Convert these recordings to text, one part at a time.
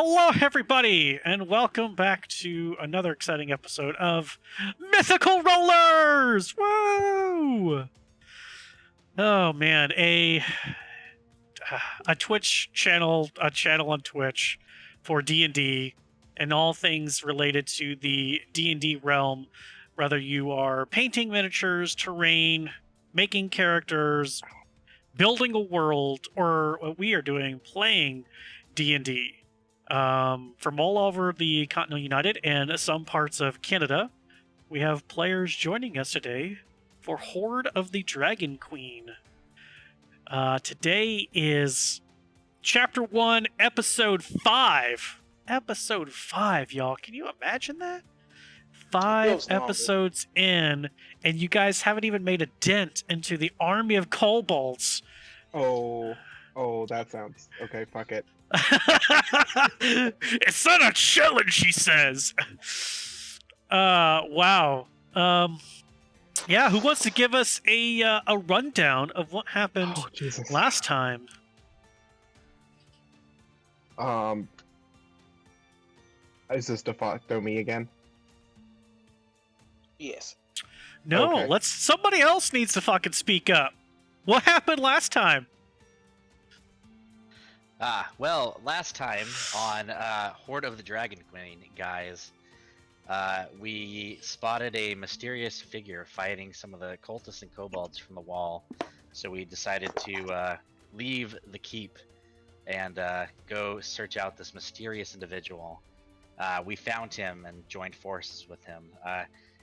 Hello, everybody, and welcome back to another exciting episode of Mythical Rollers! Woo! Oh man, a Twitch channel, a channel on Twitch for D&D and all things related to the D&D realm, whether you are painting miniatures, terrain, making characters, building a world, or what we are doing, playing D&D. From all over the Continental United and some parts of Canada, we have players joining us today for Hoard of the Dragon Queen. Today is Chapter 1, Episode 5. Episode 5, y'all. Can you imagine that? 5 episodes in, and you guys haven't even made a dent into the army of kobolds. Oh, that sounds... Okay, fuck it. It's not a challenge, she says. Wow. Yeah, who wants to give us a rundown of what happened last time? Is this de facto me again? Yes. No, Okay. somebody else needs to fucking speak up. What happened last time? Well, last time on Hoard of the Dragon Queen, guys, we spotted a mysterious figure fighting some of the cultists and kobolds from the wall. So we decided to leave the keep and go search out this mysterious individual. We found him and joined forces with him.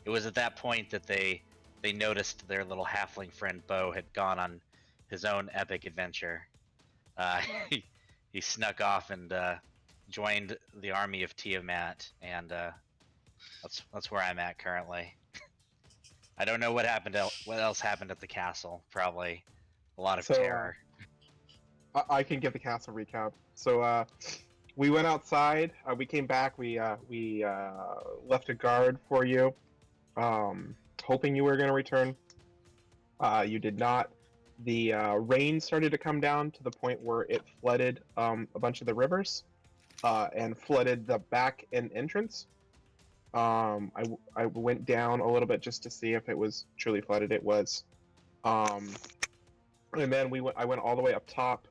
It was at that point that they noticed their little halfling friend Beau had gone on his own epic adventure. He snuck off and joined the army of Tiamat, and that's where I'm at currently. I don't know what happened. What else happened at the castle? Probably a lot of terror. I can give the castle recap. So, we went outside. We came back. We left a guard for you, hoping you were going to return. You did not. The rain started to come down to the point where it flooded a bunch of the rivers and flooded the back and entrance. I went down a little bit just to see if it was truly flooded. It was. And then I went all the way up top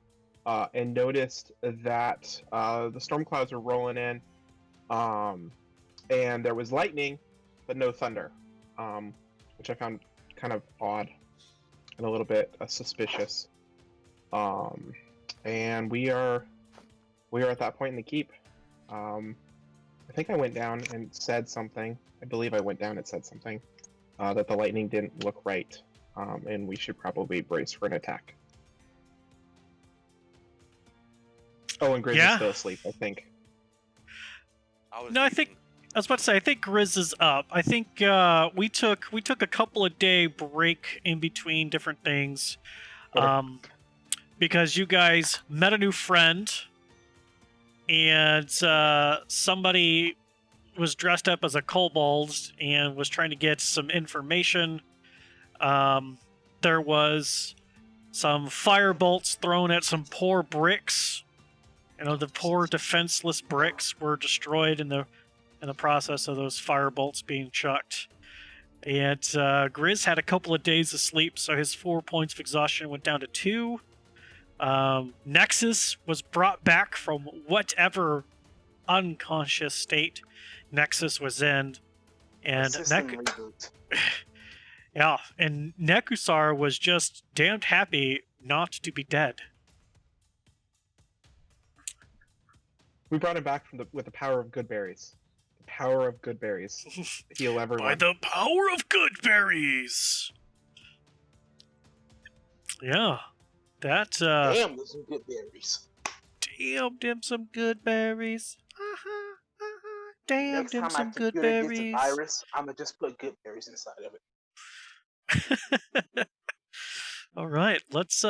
and noticed that the storm clouds were rolling in, and there was lightning, but no thunder, which I found kind of odd. And a little bit suspicious, and we are at that point in the keep. I think I went down and said something. I believe I went down and said something that the lightning didn't look right, and we should probably brace for an attack. Oh, and Grizz is still asleep, I think. I was about to say, I think Grizz is up. I think we took a couple of day break in between different things, because you guys met a new friend, and somebody was dressed up as a kobold and was trying to get some information. There was some fire bolts thrown at some poor bricks. You know, the poor defenseless bricks were destroyed in the process of those fire bolts being chucked. And Grizz had a couple of days of sleep, so his 4 points of exhaustion went down to 2. Nexus was brought back from whatever unconscious state Nexus was in. And yeah, and Nekusar was just damned happy not to be dead. We brought him back with the power of good berries. Power of good berries. Heal everyone. By the power of good berries. Yeah, that. Damn, there's some good berries. Damn them some good berries. Damn Next them time some my good computer berries. gets a virus, I'm gonna just put good berries inside of it. All right, let's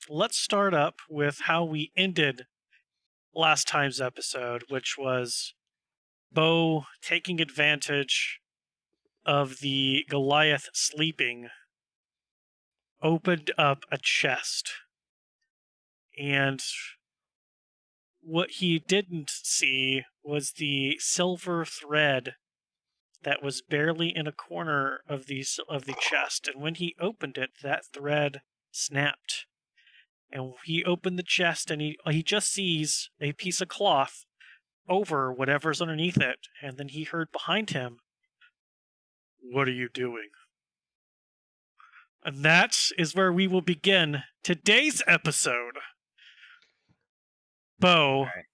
let's start up with how we ended last time's episode, which was Beau taking advantage of the Goliath sleeping opened up a chest. And what he didn't see was the silver thread that was barely in a corner of the chest. And when he opened it, that thread snapped. And he opened the chest, and he just sees a piece of cloth over whatever's underneath it. And then he heard behind him, "What are you doing?" And that is where we will begin today's episode. Beau, Alright.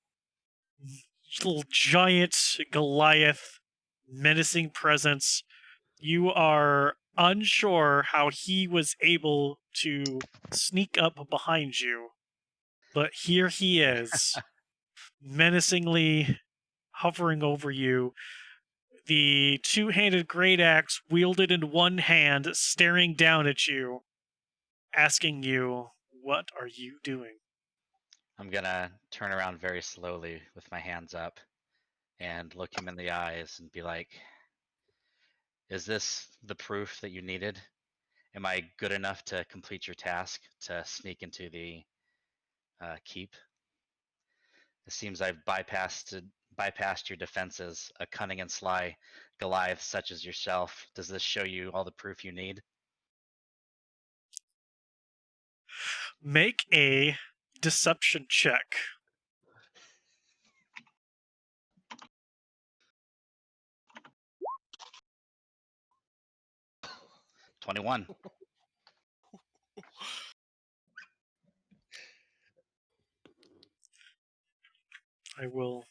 little giant Goliath, menacing presence. You are unsure how he was able to sneak up behind you, but here he is, menacingly hovering over you, the two-handed great axe wielded in one hand, staring down at you, asking you, "What are you doing?" I'm gonna turn around very slowly with my hands up and look him in the eyes and be like, "Is this the proof that you needed? Am I good enough to complete your task to sneak into the keep? It seems I've bypassed your defenses. A cunning and sly Goliath such as yourself. Does this show you all the proof you need?" Make a deception check. 21. I will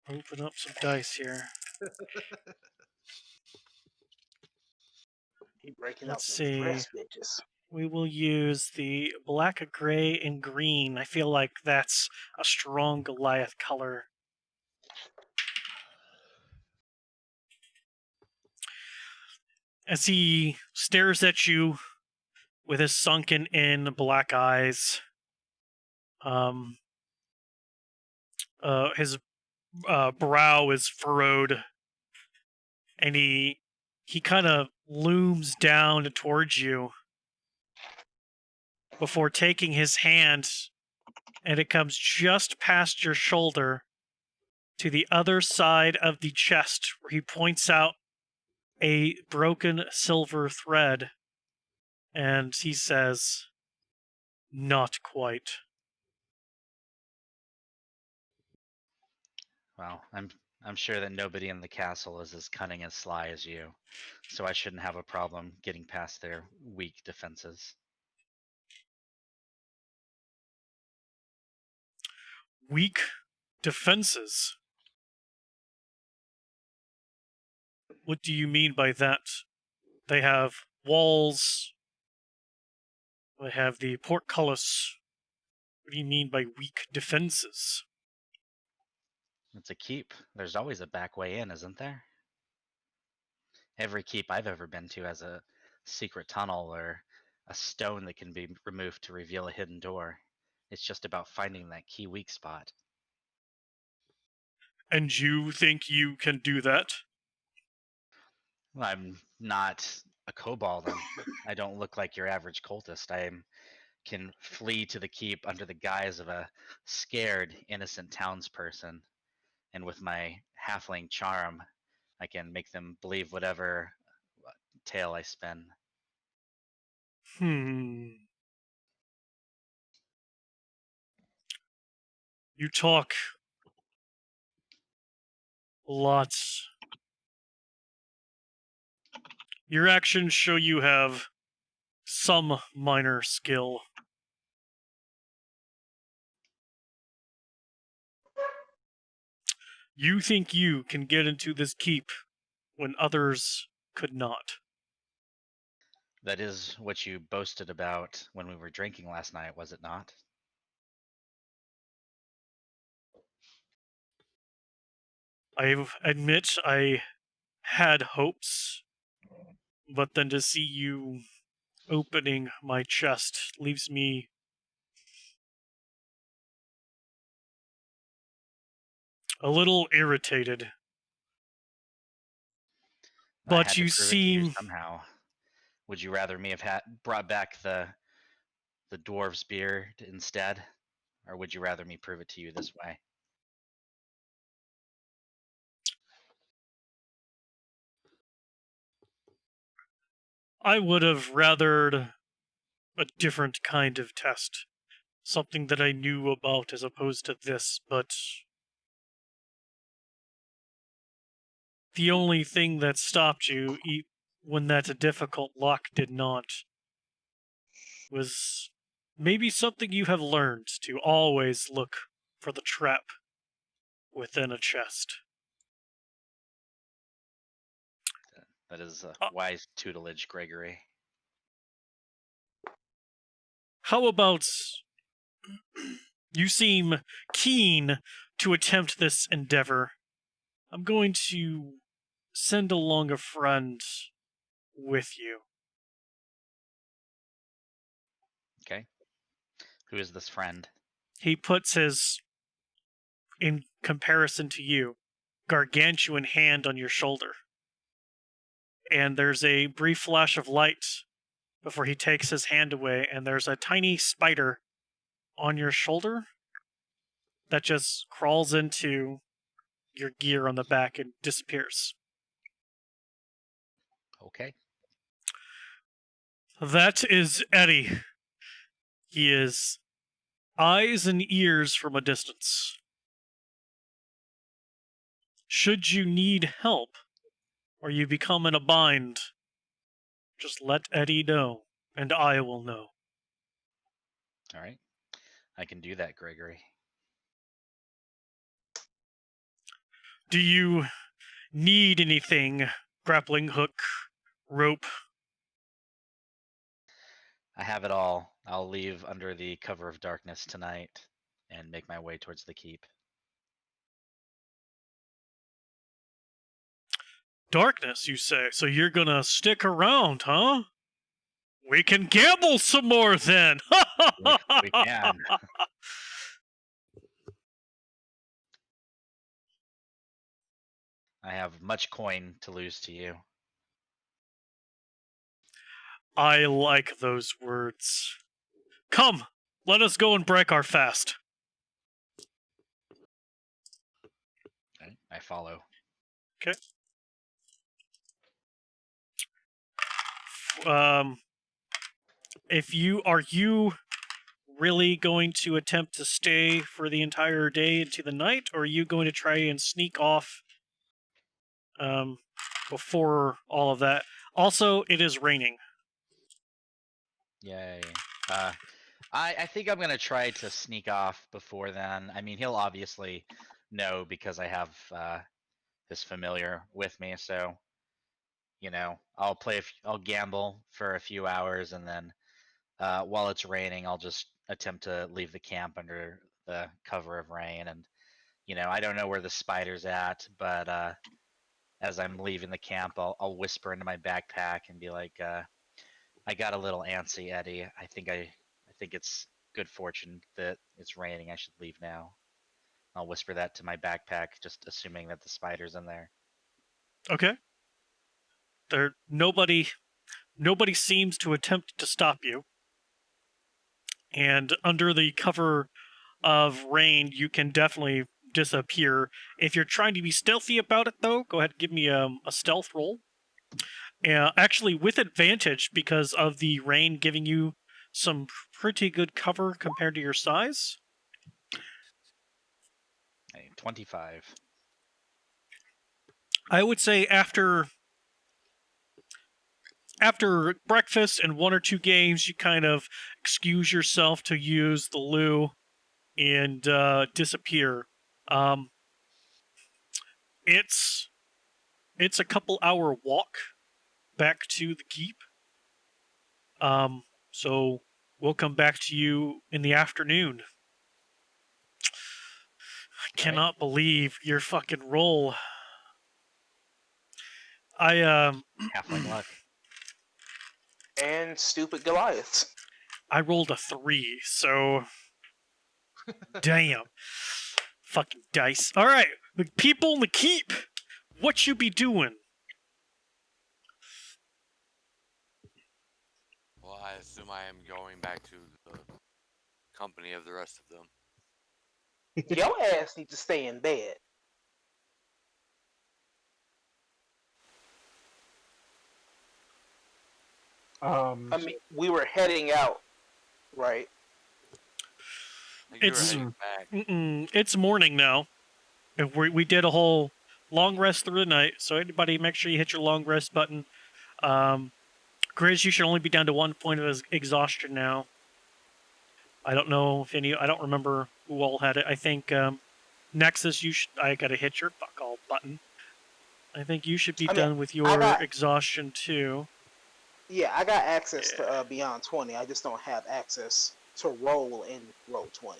open up some dice here. Keep breaking out Let's them see. fresh bitches. We will use the black, gray, and green. I feel like that's a strong Goliath color. As he stares at you with his sunken in black eyes, his brow is furrowed, and he kind of looms down towards you before taking his hand, and it comes just past your shoulder to the other side of the chest, where he points out a broken silver thread, and he says, "Not quite." Well, I'm sure that nobody in the castle is as cunning and sly as you, so I shouldn't have a problem getting past their weak defenses. Weak defenses. What do you mean by that? They have walls. They have the portcullis. What do you mean by weak defenses? It's a keep. There's always a back way in, isn't there? Every keep I've ever been to has a secret tunnel or a stone that can be removed to reveal a hidden door. It's just about finding that key weak spot. And you think you can do that? Well, I'm not a kobold. I don't look like your average cultist. I can flee to the keep under the guise of a scared, innocent townsperson, and with my halfling charm, I can make them believe whatever tale I spin. You talk lots. Your actions show you have some minor skill. You think you can get into this keep when others could not. That is what you boasted about when we were drinking last night, was it not? I admit I had hopes, but then to see you opening my chest leaves me a little irritated. I But had to you prove it to you seem... somehow. Would you rather me have brought back the dwarf's beard instead, or would you rather me prove it to you this way? I would have rathered a different kind of test. Something that I knew about as opposed to this, but the only thing that stopped you when that difficult lock did not was maybe something you have learned to always look for the trap within a chest. That is wise tutelage, Gregory. How about you seem keen to attempt this endeavor? I'm going to send along a friend with you. Okay. Who is this friend? He puts his, in comparison to you, gargantuan hand on your shoulder. And there's a brief flash of light before he takes his hand away, and there's a tiny spider on your shoulder that just crawls into your gear on the back and disappears. Okay. That is Eddie. He is eyes and ears from a distance. Should you need help, or you become in a bind, just let Eddie know, and I will know. All right. I can do that, Gregory. Do you need anything? Grappling hook, rope? I have it all. I'll leave under the cover of darkness tonight and make my way towards the keep. Darkness, you say? So you're gonna stick around, huh? We can gamble some more then! We can. I have much coin to lose to you. I like those words. Come, let us go and break our fast. Okay, I follow. Okay. If you are you really going to attempt to stay for the entire day into the night, or are you going to try and sneak off before all of that? Also, it is raining. Yay. I think I'm gonna try to sneak off before then. I mean, he'll obviously know because I have his familiar with me, so I'll gamble for a few hours, and then while it's raining, I'll just attempt to leave the camp under the cover of rain. And I don't know where the spider's at, but as I'm leaving the camp, I'll whisper into my backpack and be like, I got a little antsy, Eddie. I think it's good fortune that it's raining. I should leave now. I'll whisper that to my backpack, just assuming that the spider's in there. Okay. Nobody seems to attempt to stop you. And under the cover of rain, you can definitely disappear. If you're trying to be stealthy about it, though, go ahead and give me a stealth roll. Actually, with advantage because of the rain giving you some pretty good cover compared to your size. 25. I would say after breakfast and one or two games, you kind of excuse yourself to use the loo and disappear. It's a couple hour walk back to the keep. So we'll come back to you in the afternoon. I cannot believe your fucking roll. Halfling luck. And stupid Goliath. I rolled a 3, so damn. Fucking dice. Alright, the people in the keep, what you be doing? I assume I am going back to the company of the rest of them. Your ass need to stay in bed. I mean, we were heading out, right? You were It's heading back. it's morning now. And we did a whole long rest through the night. So anybody, make sure you hit your long rest button. Grizz, you should only be down to 1 point of exhaustion now. I don't know if any. I don't remember who all had it. I think Nexus, you should. I gotta hit your fuck all button. I think you should be I mean, done with I your got exhaustion too. yeah, I got access to Beyond 20. I just don't have access to roll in roll 20.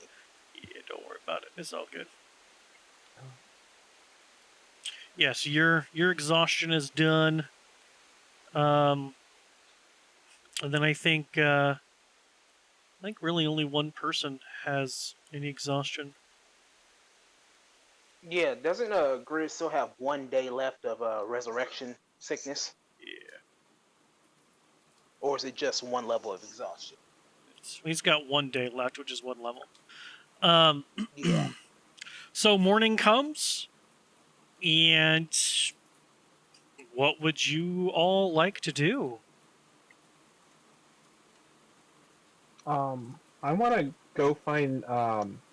Yeah, don't worry about it. It's all good. Yeah, so your exhaustion is done. And then I think really only one person has any exhaustion. Yeah, doesn't Grid still have 1 day left of resurrection sickness, Yeah, or is it just one level of exhaustion? he's got 1 day left, which is 1 level. Yeah. So morning comes, and what would you all like to do? I want to go find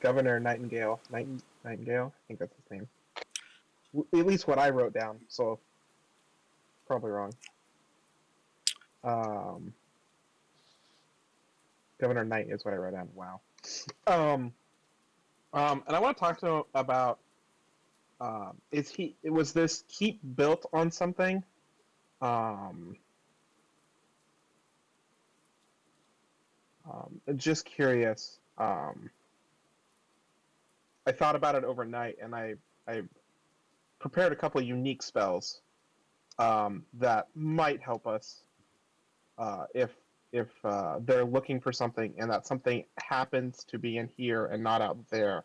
Governor Nightingale. Nightingale, I think that's his name. At least what I wrote down. So probably wrong. Governor Knight is what I wrote down. Wow. And I want to talk to him about was this keep built on something? Just curious. I thought about it overnight, and I prepared a couple of unique spells that might help us if they're looking for something, and that something happens to be in here and not out there.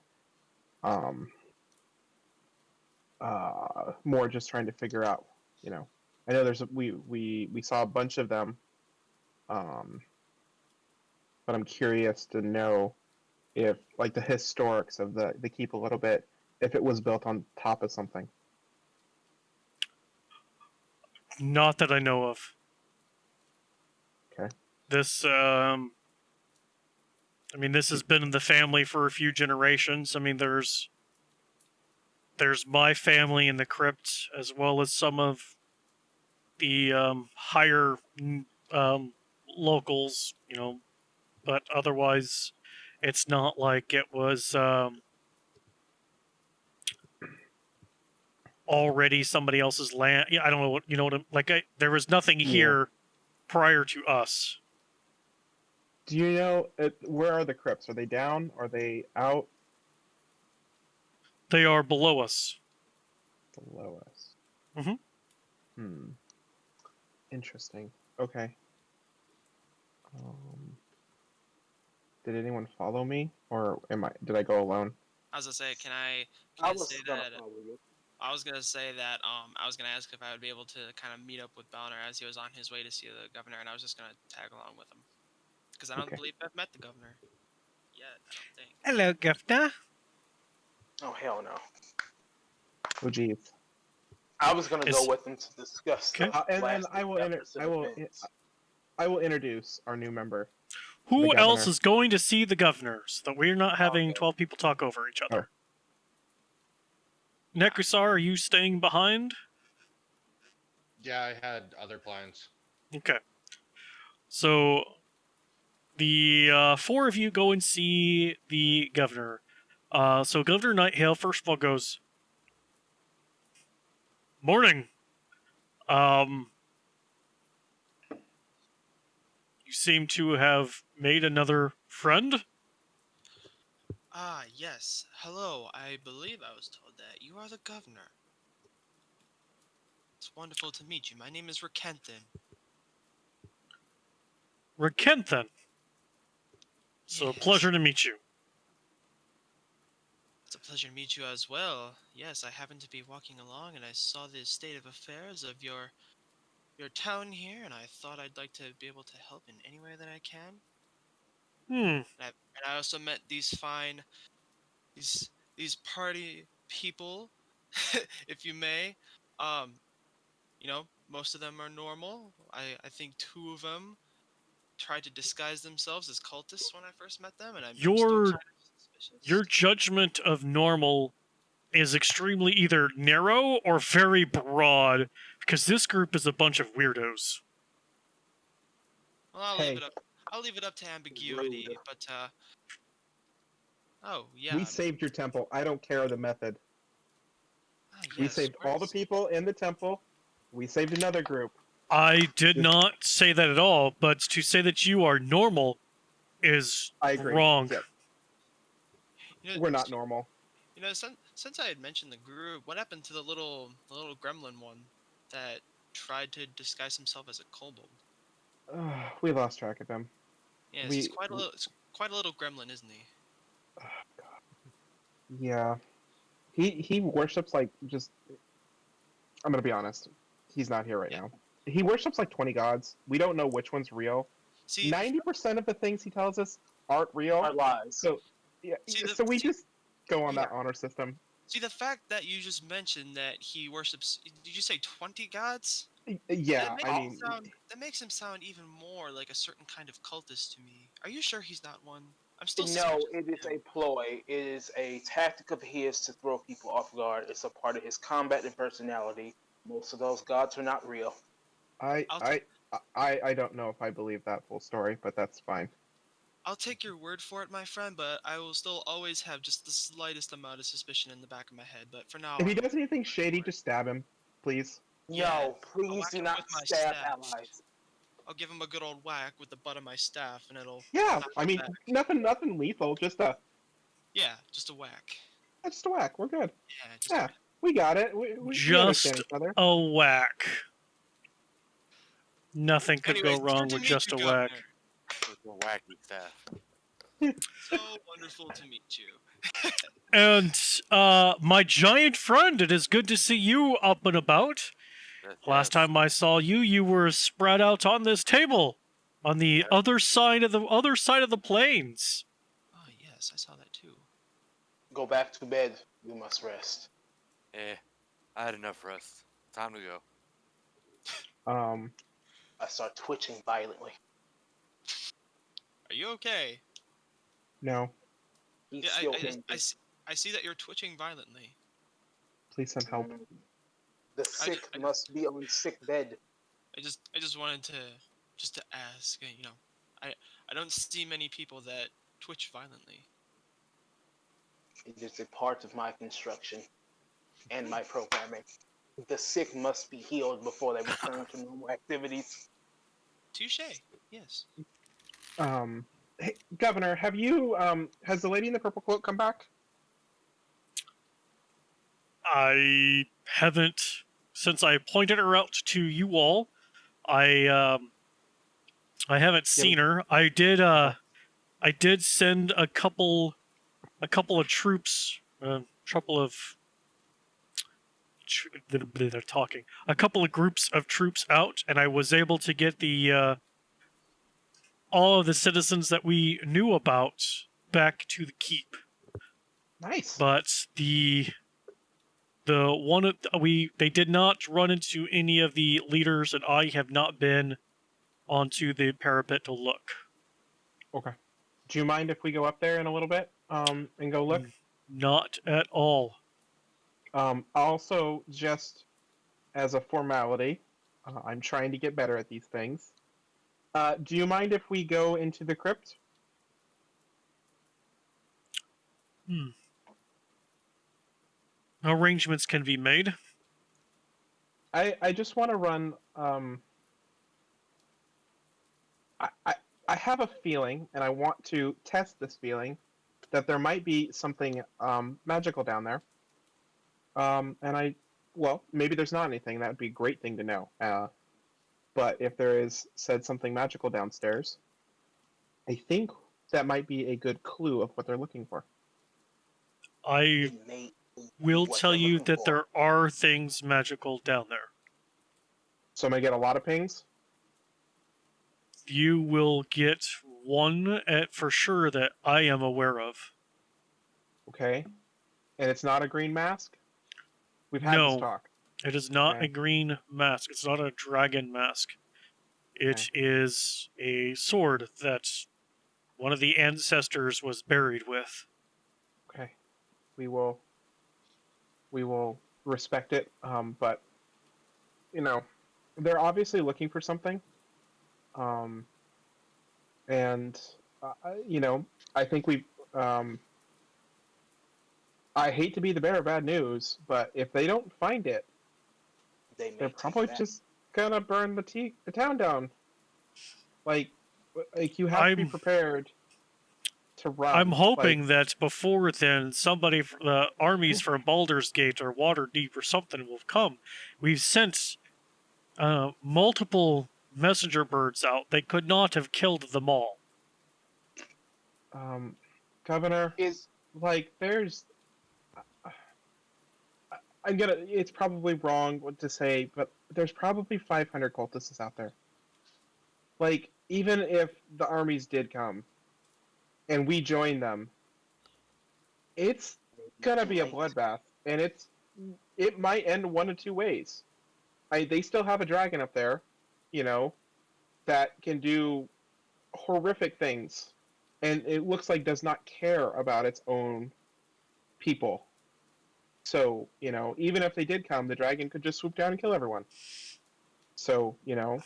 More just trying to figure out, I know we saw a bunch of them, but I'm curious to know if, like, the historics of the keep a little bit, if it was built on top of something. Not that I know of. Okay. This this has been in the family for a few generations. I mean, there's my family in the crypt, as well as some of the higher locals, but otherwise, it's not like it was already somebody else's land. Yeah, I don't know what you know. There was nothing here prior to us. Do you know where are the crypts? Are they down? Are they out? They are below us. Below us. Mm-hmm. Interesting. Okay. Did anyone follow me, or did I go alone? I was gonna say, can I say that? I was gonna say that I was gonna ask if I would be able to kind of meet up with Bonner as he was on his way to see the governor, and I was just gonna tag along with him because I don't believe I've met the governor yet. I don't think. Hello, governor. Oh hell no. Oh geez. I was gonna go with him to discuss. Okay. And then I will introduce our new member. Who else is going to see the governor, so that we're not having 12 people talk over each other? Nekrusar, are you staying behind? Yeah, I had other plans. Okay. So, the 4 of you go and see the governor. So Governor Nightingale, first of all, goes, "Morning. You seem to have made another friend?" Ah, yes. Hello. I believe I was told that you are the governor. It's wonderful to meet you. My name is Rakenthan. Rakenthan. So, Yes. pleasure to meet you. It's a pleasure to meet you as well. Yes, I happened to be walking along and I saw the state of affairs of your your town here, and I thought I'd like to be able to help in any way that I can. Hmm. And I also met these fine these party people, if you may. Um, most of them are normal. I think two of them tried to disguise themselves as cultists when I first met them, and I'm still Your kind of suspicious. your judgment of normal is extremely either narrow or very broad, because this group is a bunch of weirdos. Well, Hey, I'll leave it up to ambiguity, Rude. but oh yeah, we saved your temple. I don't care the method. We yes, saved all the people in the temple. We saved another group. I did Just- not say that at all, but to say that you are normal is I agree. wrong. Yep. you know, We're not normal. since I had mentioned the group, what happened to the little gremlin one that tried to disguise himself as a kobold? We lost track of him. Yes, We, it's quite a little gremlin, isn't he? yeah. He worships like just. I'm gonna be honest. He's not here right Yeah. now. He worships like 20 gods. We don't know which one's real. See, 90% of the things he tells us aren't real. Our lies. So yeah, See the- so we see- just go on yeah. that honor system. see the fact that you just mentioned that he worships. Did you say 20 gods? Yeah, I mean, That makes him sound even more like a certain kind of cultist to me. Are you sure he's not one? I'm still No, suspicious it of is him. a ploy. It is a tactic of his to throw people off guard. It's a part of his combat and personality. Most of those gods are not real. I I'll I I don't know if I believe that full story, but that's fine. I'll take your word for it, my friend, but I will still always have just the slightest amount of suspicion in the back of my head. But for now, If he does anything shady, just stab him, please. Yeah, No, I'll please whack do him not with my stab staff. allies. I'll give him a good old whack with the butt of my staff, and it'll Yeah, knock I him mean, back. nothing lethal, just a Just a whack. whack. We're good. Yeah, just a Yeah, whack. we got it. We understand Just each other. a whack. Nothing could go Anyways, good wrong to with meet just you, a Governor. whack. With the wacky staff. So wonderful to meet you. And my giant friend, it is good to see you up and about. Yes, Last yes. time I saw you, you were spread out on this table, on the Yep. other side of the plains. Oh yes, I saw that too. Go back to bed. You must rest. I had enough rest. Time to go. I start twitching violently. Are you okay? No, He's Yeah, still angry. I see that you're twitching violently. please send help. The sick must be on sick bed. I just wanted to ask. I don't see many people that twitch violently. It is a part of my construction and my programming. The sick must be healed before they return to normal activities. Touche. Yes. Hey, Governor, have you has the lady in the purple cloak come back? I haven't, since I pointed her out to you all. I haven't seen her. I did send a couple of troops, they're talking. A couple of groups of troops out, and I was able to get the all of the citizens that we knew about back to the keep. Nice. But the one they did not run into any of the leaders, and I have not been onto the parapet to look. Okay. Do you mind if we go up there in a little bit and go look? Not at all. Also, just as a formality, I'm trying to get better at these things. Do you mind if we go into the crypt? Arrangements can be made. I just want to run. I have a feeling, and I want to test this feeling, that there might be something magical down there. Well, maybe there's not anything. That would be a great thing to know. But if there is said something magical downstairs, I think that might be a good clue of what they're looking for. I It may be will what tell they're you looking that for. there are things magical down there. So I'm gonna get a lot of pings. You will get one for sure that I am aware of. Okay. And it's not a green mask? We've had this No, talk. it is not Okay. a green mask. It's not a dragon mask. It is a sword that one of the ancestors was buried with. Okay. We will respect it. But you know, they're obviously looking for something. And you know, I think we I hate to be the bearer of bad news, but if they don't find it, They may they're take probably it out. just gonna burn the town down. Like you have to be I'm prepared to I'm run. Like, hoping that before then, somebody, the armies from Baldur's Gate or Waterdeep or something will come. We've sent multiple messenger birds out. They could not have killed them all. Governor, Is like, there's. I'm gonna. It's probably wrong what to say, but there's probably 500 cultists out there. Like, even if the armies did come and we join them, it's gonna too be a late. bloodbath, and it might end one of two ways. They still have a dragon up there, you know, that can do horrific things, and it looks like does not care about its own people. So, you know, even if they did come, the dragon could just swoop down and kill everyone. So, you know,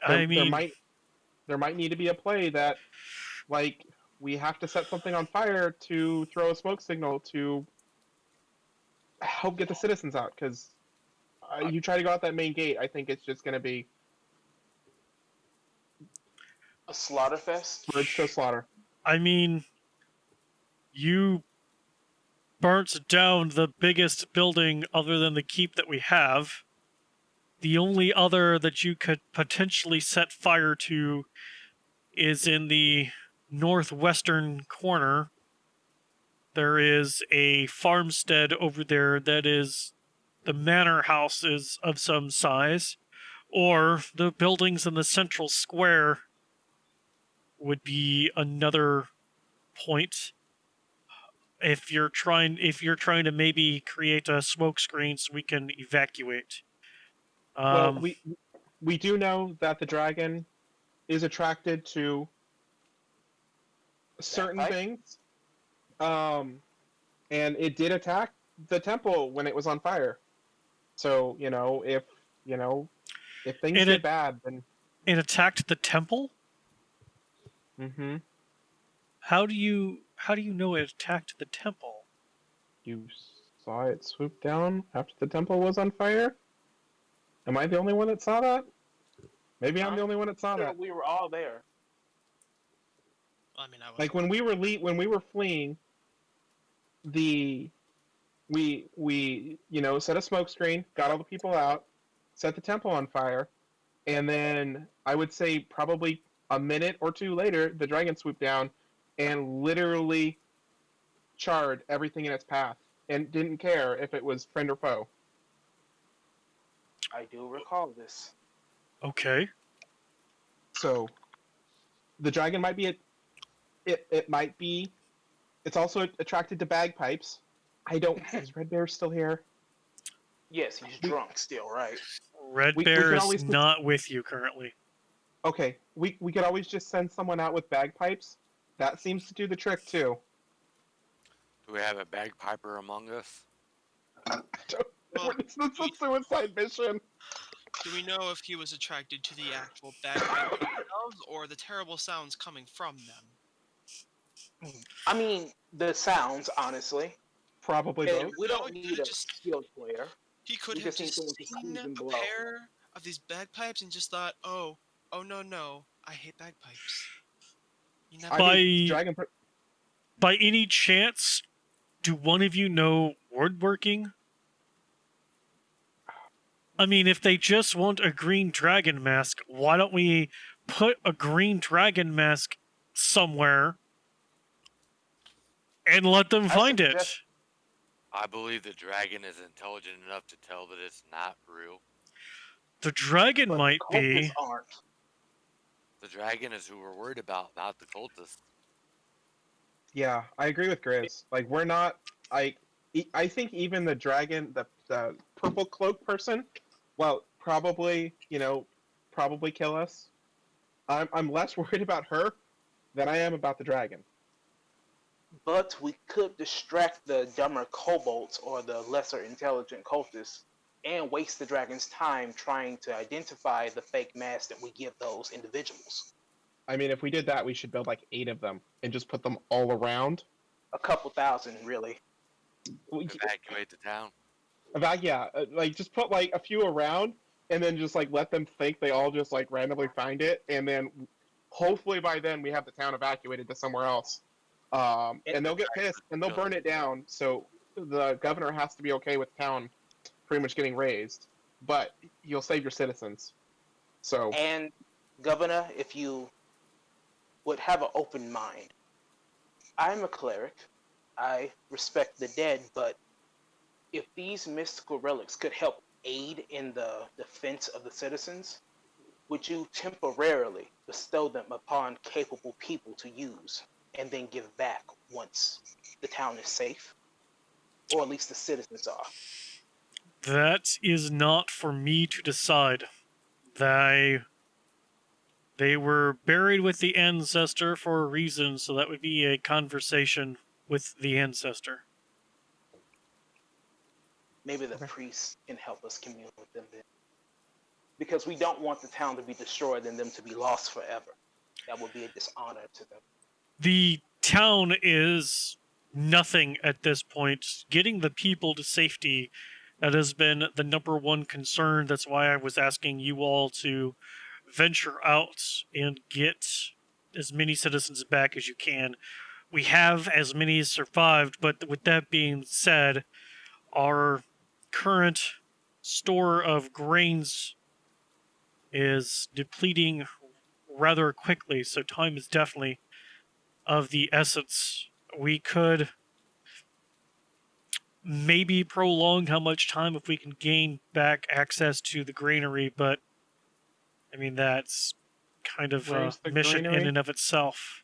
I there mean, might need to be a play that, like, we have to set something on fire to throw a smoke signal to help get the citizens out, because you try to go out that main gate, I think it's just going to be A slaughterfest? birds to a slaughter. I mean, you burnt down the biggest building other than the keep that we have. The only other that you could potentially set fire to is in the northwestern corner. There is a farmstead over there that is the manor house is of some size, or the buildings in the central square would be another point. If you're trying to maybe create a smoke screen so we can evacuate. Well, we do know that the dragon is attracted to certain Bagpipe? things. And it did attack the temple when it was on fire. So, you know, if things And get it bad, then attacked the temple? mm-hmm, How do you know it attacked the temple? you saw it swoop down after the temple was on fire? Am I the only one that saw that? Maybe I'm the only one that saw Sure, that. we were all there. Well, I mean, I Like wasn't. when we were fleeing, the we set a smoke screen, got all the people out, set the temple on fire, and then I would say probably a minute or two later, the dragon swooped down and literally charred everything in its path and didn't care if it was friend or foe. I do recall this. Okay. So the dragon might be it might be it's also attracted to bagpipes. I don't is Red Bear still here? Yes, he's drunk still, right? Red We Bear could is always not with you currently. okay. We could always just send someone out with bagpipes. That seems to do the trick too. Do we have a bagpiper among us? Well, It's a suicide mission. do we know if he was attracted to the actual bagpipes themselves or the terrible sounds coming from them? I mean, the sounds, honestly. Probably And both. we No, don't need a skilled player. he could We have just need just someone to seen squeeze and a blow. pair of these bagpipes and just thought, oh no, I hate bagpipes. You never. I mean, By dragon. any chance, do one of you know woodworking? I mean, if they just want a green dragon mask, why don't we put a green dragon mask somewhere and let them I find it? suggest I believe the dragon is intelligent enough to tell that it's not real. The dragon But might the be. cultists aren't. The dragon is who we're worried about, not the cultists. Yeah, I agree with Grizz. Like, we're not. I think even the dragon, the purple cloak person, well, probably, probably kill us. I'm less worried about her than I am about the dragon. But we could distract the dumber kobolds or the lesser intelligent cultists and waste the dragon's time trying to identify the fake mask that we give those individuals. I mean, if we did that, we should build like 8 of them and just put them all around. A couple thousand, really. Evacuate the town. Yeah, like just put like a few around, and then just like let them think they all just like randomly find it, and then hopefully by then we have the town evacuated to somewhere else. And they'll get pissed and they'll burn it down. So the governor has to be okay with town pretty much getting razed, but you'll save your citizens. So And, Governor, if you would have an open mind, I'm a cleric. I respect the dead, but if these mystical relics could help aid in the defense of the citizens, would you temporarily bestow them upon capable people to use and then give back once the town is safe? Or at least the citizens are. That is not for me to decide. They were buried with the ancestor for a reason, so that would be a conversation with the ancestor. Maybe the priests can help us commune with them then. Because we don't want the town to be destroyed and them to be lost forever. That would be a dishonor to them. The town is nothing at this point. Getting the people to safety, that has been the number one concern. That's why I was asking you all to venture out and get as many citizens back as you can. We have as many as survived, but with that being said, our current store of grains is depleting rather quickly, so time is definitely of the essence. We could maybe prolong how much time if we can gain back access to the granary, but I mean that's kind of a Where's the mission granary? in and of itself.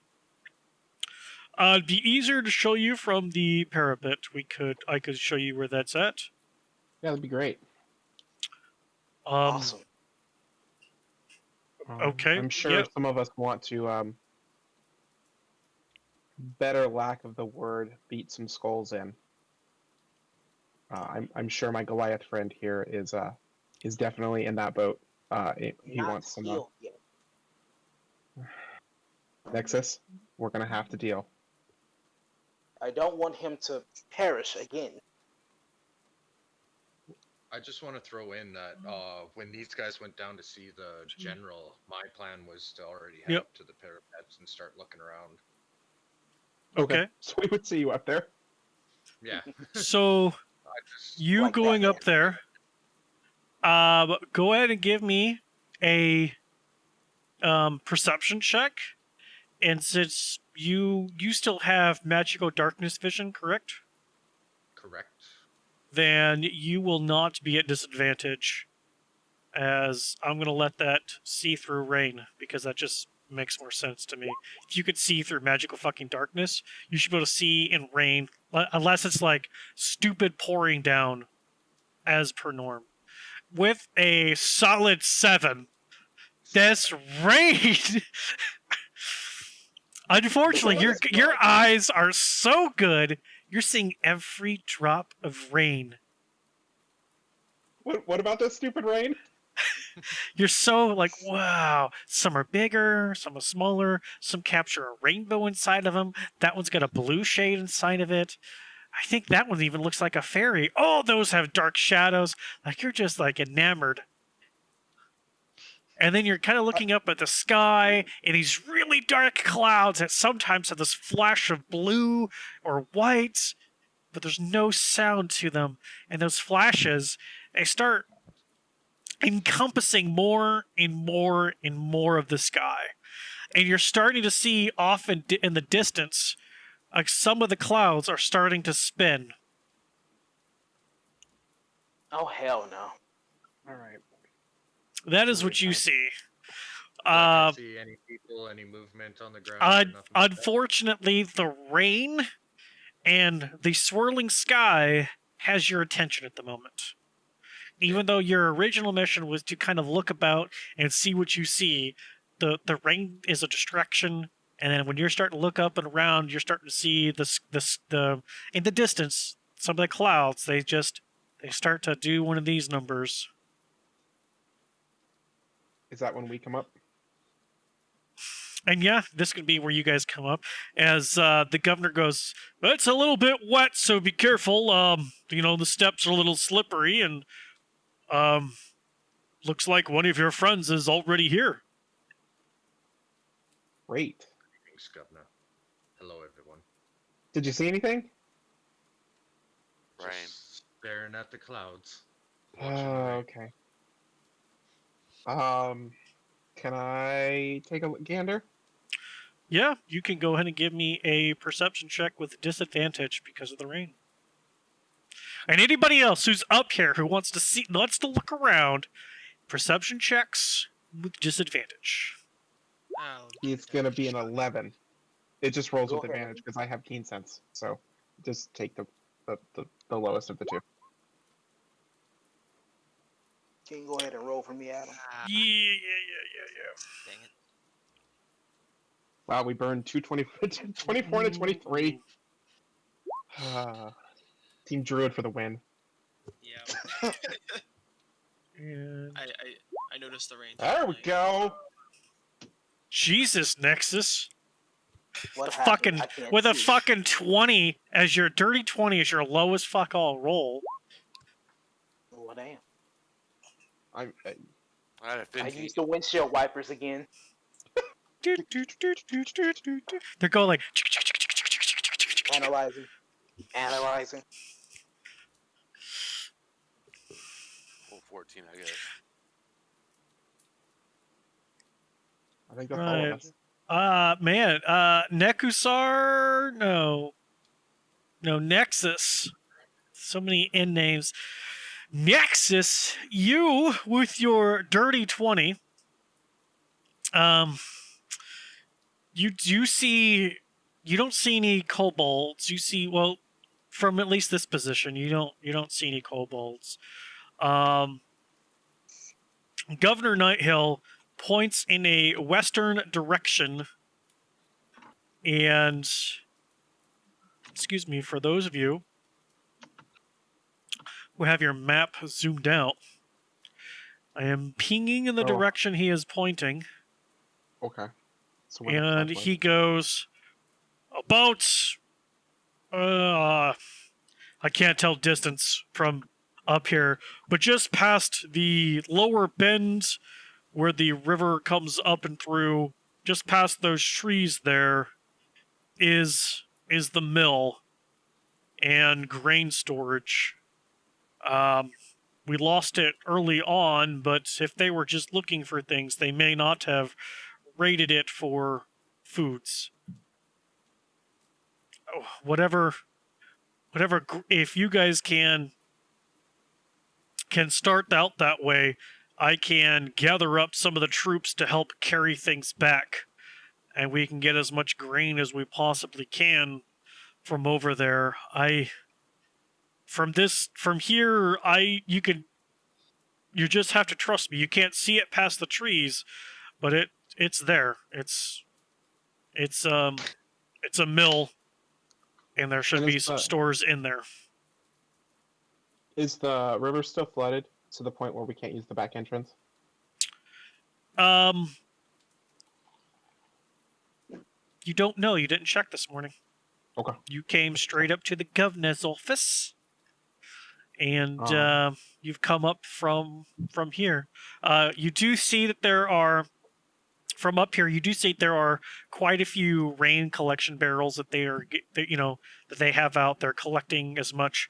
It'd be easier to show you from the parapet. I could show you where that's at. yeah, that'd be great. Awesome. Okay. I'm sure Yep. some of us want to, better lack of the word, beat some skulls in. I'm sure my Goliath friend here is definitely in that boat. He Not wants some healed yet. Nexus. We're gonna have to deal. I don't want him to perish again. I just want to throw in that when these guys went down to see the general, my plan was to already head Yep. up to the parapets and start looking around. Okay. So we would see you up there. Yeah. So I just you Like going Batman. up there, go ahead and give me a perception check. And since you still have magical darkness vision, correct? correct. Then you will not be at disadvantage, as I'm going to let that see through rain, because that just makes more sense to me. If you could see through magical fucking darkness, you should be able to see in rain, unless it's like stupid pouring down as per norm. With a solid 7, this rain... Unfortunately, your eyes are so good, you're seeing every drop of rain. What about this stupid rain? You're so like, wow. Some are bigger, some are smaller, some capture a rainbow inside of them. That one's got a blue shade inside of it. I think that one even looks like a fairy. Oh, those have dark shadows. Like you're just like enamored. And then you're kind of looking up at the sky, and these really dark clouds that sometimes have this flash of blue or white, but there's no sound to them. And those flashes, they start encompassing more and more and more of the sky. And you're starting to see off in the distance, like some of the clouds are starting to spin. Oh, hell no. All right. That is So what you we- see. I can't see any people, any movement on the ground, or nothing. Like that. Unfortunately, the rain and the swirling sky has your attention at the moment. Even though your original mission was to kind of look about and see what you see, the rain is a distraction. And then when you're starting to look up and around, you're starting to see the in the distance some of the clouds. They start to do one of these numbers. Is that when we come up? And yeah, this could be where you guys come up as the governor goes, it's a little bit wet, so be careful. The steps are a little slippery, and looks like one of your friends is already here. Great. Thanks, Governor. Hello, everyone. Did you see anything? Rain. Just staring at the clouds. Watching the rain. Okay. Can I take a gander? Yeah, you can go ahead and give me a perception check with disadvantage because of the rain. And anybody else who's up here who wants to look around, perception checks with disadvantage. Oh, It's gonna be an 11. It just rolls Go with ahead. advantage because I have keen sense. So just take the lowest of the two. Can you go ahead and roll for me, Adam? Yeah. Dang it. Wow, we burned 24 to 23. Team Druid for the win. Yeah. And I noticed the rain. There we go. Jesus, Nexus. What Fucking happened? I can't with a see. fucking 20 as your dirty 20 as your lowest fuck all roll. Well, damn. I I had a I 15. used the windshield wipers again. They're going like Analyzing. Analyzing. Full 14, I guess. I think that's all Right. of us. Nekusar, no, Nexus. So many N names. Nexus, you with your dirty 20. You do see, you don't see any kobolds. You see, well, from at least this position, you don't see any kobolds. Governor Nighthill points in a western direction, and excuse me, for those of you who have your map zoomed out, I am pinging in the Oh. direction he is pointing, Okay. So we're and not he goes about I can't tell distance from up here, but just past the lower bend where the river comes up and through, just past those trees there is the mill and grain storage. We lost it early on, but if they were just looking for things, they may not have raided it for foods. Oh, whatever, if you guys can start out that way, I can gather up some of the troops to help carry things back, and we can get as much grain as we possibly can from over there. From here, you just have to trust me. You can't see it past the trees, but it's there. It's a mill, and there should And be is some the- stores in there. Is the river still flooded to the point where we can't use the back entrance? You don't know. You didn't check this morning. Okay. You came straight up to the governor's office, and you've come up from here. You do see that there are, from up here, you do see there are quite a few rain collection barrels that that they have out. They're collecting as much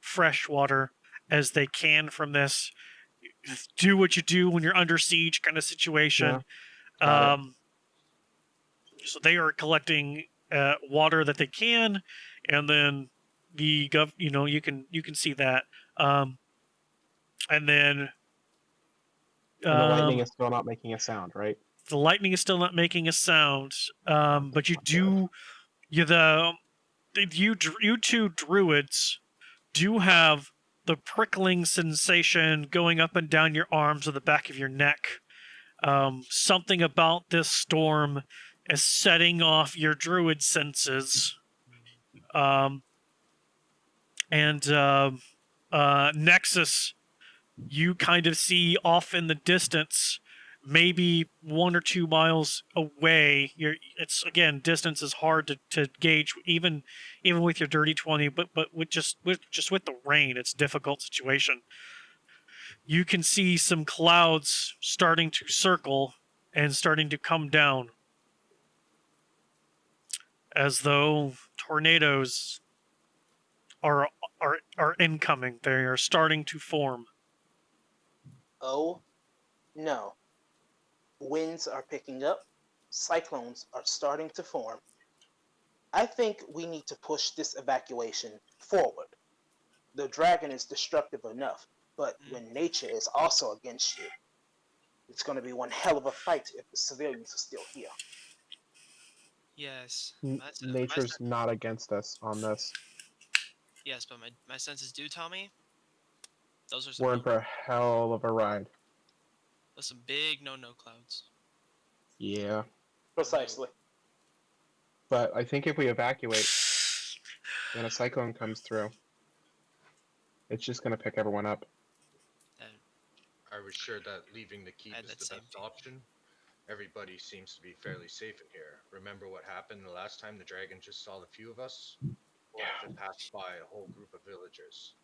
fresh water as they can from this. Do what you do when you're under siege kind of situation. Yeah, got it. So they are collecting water that they can, and then you can see that, and then And the lightning is still not making a sound, right? The lightning is still not making a sound, but you do. You two druids do have the prickling sensation going up and down your arms or the back of your neck. Something about this storm is setting off your druid senses. Nexus, you kind of see off in the distance, maybe 1 or 2 miles away. It's again, distance is hard to gauge, even with your dirty 20, but with the rain, it's a difficult situation. You can see some clouds starting to circle and starting to come down, as though tornadoes are incoming. They are starting to form. Oh, no. Winds are picking up. Cyclones are starting to form. I think we need to push this evacuation forward. The dragon is destructive enough, but when nature is also against you, it's going to be one hell of a fight if the civilians are still here. Yes. Nature's not against us on this. Yes, but my senses do tell me those are some We're in for a hell of a ride. those some big no clouds. Yeah. Precisely. But I think if we evacuate and a cyclone comes through, it's just going to pick everyone up. I was sure that leaving the keep I had is that the same best option. Everybody seems to be fairly safe in here. Remember what happened the last time the dragon just saw the few of us? Or if it passed by a whole group of villagers?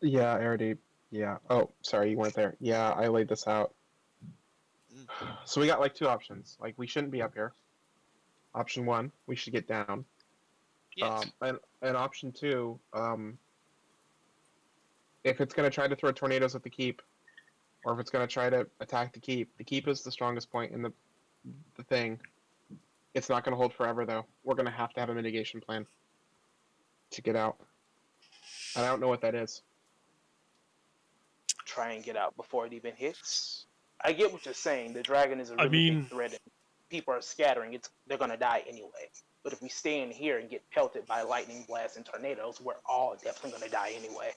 Yeah, I already. Yeah. Oh, sorry, you weren't there. Yeah, I laid this out. So we got like 2 options. Like, we shouldn't be up here. Option 1, we should get down. Yes. And option 2, if it's going to try to throw tornadoes at the keep, or if it's going to try to attack the keep is the strongest point in the thing. It's not going to hold forever, though. We're going to have a mitigation plan to get out. And I don't know what that is. Try and get out before it even hits. I get what you're saying. The dragon is a really big threat, and people are scattering. They're gonna die anyway. But if we stay in here and get pelted by lightning blasts and tornadoes, we're all definitely gonna die anyway.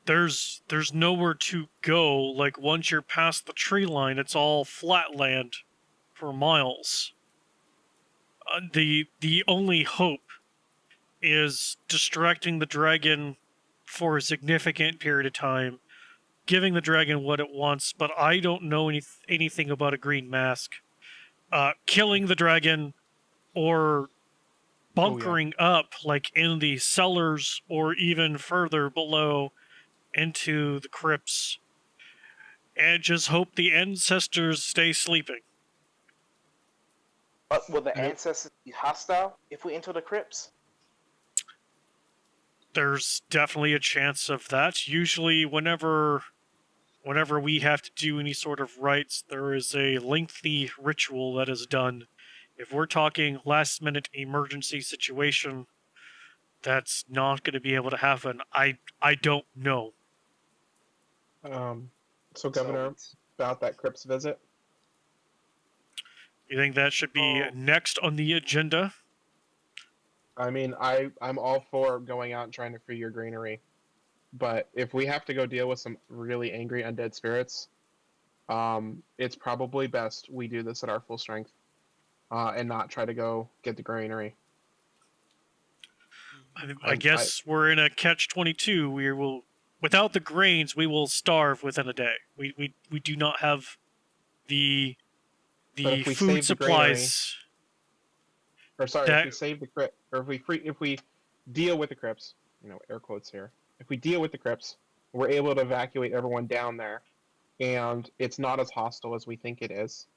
There's nowhere to go. Like, once you're past the tree line, it's all flat land for miles. The only hope is distracting the dragon for a significant period of time, giving the dragon what it wants. But I don't know anything about a green mask. Killing the dragon, or bunkering up, like in the cellars or even further below into the crypts, and just hope the ancestors stay sleeping. But will the ancestors be hostile if we enter the crypts? There's definitely a chance of that. Usually, whenever we have to do any sort of rites, there is a lengthy ritual that is done. If we're talking last minute emergency situation, that's not going to be able to happen. I don't know. So Governor, about that crypts visit. You think that should be next on the agenda? I mean, I'm all for going out and trying to free your granary, but if we have to go deal with some really angry undead spirits, it's probably best we do this at our full strength, and not try to go get the granary. I guess we're in a catch-22. We will, without the grains, we will starve within a day. We do not have the food supplies. If we save the crypt, or if we deal with the crypts, air quotes here. If we deal with the crypts, we're able to evacuate everyone down there, and it's not as hostile as we think it is,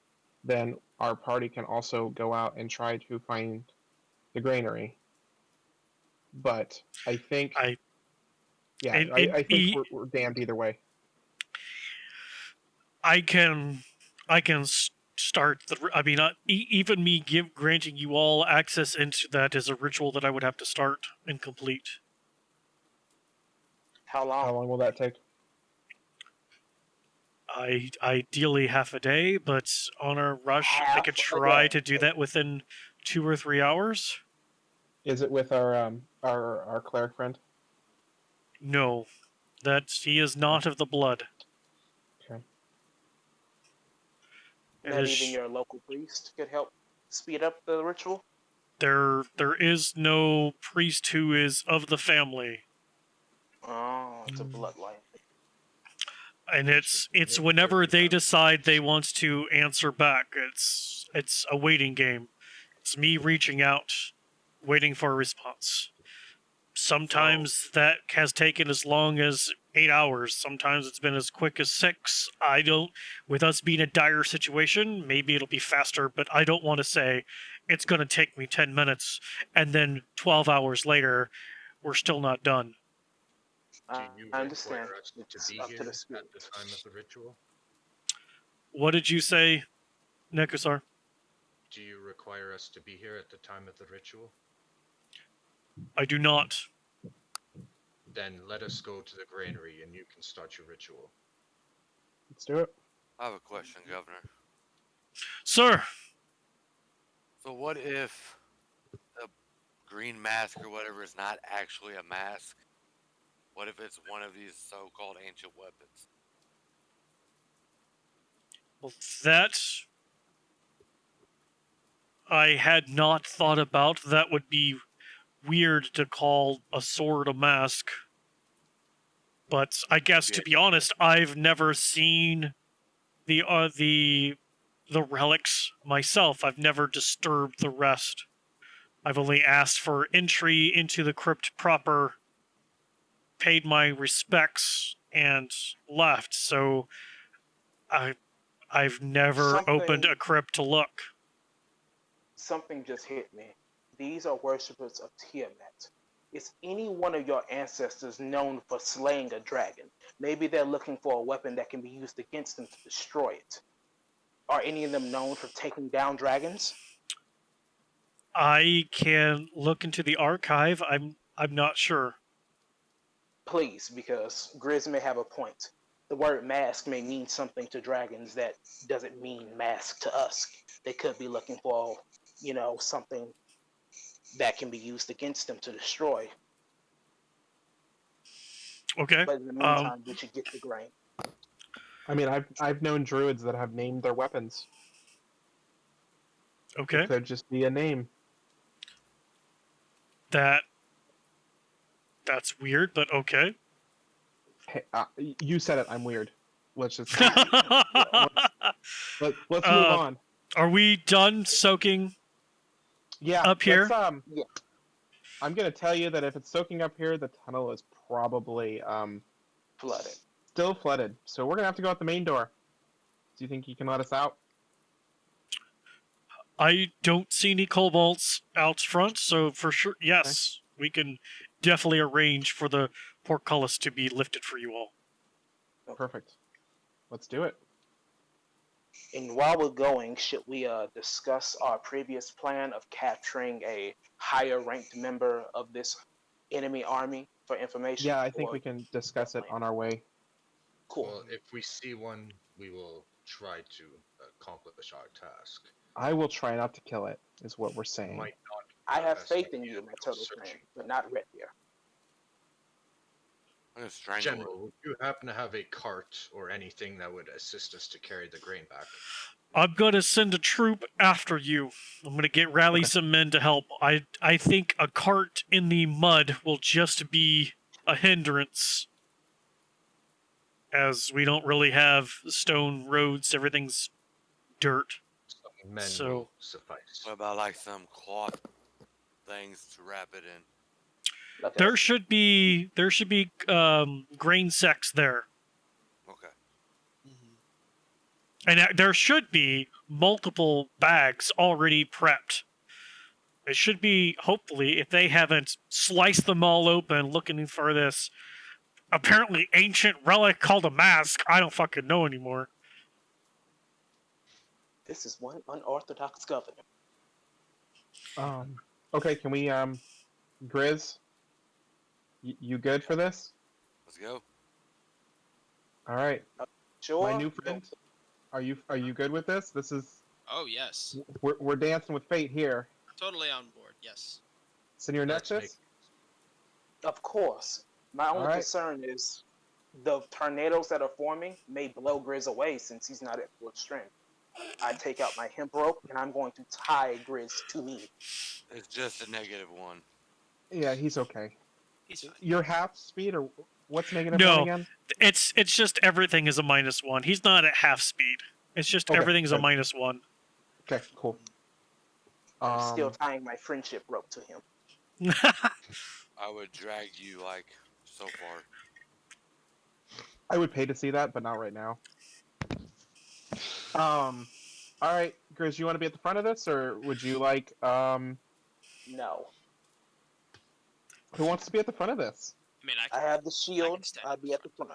then our party can also go out and try to find the granary. But I think, I think we're damned either way. I can start the. I mean, even me granting you all access into that is a ritual that I would have to start and complete. How long? How long will that take? Ideally half a day, but on a rush, I could Half a try day. to do that within 2 or 3 hours. Is it with our cleric friend? No, that he is not of the blood. Okay. It Not even is your local priest could help speed up the ritual. there is no priest who is of the family, Oh, it's a Mm. bloodline. and Which would it's make whenever every they last decide they person. want to answer back. It's a waiting game. It's me reaching out, waiting for a response. Sometimes that has taken as long as 8 hours. Sometimes it's been as quick as 6. I don't, with us being a dire situation, maybe it'll be faster, but I don't want to say it's going to take me 10 minutes and then 12 hours later, we're still not done. Do I you understand. require us to It's be up to here the at spirit. the time of the ritual? What did you say, Nekusar? Do you require us to be here at the time of the ritual? I do not. Then let us go to the granary and you can start your ritual. Let's do it. I have a question, Governor. Sir, So what if the green mask or whatever is not actually a mask? What if it's one of these so-called ancient weapons? well, that I had not thought about. That would be weird to call a sword a mask. But I guess, to be honest, I've never seen the relics myself. I've never disturbed the rest. I've only asked for entry into the crypt proper, paid my respects, and left. So I've never opened Something a crypt to look. something just hit me. These are worshippers of Tiamat. Is any one of your ancestors known for slaying a dragon? Maybe they're looking for a weapon that can be used against them to destroy it. Are any of them known for taking down dragons? I can look into the archive. I'm not sure. Please, because Grizz may have a point. The word mask may mean something to dragons that doesn't mean mask to us. They could be looking for, something that can be used against them to destroy. Okay. But in the Um. meantime, we should get the grain. I mean, I've known druids that have named their weapons. It Okay. could just be a name. That's weird, but okay. Hey, you said it. I'm weird. Let's just uh, let's move on. are we done soaking Yeah, up let's here? Yeah. I'm gonna tell you that if it's soaking up here, the tunnel is probably Flooded. still flooded. So we're gonna have to go out the main door. Do you think you can let us out? I don't see any kobolds out front, so for sure, yes, we can definitely arrange for the portcullis to be lifted for you all. Perfect. Let's do it. And while we're going, should we discuss our previous plan of capturing a higher ranked member of this enemy army for information? Yeah, I think Or we can discuss it plan? on our way. Cool. Well, if we see one, we will try to accomplish our task. I will try not to kill it, is what we're saying. Might not. I have best faith in idea you, my to go turtle friend, searching. but not Red Deer. I'm gonna strangle General, would you happen to have a cart or anything that would assist us to carry the grain back? I'm gonna send a troop after you. I'm gonna rally Okay. some men to help. I think a cart in the mud will just be a hindrance, as we don't really have stone roads. Everything's dirt. Some men So- will suffice. it. What about like some cloth things to wrap it in? Like There should be grain sacks there. Okay. And there should be multiple bags already prepped. It should be, hopefully, if they haven't sliced them all open looking for this apparently ancient relic called a mask. I don't fucking know anymore. this is one unorthodox governor. Okay, can we Grizz? You good for this? Let's go. All right. Sure. My new friend, are you good with this? This is Oh yes, we're dancing with fate here. totally on board. Yes. Send your Let's nexus. Of course. My only Alright. concern is the tornadoes that are forming may blow Grizz away since he's not at full strength. I take out my hemp rope and I'm going to tie Grizz to me. It's just a -1. Yeah, he's okay. He's fine. You're half speed, or what's -1 No, again? it's just everything is a -1. He's not at half speed. It's just Okay, everything's a good. -1. Okay, cool. I'm still tying my friendship rope to him. I would drag you like so far. I would pay to see that, but not right now. All right, Grizz, you want to be at the front of this, or would you like No. who wants to be at the front of this? I mean, I have the shield. stand I'll in be at the front.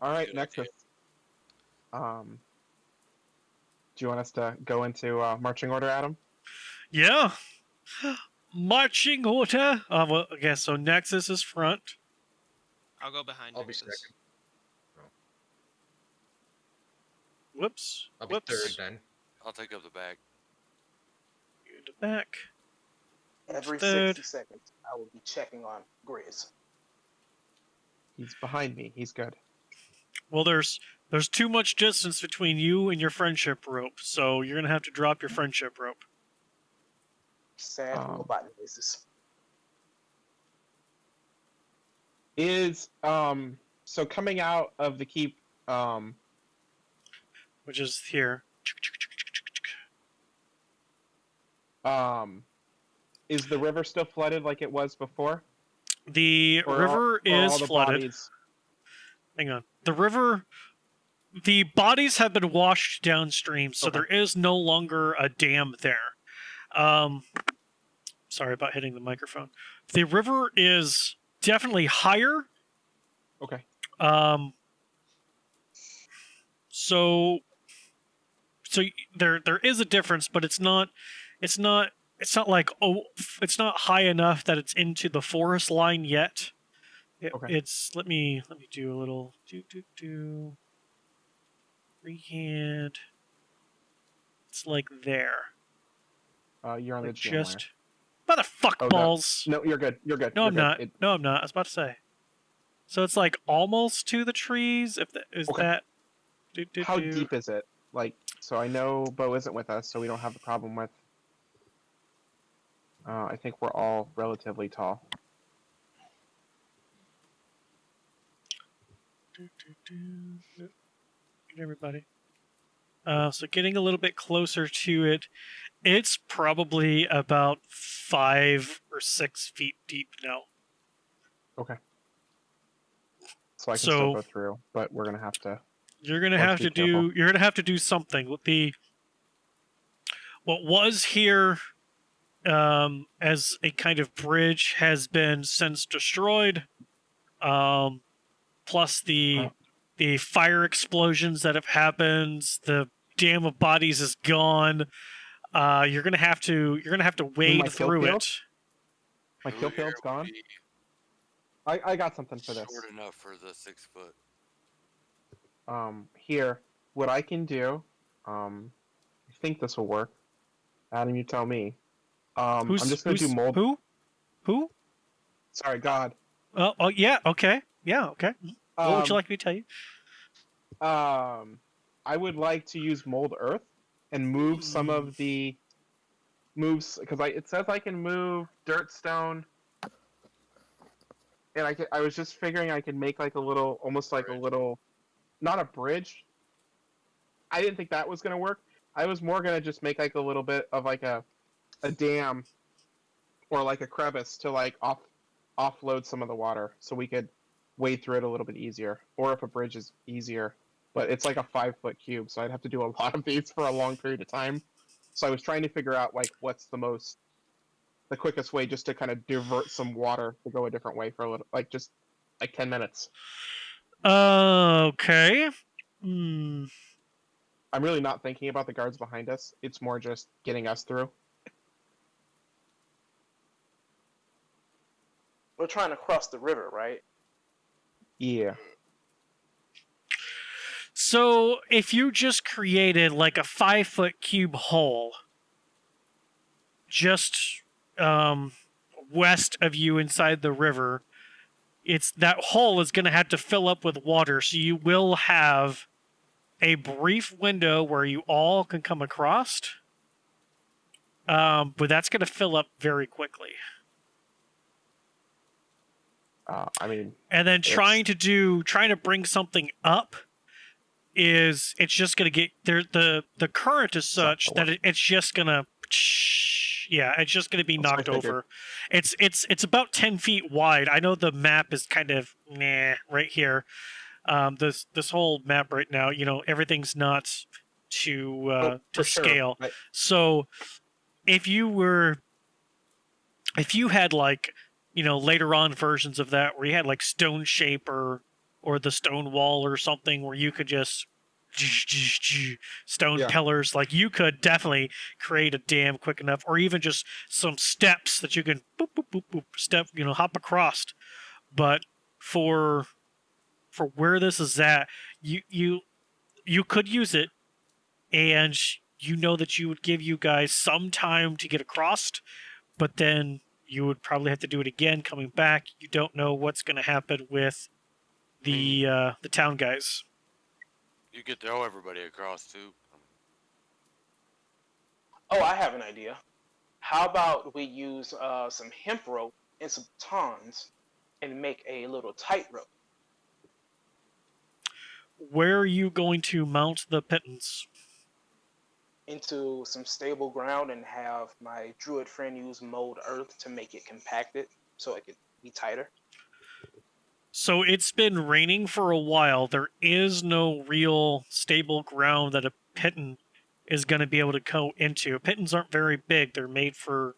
All right, Good Nexus. idea. Do you want us to go into marching order, Adam? Yeah. Marching order. Well, okay, so Nexus is front. I'll go behind. I'll be Nexus. second. Whoops. I'll be Whoops. third then. I'll take up the back. You to back. Every Third. 60 seconds, I will be checking on Grizz. He's behind me. He's good. Well, there's too much distance between you and your friendship rope, so you're gonna have to drop your friendship rope. Sad robot noises. Is so coming out of the keep Which is here. is the river still flooded like it was before? The Or river or is all the flooded. bodies? Hang on. The bodies have been washed downstream, so Okay. there is no longer a dam there. Sorry about hitting the microphone. The river is definitely higher. Okay. So there is a difference, but it's not like, oh, it's not high enough that it's into the forest line yet. Okay. It's let me do a little freehand. It's like there. You're on Like the jam just motherfuck Oh, no. balls. wire. No, you're good. You're good. No, you're I'm good. not. No, I'm not. I was about to say. So it's like almost to the trees. If that is Okay. that. How deep is it? Like, so I know Beau isn't with us, so we don't have a problem with. I think we're all relatively tall. Everybody. So getting a little bit closer to it, it's probably about 5 or 6 feet deep now. Okay. So I can So- still go through, but we're gonna have to. You're gonna Let's have be to careful. do. You're gonna have to do something with what was here, as a kind of bridge has been since destroyed. Plus the fire explosions that have happened. The dam of bodies is gone. You're gonna have to wade kill through field? it. My Who kill here field's would gone. be I got something for this. Short enough for the 6 foot. Here, what I can do, I think this will work. Adam, you tell me. I'm just gonna do mold. Who? Sorry, God. Oh, yeah. Okay. Yeah. Okay. What would you like me to tell you? I would like to use mold earth and move some of the moves because it says I can move dirt, stone, and I was just figuring I could make like a little, almost like a little, not a bridge. I didn't think that was gonna work. I was more gonna just make like a little bit of like a dam or like a crevice to like offload some of the water so we could wade through it a little bit easier, or if a bridge is easier. But it's like a 5-foot cube, so I'd have to do a lot of these for a long period of time. So I was trying to figure out like what's the quickest way just to kind of divert some water to go a different way for a little, like just like 10 minutes. Okay. Hmm. I'm really not thinking about the guards behind us. It's more just getting us through. We're trying to cross the river, right? Yeah. So if you just created like a 5-foot cube hole just west of you inside the river, it's that hole is going to have to fill up with water, so you will have a brief window where you all can come across, but that's going to fill up very quickly. I mean, And then trying to bring something up is it's just going to get there. The current is such that it's just going to, yeah, it's just going to be That's what I knocked figured. over. It's about 10 feet wide. I know the map is kind of right here. This whole map right now, everything's not to for sure. scale. Right. So if you had like, later on versions of that where you had like stone shape or the stone wall or something where you could just stone pillars, like you could definitely create a dam quick enough, or even just some steps that you can boop, boop, boop, boop, step, hop across. But for where this is at, you could use it, and that you would give you guys some time to get across, but then you would probably have to do it again coming back. You don't know what's going to happen with the town guys. You could throw everybody across too. Oh, I have an idea. How about we use some hemp rope and some batons and make a little tightrope? Where are you going to mount the pittance? Into some stable ground and have my druid friend use mold earth to make it compacted so it could be tighter. So it's been raining for a while. There is no real stable ground that a pitton is going to be able to go into. Pittons aren't very big. They're made for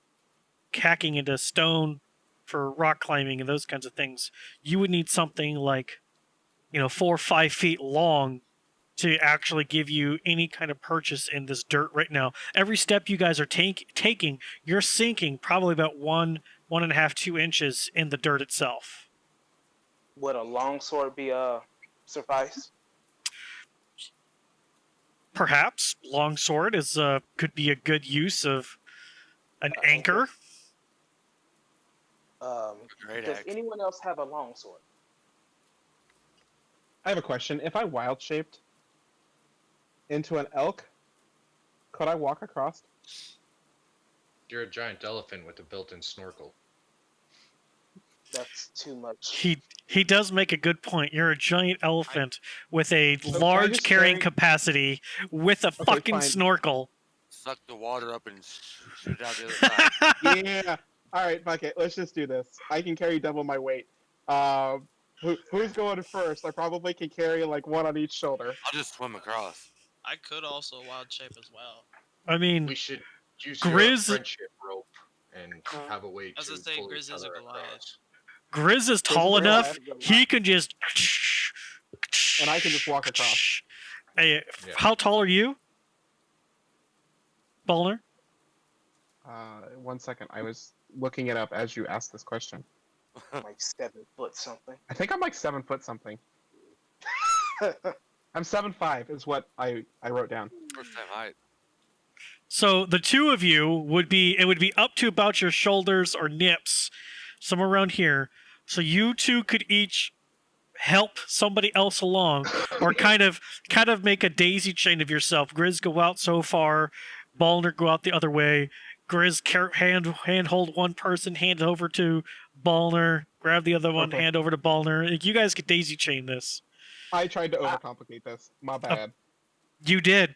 hacking into stone, for rock climbing and those kinds of things. You would need something like, 4 or 5 feet long to actually give you any kind of purchase in this dirt right now. Every step you guys are taking, you're sinking probably about 1.5, 2 inches in the dirt itself. Would a longsword be suffice? Perhaps longsword could be a good use of an anchor. Does anyone else have a longsword? I have a question. If I wild shaped into an elk, could I walk across? You're a giant elephant with a built-in snorkel. That's too much. He does make a good point. You're a giant elephant with a large carrying capacity with a fucking snorkel. Suck the water up and shoot it out the other side. Yeah. All right, fuck it. Let's just do this. I can carry double my weight. Who's going first? I probably can carry like one on each shoulder. I'll just swim across. I could also wild shape as well. I mean, we should use Grizz your friendship rope and have a way to say Grizz is a Goliath. Grizz is tall enough. He can just. And I can just walk across. Hey, how tall are you, Balner? 1 second. I was looking it up as you asked this question. Like 7 foot something. I think I'm like 7 foot something. I'm 7'5" is what I wrote down. First time height. So the two of you would be up to about your shoulders or nips, somewhere around here. So you two could each help somebody else along, or kind of make a daisy chain of yourself. Grizz go out so far, Balner go out the other way. Grizz hand hold one person, hand over to Balner, grab the other one, hand over to Balner. You guys could daisy chain this. I tried to overcomplicate this. My bad. You did.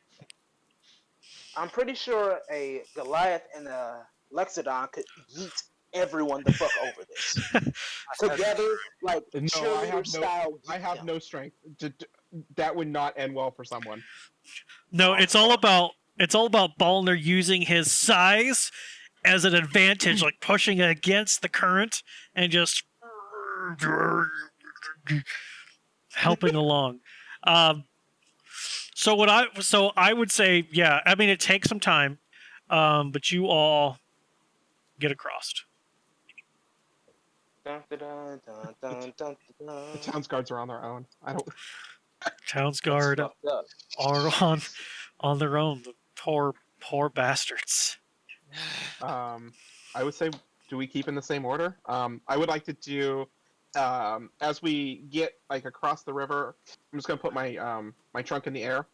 I'm pretty sure a Goliath and a Lexodon could yeet everyone the fuck over this. Together, like cheerleader style. I have no strength. That would not end well for someone. No, it's all about Balner using his size as an advantage, like pushing against the current and just helping along. So I would say, yeah, I mean, it takes some time, but you all get across. Dun, dun, dun, dun, dun, dun, dun. The town's guards are on their own. I don't. Town's That's guard fucked up. are on their own. The poor bastards. I would say, do we keep in the same order? I would like to do, as we get like across the river. I'm just gonna put my my trunk in the air,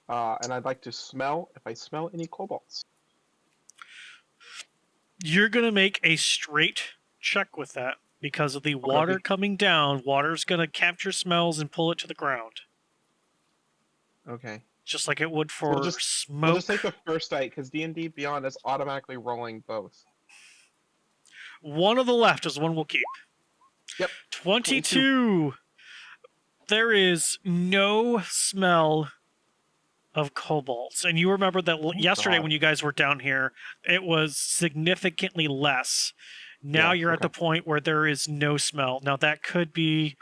and I'd like to smell if I smell any kobolds. You're gonna make a straight check with that because of the water okay. coming down. Water's gonna capture smells and pull it to the ground, Okay. just like it would for We'll just smoke. take the first dice because D&D Beyond is automatically rolling both. One of the left is one we'll keep. Yep. 22. There is no smell of kobolds. And you remember that yesterday God. when you guys were down here, it was significantly less. Now Yeah, you're at the okay. point where there is no smell. Now that could be,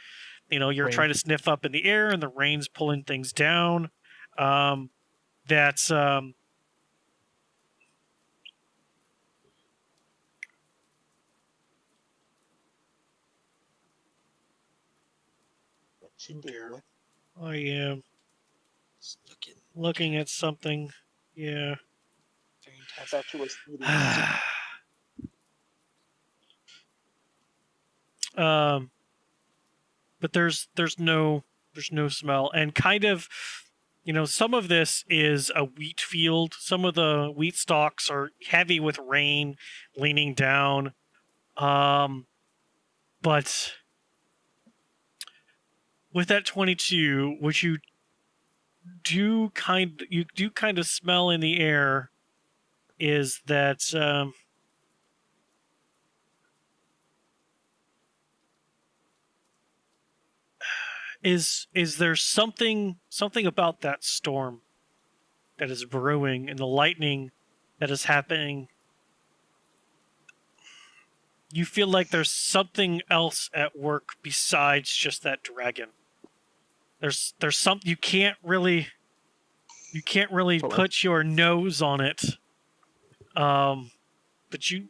you're Rain. trying to sniff up in the air and the rain's pulling things down. That's What you do? I am Just looking at something. Yeah. very I intense. thought you were eating. But there's no smell, and kind of, some of this is a wheat field. Some of the wheat stalks are heavy with rain leaning down. But with that 22, what you do kind of smell in the air is that is there something about that storm that is brewing and the lightning that is happening. You feel like there's something else at work besides just that dragon. There's some you can't really put your nose on it. But you've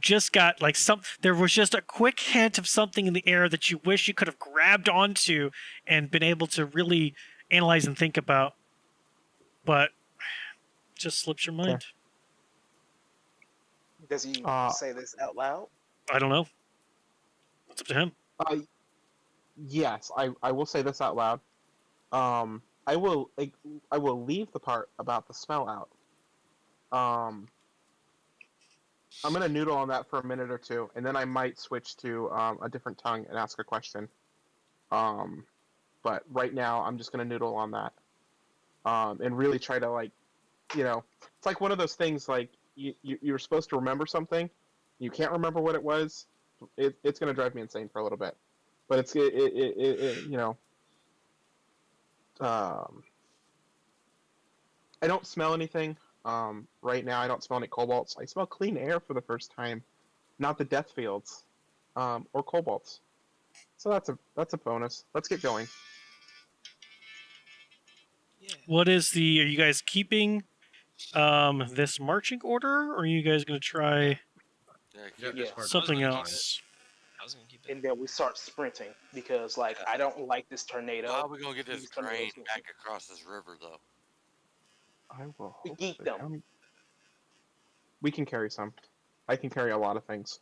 just got like there was just a quick hint of something in the air that you wish you could have grabbed onto and been able to really analyze and think about, but just slips your mind. Does he say this out loud? I don't know. It's up to him. Yes, I will say this out loud. I will leave the part about the smell out. I'm gonna noodle on that for a minute or two, and then I might switch to a different tongue and ask a question. But right now I'm just gonna noodle on that, and really try to it's like one of those things like you're supposed to remember something, you can't remember what it was. It's gonna drive me insane for a little bit, but I don't smell anything. Right now I don't smell any kobolds. I smell clean air for the first time, not the death fields, or kobolds. So that's a bonus. Let's get going. Yeah. What is are you guys keeping this marching order, or are you guys going to try Yeah. something I was gonna else? I was gonna keep it. And then we start sprinting because, like, I don't like this tornado. How are we gonna get this These tornadoes grain can- back across this river, though? I will We hope geek the them. town- We can carry some. I can carry a lot of things,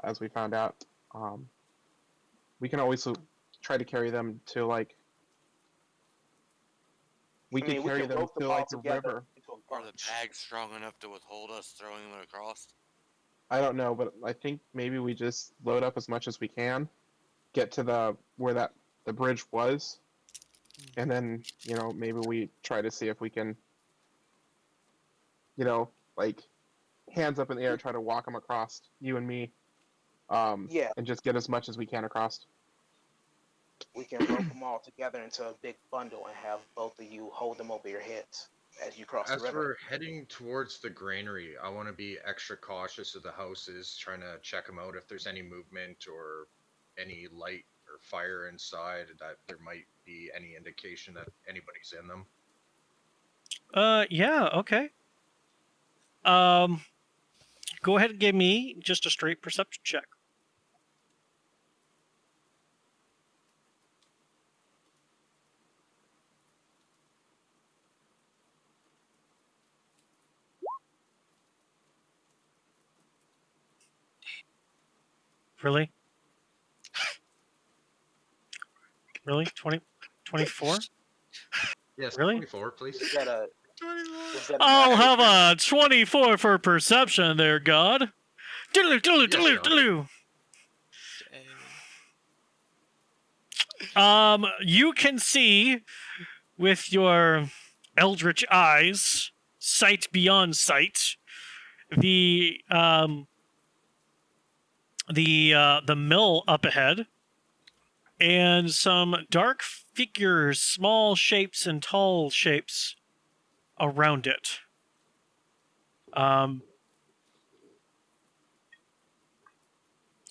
as we found out. We can always try to carry them to like. We could carry can them rope them to all like the together river. into a Are the bunch. bags strong enough to withhold us throwing them across? I don't know, but I think maybe we just load up as much as we can, get to where the bridge was, and then maybe we try to see if we can, like hands up in the air, try to walk them across, you and me, Yeah, and just get as much as we can across. we can rope them all together into a big bundle and have both of you hold them over your heads as you cross the As river. we're heading towards the granary, I want to be extra cautious of the houses, trying to check them out if there's any movement or any light or fire inside, that there might be any indication that anybody's in them. Yeah, okay. Go ahead and give me just a straight perception check. Really? Really? 24? Yes, Really? 24, please. Is that a 24. is that a I'll natural have a 24 for perception there, God. Diddle, diddle, Yes, diddle, John. diddle. Dang. You can see with your eldritch eyes, sight beyond sight, the mill up ahead, and some dark figures, small shapes and tall shapes around it.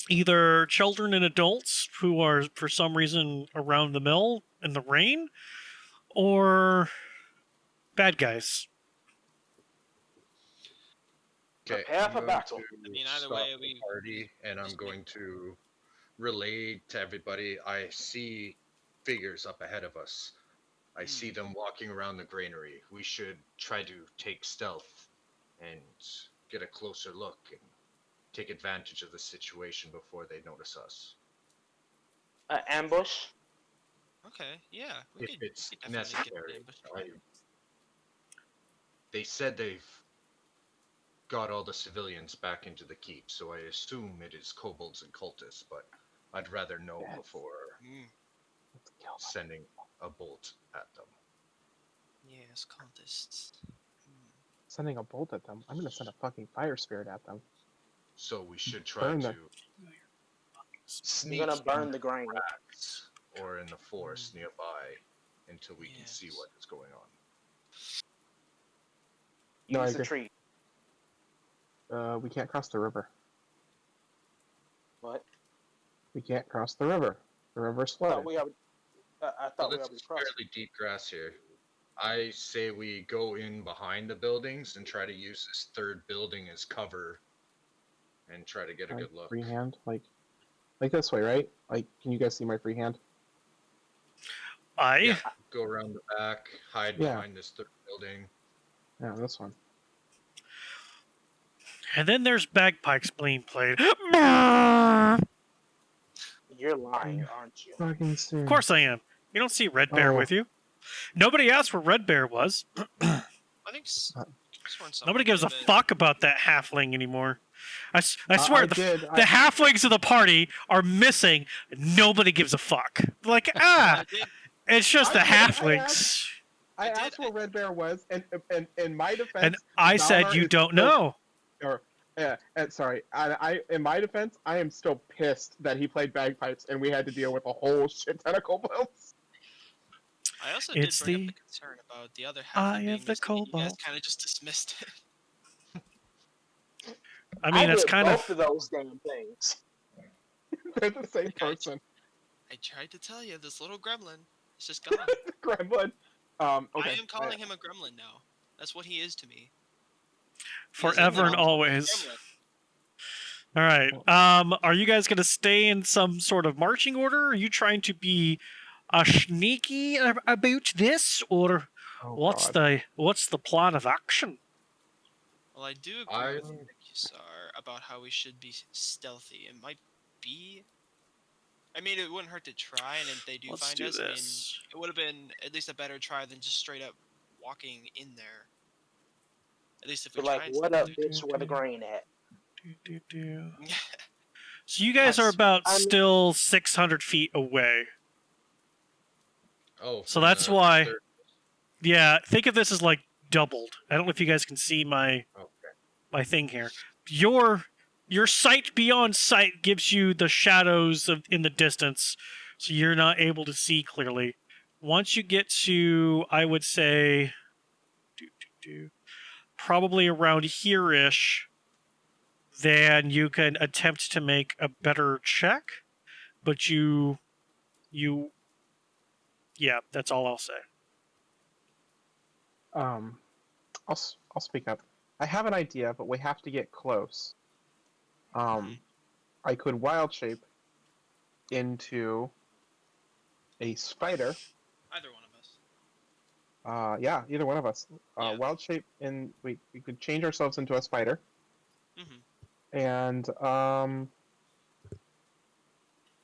Either children and adults who are for some reason around the mill in the rain, or bad guys. Okay, Prepare I'm for going battle. to I mean, either stop way, the we party, and I'm just going to relay to everybody. I see figures up ahead of us. I see them walking around the granary. We should try to take stealth and get a closer look and take advantage of the situation before they notice us. Ambush. Okay, yeah, we If could it's definitely get an necessary. ambush together. They said they've got all the civilians back into the keep, so I assume it is kobolds and cultists, but I'd rather know Yes. before Let's kill them. sending a bolt at them. Yes, cultists. Sending a bolt at them. I'm gonna send a fucking fire spirit at them. So we should try Burn to them. You're sneak gonna in burn the grain. rats or in the forest nearby until we can see Yes. what is going on. No, I Use the agree. tree. We can't cross the river. What? We can't cross the river. The river's I thought flooded. we already. I Well, thought we this already is crossed. fairly deep grass here. I say we go in behind the buildings and try to use this third building as cover and try to get a My good look. free hand, like this way, right? Like, can you guys see my free hand? Yeah, go around the back, hide Yeah. behind this third building. Yeah, this one. And then there's bagpipes being played. You're lying, aren't you? Fucking Of serious. course I am. You don't see Red Bear Oh. with you. Nobody asked where Red Bear was. I think Uh, sworn someone Nobody gives a did, but- fuck about that halfling anymore. I I swear, the did. halflings of the party are missing. Nobody gives a fuck. Like, I did. it's just the I did, I halflings. I I did- asked where Red Bear was, and in my defense, And I said Valor you is don't still- know. Or, sorry. I in my defense, I am still pissed that he played bagpipes, and we had to deal with a whole shit ton of kobolds. I also It's did bring the up the concern about the other eye half being of the missing, and you guys cobalt. kind of just dismissed it. I mean, it's did kind both of. of those damn things. They're the same person. I tried to tell you, this little gremlin is just gone. Gremlin. Okay. I am calling him a gremlin now. That's what he is to me. Forever and always. All right. Are you guys going to stay in some sort of marching order? Are you trying to be sneaky about this, or Oh, what's God. the plan of action? Well, I do agree with Nikisar about how we should be stealthy. It might be. I mean, it wouldn't hurt to try, and if they do Let's find do us, I mean, this. it would have been at least a better try than just straight up walking in there. At least if we You're like, tried what up, something. bitch? Where the grain at? So you guys are about I'm- still 600 feet away. Oh, So from that's the why- third- Yeah, think of this as like doubled. I don't know if you guys can see my Okay. thing here. Your sight beyond sight gives you the shadows in the distance, so you're not able to see clearly. Once you get to, I would say, probably around here-ish, then you can attempt to make a better check. But yeah, that's all I'll say. I'll speak up. I have an idea, but we have to get close. I could wild shape into a spider. Either one of us. Yeah, either one of us. Yeah. Wild shape, and we could change ourselves into a spider. Mhm. And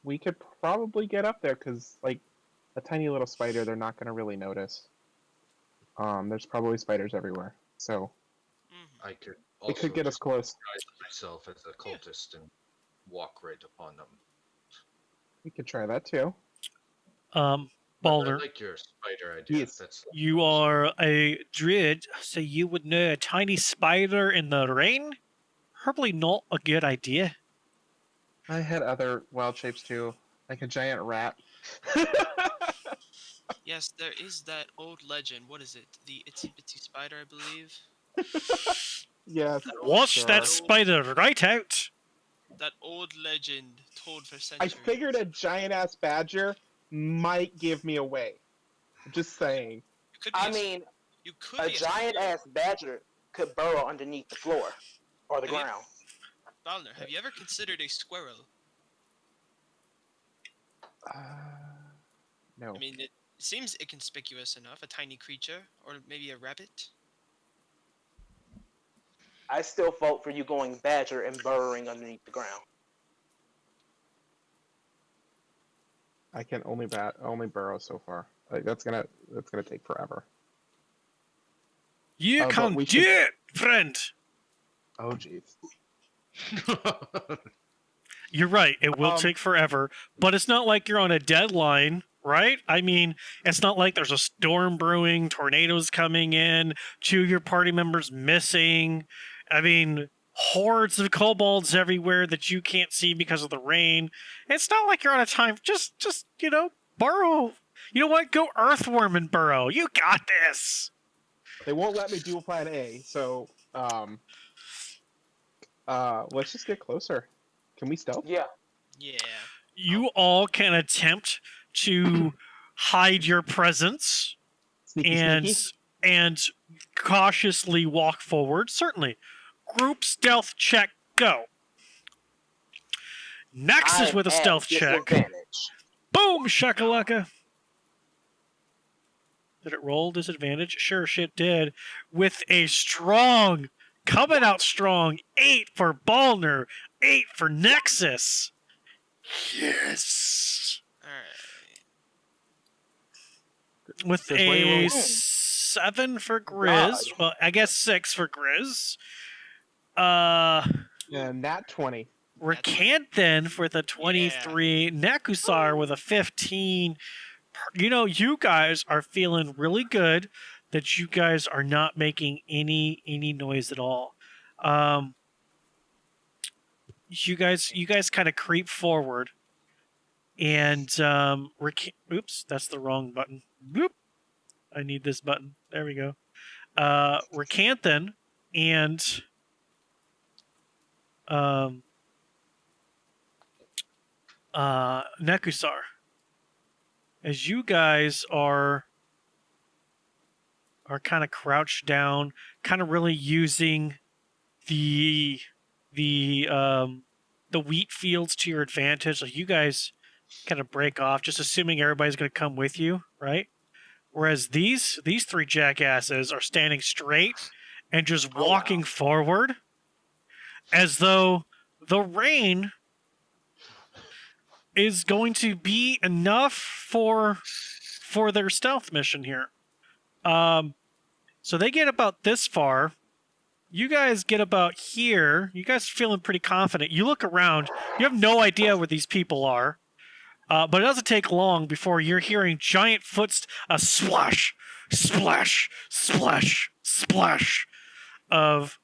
we could probably get up there because, like, a tiny little spider, they're not going to really notice. There's probably spiders everywhere, so Mhm. I could it also could get us just close. disguise myself as a Yeah. cultist and walk right upon them. We could try that too. But I Balner, like your spider idea. Yes. That's you are a druid, so you would know a tiny spider in the rain? Probably not a good idea. I had other wild shapes too, like a giant rat. Yes, there is that old legend. What is it? The itsy bitsy spider, I believe. Yes, That old, Watch sure. that that old, spider right out. that old legend told for I centuries. figured a giant ass badger might give me away. Just saying. You could be I mean, you could a be giant squirrel. ass badger could burrow underneath the floor or the Have you- ground. Balner, have you ever considered a squirrel? No. I mean, it seems inconspicuous enough. A tiny creature, or maybe a rabbit. I still vote for you going badger and burrowing underneath the ground. I can only burrow so far. Like, that's gonna take forever. You but can we do should- it, friend. Oh jeez. You're right. It will Um, take forever, but it's not like you're on a deadline, right? I mean, it's not like there's a storm brewing, tornadoes coming in, two of your party members missing. I mean, hordes of kobolds everywhere that you can't see because of the rain. It's not like you're on a time. Just burrow. You know what? Go earthworm and burrow. You got this. They won't let me do plan A, so let's just get closer. Can we stealth? Yeah. Yeah. You all can attempt to hide your presence Sneaky, and sneaky. and cautiously walk forward. Certainly. Group stealth check, go. Next is I'm with a at stealth check. disadvantage. Boom, shakalaka. Did it roll disadvantage? Sure, shit did. With a strong, coming out strong, 8 for Balner, 8 for Nexus. Yes. All right. With That's why you a roll. 7 for God. Grizz. Well, I guess 6 for Grizz. And nat 20. Recant then for the 23. Nekusar with a 15. You know, you guys are feeling really good that you guys are not making any noise at all. You guys kind of creep forward, and oops, that's the wrong button. Boop. I need this button. There we go. Recanthan and Nekusar, as you guys are kind of crouched down, kind of really using the wheat fields to your advantage. Like, you guys kind of break off, just assuming everybody's going to come with you, right? Whereas these 3 jackasses are standing straight and just walking forward, as though the rain is going to be enough for their stealth mission here. So they get about this far. You guys get about here. You guys are feeling pretty confident. You look around. You have no idea where these people are. But it doesn't take long before you're hearing giant a splash, splash, splash, splash of,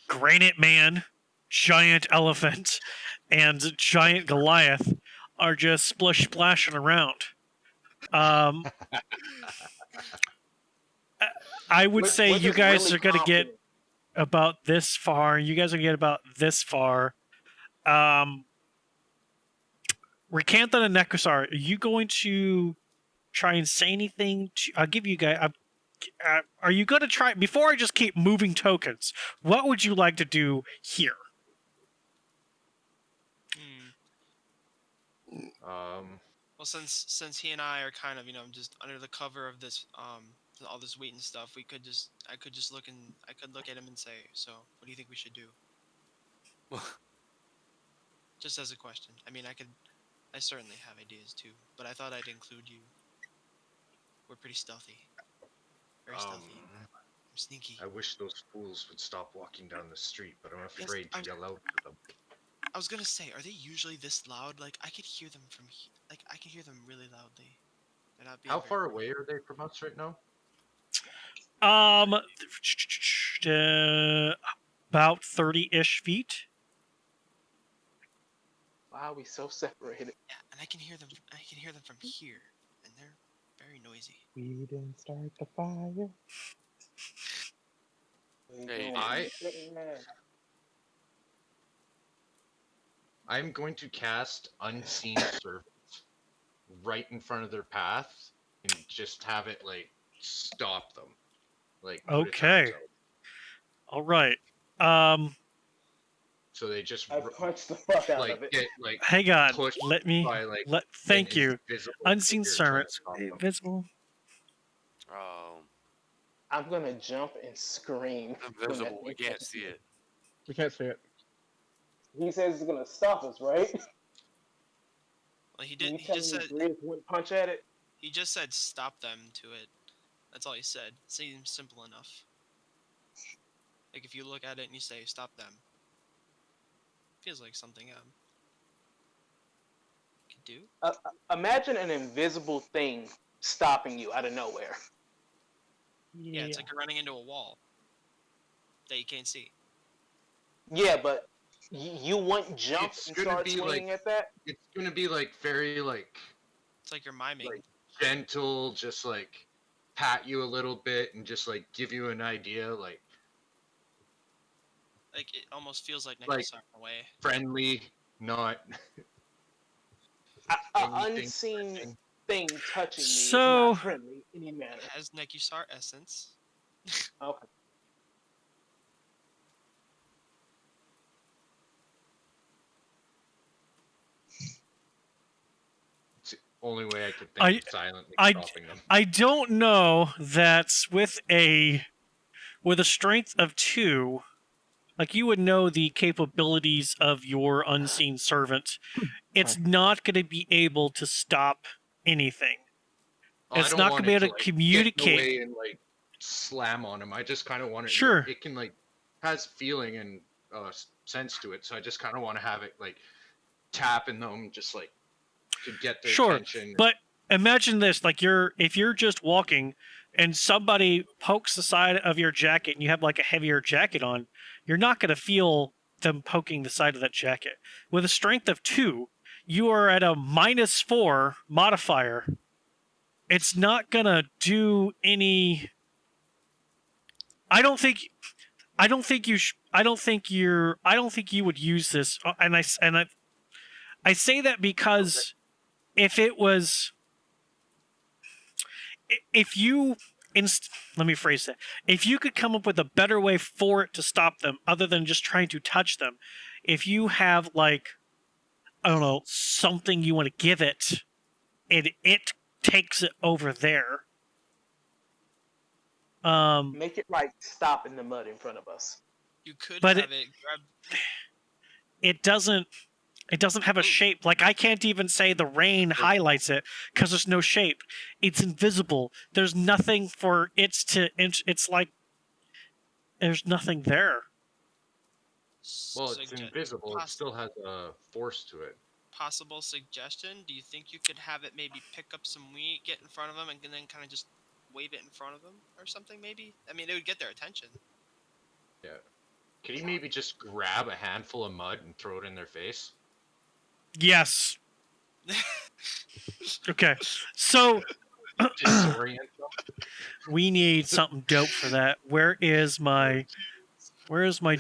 Granite Man, Giant Elephant, and Giant Goliath are just splashing around. I would say you guys are going to get about this far. You guys are going to get about this far. Recanthan and Nekusar, are you going to try and say anything? I'll give you guys. Are you going to try, before I just keep moving tokens, what would you like to do here? Well, since he and I are kind of just under the cover of this all this wheat and stuff, I could look at him and say, so what do you think we should do? Just as a question. I mean, I certainly have ideas too, but I thought I'd include you. We're pretty stealthy. Very stealthy. I'm sneaky. I wish those fools would stop walking down the street, but I'm Yes, afraid to yell out to them. I was gonna say, are they usually this loud? Like, I could hear them from like, I can hear them really loudly. They're not being How very far quiet. away are they from us right now? About 30-ish feet. Why are we so separated? Yeah, and I can hear them. I can hear them from here, and they're very noisy. We didn't start the fire. Hey, I'm going to cast Unseen Servants right in front of their path and just have it like stop them. Like put its arms Okay. out. All right. So they just I punched the fuck out like of it. get like Hang on. pushed Let me. by like Thank an you. invisible Unseen figure trying servant. to stop them. Invisible. I'm gonna jump and scream. invisible. We can't see it. We can't see it. He says he's gonna stop us, right? Well, he Can did. you tell me Grizz wouldn't punch at it? He just said stop them to it. That's all he said. Seems simple enough. Like if you look at it and you say stop them, feels like something could do. Imagine an invisible thing stopping you out of nowhere. Yeah, it's like you're running into a wall that you can't see. Yeah, but you wouldn't jump It's and gonna start be swinging like- at that? It's gonna be like very like It's like you're miming. Like- gentle, just like pat you a little bit and just like give you an idea, like Like it almost feels like Like- necklace in a way. friendly, not An anything unseen threatening. thing touching me is So- not friendly in any manner. It has Nekusar essence. Okay. It's the only way I could I- think of silently I- stopping them. I don't know that with a strength of 2, like you would know the capabilities of your unseen servant. It's not going to be able to stop anything. I It's don't not want gonna be it able to, to like, communicate. Get in the way and like slam on him. I just kind of want it. Sure. It can like has feeling and sense to it, so I just kind of want to have it like tapping them, just like to get their Sure, attention. but imagine this: like if you're just walking and somebody pokes the side of your jacket and you have like a heavier jacket on, you're not going to feel them poking the side of that jacket. With a strength of 2, you are at a -4 modifier. It's not going to do any. I don't think you would use this, and I say that because if it was, if you, let me phrase that. If you could come up with a better way for it to stop them, other than just trying to touch them, if you have like, I don't know, something you want to give it, and it takes it over there. Make it like stop in the mud in front of us. You could But have it grab. It doesn't have a shape. Like I can't even say the rain highlights it because there's no shape. It's invisible. There's nothing for it to. It's like there's nothing there. Well, it's invisible. It still has a force to it. Possible suggestion: do you think you could have it maybe pick up some wheat, get in front of them, and then kind of just wave it in front of them or something? Maybe. I mean, it would get their attention. Yeah. Could he maybe just grab a handful of mud and throw it in their face? Yes. Okay. So Disorient them? we need something dope for that. Where is my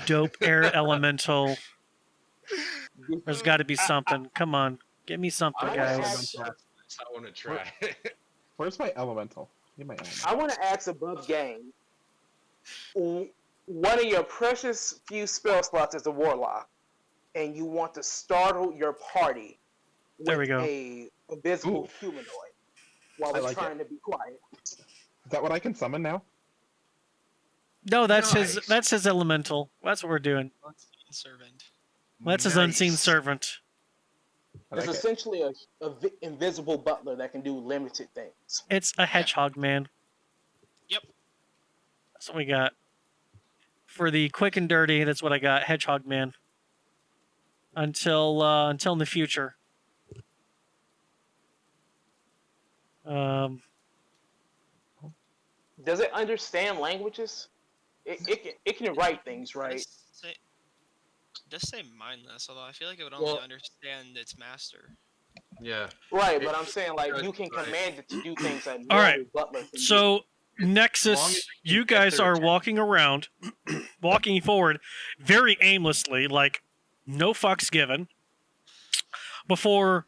dope air elemental? There's got to be something. Come on, give me something, I guys. want to try. Where's my elemental? Give my elemental. I want to ask above game. One of your precious few spell slots is a warlock, and you want to startle your party with There we go. a invisible humanoid while I we're like trying to be quiet. Is that what I can summon now? No, that's his. Nice. That's his elemental. That's what we're doing. Servant. That's his unseen servant. I It's like it. essentially a invisible butler that can do limited things. It's a hedgehog man. Yep. That's what we got. For the quick and dirty, that's what I got. Hedgehog man. Until in the future. Does it understand languages? It can write things, right? Does say mindless, although I feel like it would only understand its master. Yeah. Right, It- but I'm saying like does, you can but command it to do things that All right. normal butler can do. So long as Nexus, it you can get guys their are attention. walking around, walking forward, very aimlessly, like no fucks given. Before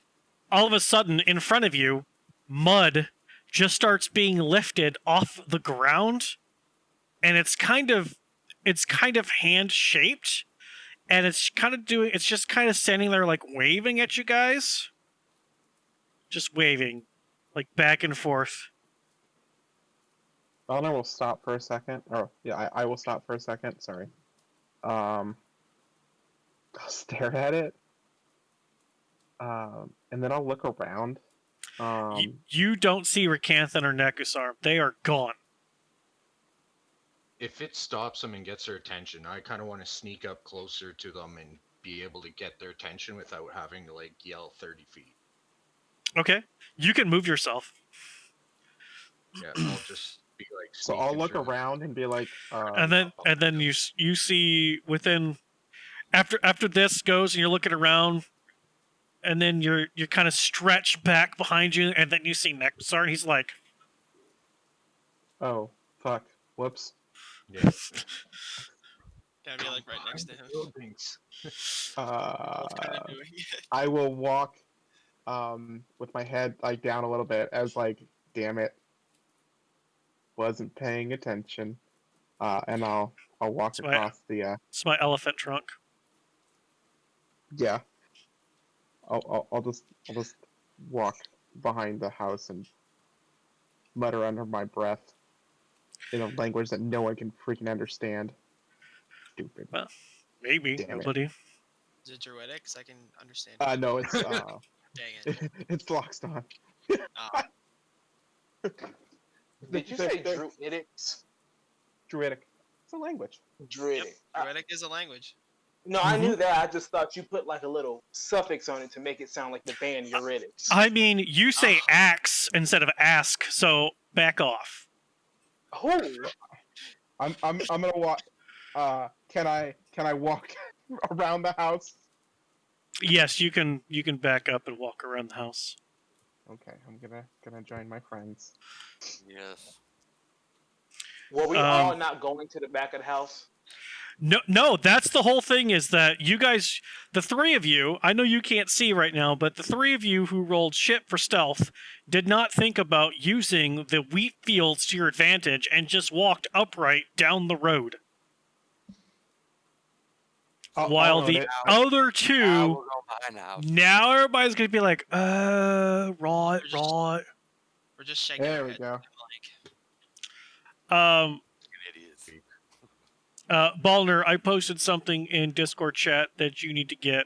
all of a sudden, in front of you, mud just starts being lifted off the ground, and it's kind of hand shaped, and it's just kind of standing there like waving at you guys, just waving, like back and forth. Eleanor will stop for a second. Oh, yeah, I will stop for a second. Sorry. I'll stare at it. And then I'll look around. You don't see Rakanthan or Nekusar. They are gone. If it stops them and gets their attention, I kind of want to sneak up closer to them and be able to get their attention without having to like yell 30 feet. Okay. You can move yourself. Yeah, I'll just be like. So I'll sneaking look through the- and be like, and then you see within after this goes and you're looking around, and then you're kind of stretched back behind you, and then you see Nekusar, and he's like, oh, fuck. Whoops. Yeah. Gotta be like right next to him. Buildings. Both kind of doing it. I will walk with my head like down a little bit as like, damn it, wasn't paying attention. And I'll walk It's my- across the it's my elephant trunk. yeah. I'll just walk behind the house and mutter under my breath in a language that no one can freaking understand. Stupid. Maybe. Damn it. Nobody. Is it druidic? 'Cause I can understand. No, it's Dang it. it's Lockstar. Ah, Did you say druidics? Druidic? It's a language. Druidic. druidic is a language. No, I knew that. I just thought you put like a little suffix on it to make it sound like the band Eurydics. I mean, you say axe instead of ask, so back off. Oh, I'm gonna walk. Can I walk around the house? Yes, you can back up and walk around the house. Okay, I'm gonna join my friends. Yes. were we all not going to the back of the house? No, that's the whole thing, is that you guys, the three of you, I know you can't see right now, but the three of you who rolled shit for stealth did not think about using the wheat fields to your advantage and just walked upright down the road. While I'll the own it. other Now two, we'll go behind the house. now everybody's going to be like, right. We're just shaking There our we heads. go. Like, Idiots. Ballner, I posted something in Discord chat that you need to get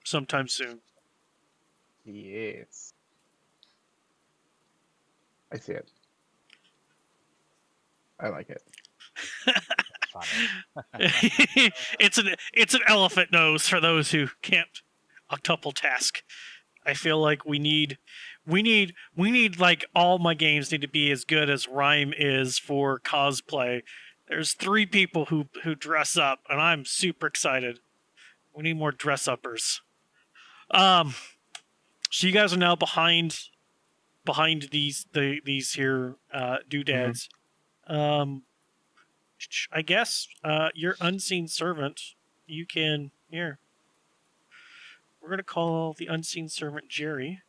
sometime soon. Yes. I see it. I like it. it's an elephant nose for those who can't octuple task. I feel like we need like all my games need to be as good as Rhyme is for cosplay. There's 3 people who dress up, and I'm super excited. We need more dress uppers. So you guys are now behind these here doodads. I guess your unseen servant, you can here. We're gonna call the unseen servant Jerry.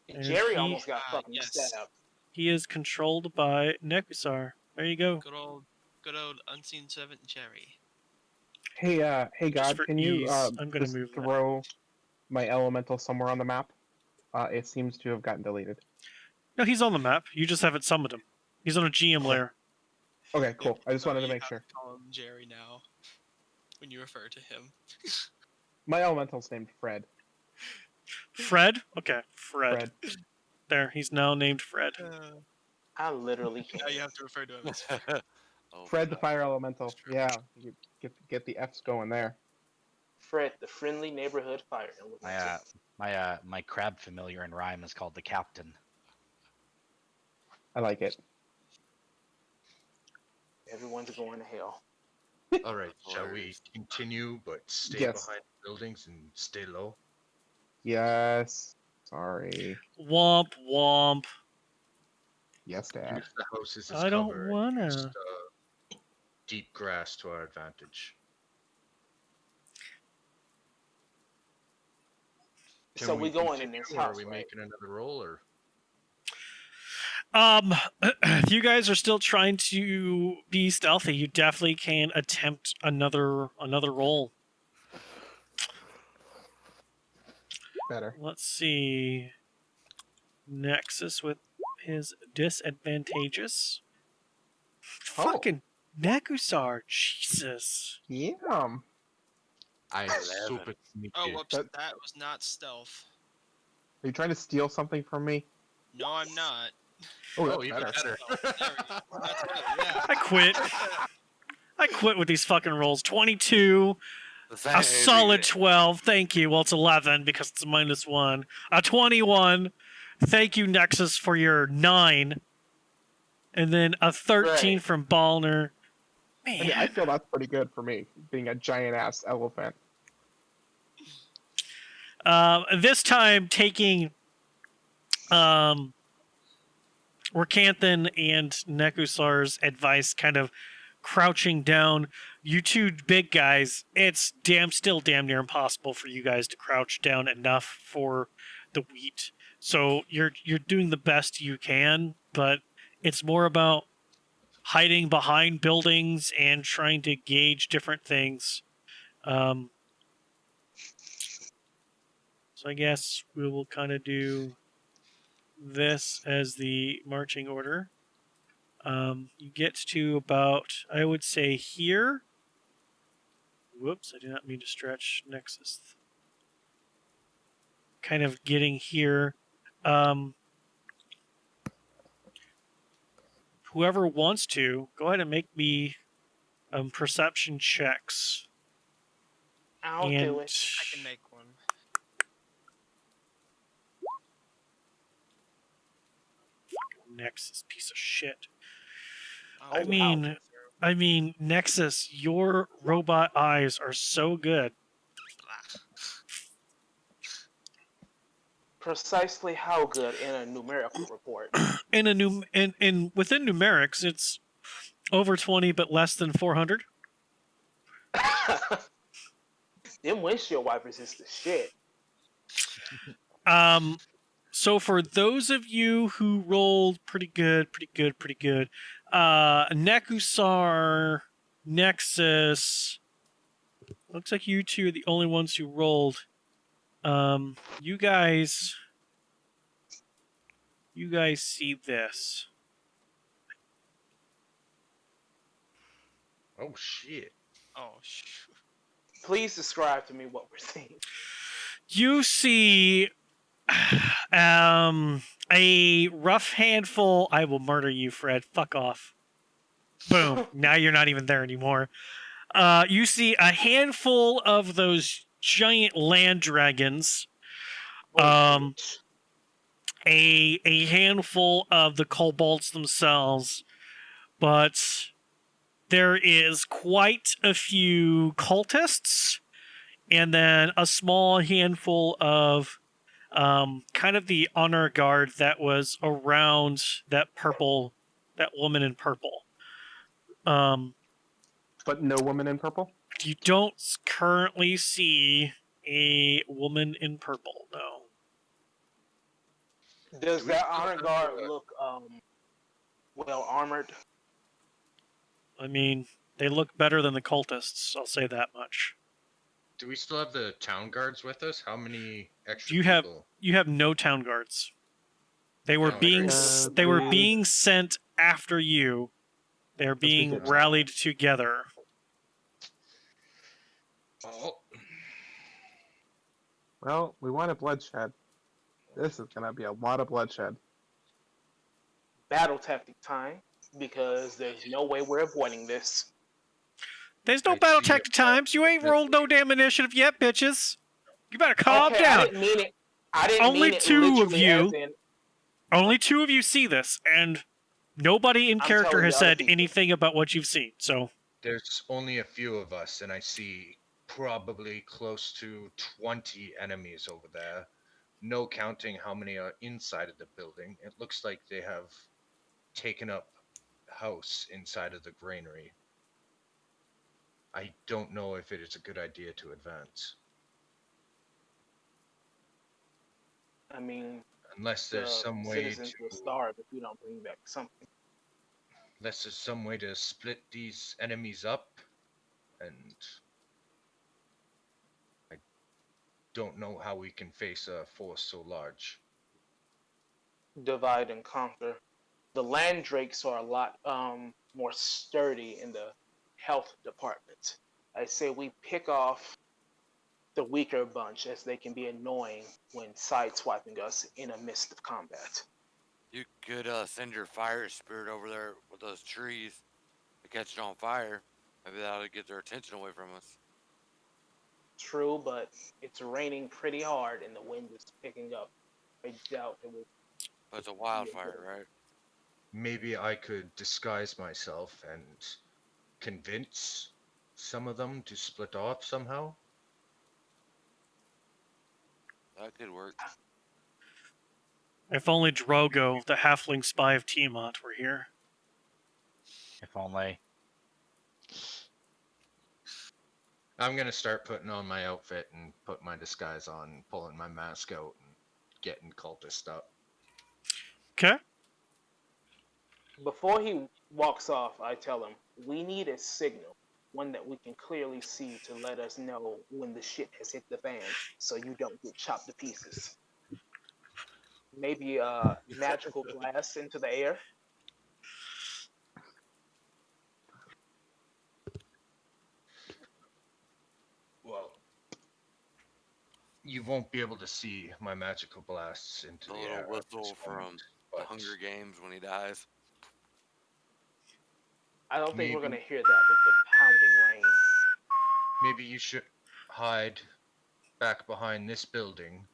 And Jerry he- almost got fucking yes. stabbed. He is controlled by Nekusar. There you go. good old unseen servant Jerry. Hey, God, for can you ease, I'm gonna just move that. throw my elemental somewhere on the map? It seems to have gotten deleted. No, he's on the map. You just haven't summoned him. He's on a GM layer. Okay, cool. I just So wanted to you make have sure. Call him Jerry now. when you refer to him. My elemental's named Fred. Fred? Okay, Fred. Fred. There, he's now named Fred. I literally Now can't. you have to refer to him as Oh, Fred the no. fire elemental. Yeah, you get the F's going there. Fred, the friendly neighborhood fire elemental. My crab familiar in rhyme is called the Captain. I like it. Everyone's going to hell. All right, shall we Hilarious. continue, but stay Yes. behind buildings and stay low? Yes. Sorry. Womp womp. Yes, Dad. Use the houses as I don't cover. wanna. And use, deep grass to our advantage. So we going in continue, this or house, are we right? making another roll, or If you guys are still trying to be stealthy, you definitely can attempt another roll. Better. Let's see. Nexus with his disadvantageous. Oh. Fucking Nekusar, Jesus. Yeah. I 11. super sneaky. Oh, whoops! That- That was not stealth. Are you trying to steal something from me? No, I'm not. Oh, that's even better. There we go. That's better. Yeah. I quit. I quit with these fucking rolls. 22, a solid 12. Thank you. Well, it's 11 because it's a -1. A 21. Thank you, Nexus, for your 9. And then a 13 Right. from Ballner. I Man. mean, I feel that's pretty good for me, being a giant ass elephant. This time taking Orcanthan and Nekusar's advice, kind of crouching down. You two big guys, it's still damn near impossible for you guys to crouch down enough for the wheat. So you're doing the best you can, but it's more about hiding behind buildings and trying to gauge different things. So I guess we will kind of do this as the marching order. You get to about, I would say, here. Whoops, I did not mean to stretch Nexus. Kind of getting here. Whoever wants to, go ahead and make me perception checks. I'll do it. I can make one. Nexus, piece of shit. Oh, I mean, Nexus, your robot eyes are so good. Precisely how good in a numerical report? In within numerics, it's over 20, but less than 400. Them windshield wipers is the shit. So for those of you who rolled pretty good, Nekusar, Nexus, looks like you two are the only ones who rolled. You guys see this. Oh shit! Oh shoot! Please describe to me what we're seeing. You see a rough handful. I will murder you, Fred. Fuck off. Boom. Now you're not even there anymore. You see a handful of those giant land dragons. A handful of the kobolds themselves, but there is quite a few cultists, and then a small handful of kind of the honor guard that was around that woman in purple. But no woman in purple? You don't currently see a woman in purple, no. Does Do we that still honor have guard a- look well armored? I mean, they look better than the cultists, I'll say that much. Do we still have the town guards with us? How many extra You have people? you have no town guards. They were No, being great. they were we- being sent after you. They're being good. rallied together. Oh, Well, we wanted bloodshed. This is gonna be a lot of bloodshed. Battle tactic time, because there's no way we're avoiding this. There's no I battle see a tactic times. You ain't rolled no damn initiative yet, bitches. You better calm Okay, down. I didn't mean it. I didn't Only mean it two of literally as you. in. Only two of you see this, and nobody in I'm character telling has the other said people. anything about what you've seen. So There's only a few of us, and I see probably close to 20 enemies over there. No counting how many are inside of the building. It looks like they have taken up house inside of the granary. I don't know if it is a good idea to advance. I mean, Unless there's the some way citizens will to starve if we don't bring back something. split these enemies up, and I don't know how we can face a force so large. Divide and conquer. The land drakes are a lot more sturdy in the health department. I say we pick off the weaker bunch, as they can be annoying when sideswiping us in a midst of combat. You could send your fire spirit over there with those trees to catch it on fire. Maybe that'll get their attention away from us. True, but it's raining pretty hard and the wind is picking up. I doubt it will. But it's a wildfire, right? Maybe I could disguise myself and convince some of them to split off somehow. That could work. if only Drogo, the halfling spy of Tiamat, were here. If only. I'm gonna start putting on my outfit and put my disguise on, pulling my mask out, and getting cultist up. Okay. Before he walks off, I tell him, we need a signal, one that we can clearly see to let us know when the shit has hit the fan, so you don't get chopped to pieces. Maybe a magical blast into the air. Well, you won't be able to see my magical blasts into The the little air. at whistle this from moment, the but Hunger Games when he dies. I don't think we're Maybe- gonna hear that with the pounding rain. maybe you should hide back behind this building,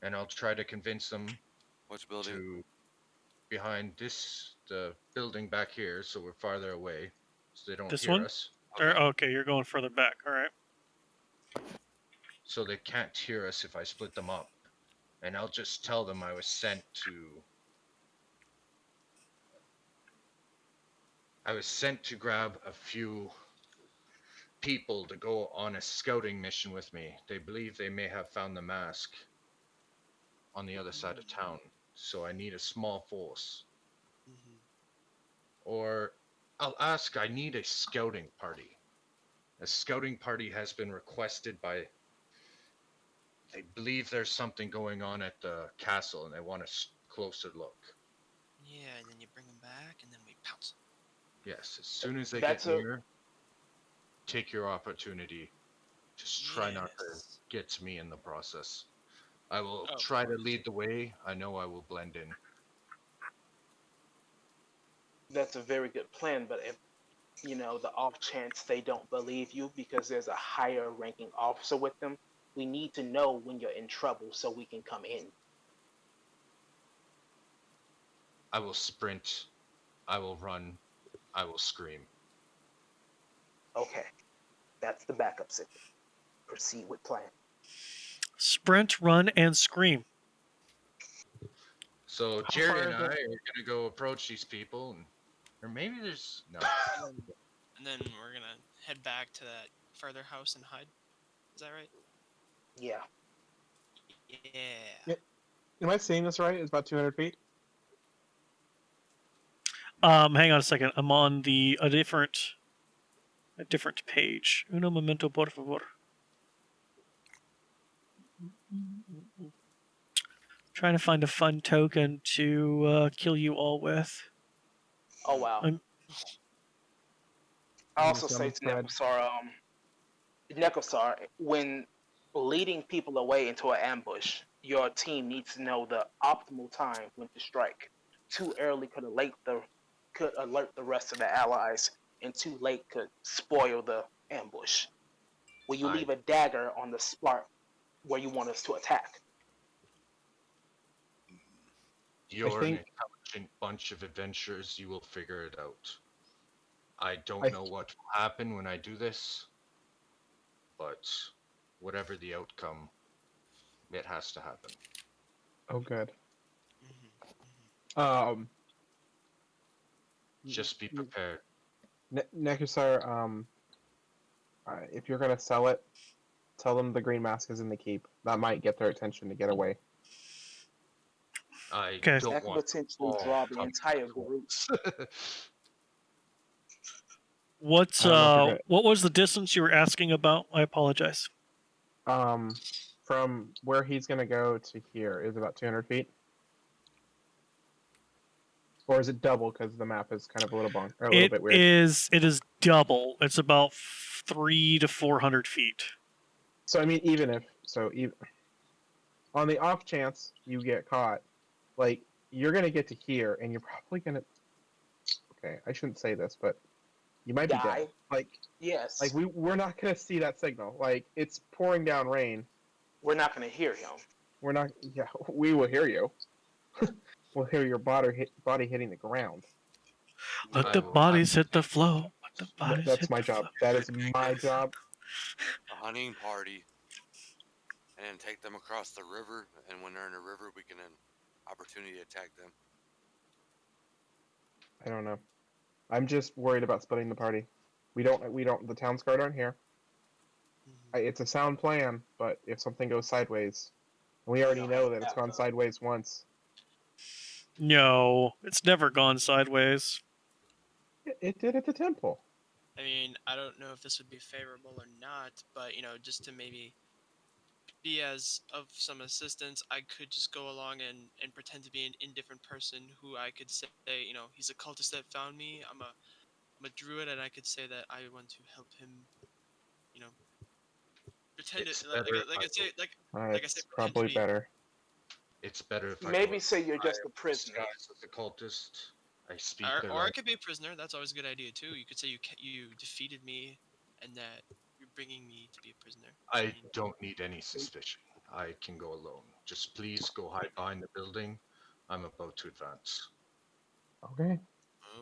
and I'll try to convince them Which building? to behind the building back here, so we're farther away, so they don't This hear one? us. Okay, you're going further back. All right. So they can't hear us if I split them up. And I'll just tell them I was sent to grab a few people to go on a scouting mission with me. They believe they may have found the mask on the other side of town, so I need a small force. Mm-hmm. Or I need a scouting party. A scouting party has been requested by. They believe there's something going on at the castle and they want a closer look. Yeah, and then you bring them back, and then we pounce. Yes, as soon as they That's get a- near, take your opportunity. Just try not to Yes. get to me in the process. I will Oh, of try to course. lead the way. I know I will blend in. That's a very good plan, but if the off chance they don't believe you because there's a higher ranking officer with them, we need to know when you're in trouble so we can come in. I will sprint. I will run. I will scream. Okay, that's the backup signal. Proceed with plan. Sprint, run, and scream. So How Jerry far and is I are it? gonna go approach these people, or maybe there's no. And then we're gonna head back to that further house and hide. Is that right? Yeah. Yeah. Am I seeing this right? It's about 200 feet. Hang on a second. I'm on a different page. Uno momento, por favor. Trying to find a fun token to kill you all with. Oh wow. I'm I I'm also just on say the to them, side. sorry, Nekosar, when leading people away into an ambush, your team needs to know the optimal time when to strike. Too early could alert the rest of the allies, and too late could spoil the ambush. Will you leave a dagger on the spot where you want us to attack? You're an think- intelligent bunch of adventurers. You will figure it out. I don't I know what will happen when I do this, but whatever the outcome, it has to happen. Oh, good. Mm-hmm. Just be prepared. Nekusar, if you're gonna sell it, tell them the green mask is in the keep. That might get their attention to get away. I Okay. don't That could want potentially all draw the coming entire at once. group. What's I don't know if you're what was the distance you were asking about? I apologize. From where he's gonna go to here is about 200 feet, or is it double because the map is kind of a little bit weird? It is double. It's about 300 to 400 feet. So I mean, even on the off chance you get caught, like you're gonna get to here, and you're probably gonna. Okay, I shouldn't say this, but you might be Die. dead. Yes. Like we're not gonna see that signal. Like it's pouring down rain. We're not going to hear him. We're not. Yeah, we will hear you. We'll hear your body hitting the ground. Let I the will bodies have hit the flow. Let the bodies That's hit my the job. flow. That is my job. A hunting party, and then take them across the river. And when they're in the river, we can then opportunity attack them. I don't know. I'm just worried about splitting the party. We don't. The town's guard aren't here. It's a sound plan, but if something goes sideways, we already know that it's gone sideways once. No, it's never gone sideways. It did at the temple. I mean, I don't know if this would be favorable or not, but just to maybe be as of some assistance, I could just go along and pretend to be an indifferent person who I could say, he's a cultist that found me. I'm a druid, and I could say that I want to help him. You know, pretend It's it like better like I if say like I It's said, pretend to probably be. better. It's better if I Maybe go say you're just a outside, prisoner. disguised as a cultist. I speak Or, their or I language. could be a prisoner. That's always a good idea too. You could say you defeated me, and that you're bringing me to be a prisoner. I don't need any suspicion. I can go alone. Just please go hide behind the building. I'm about to advance. Okay.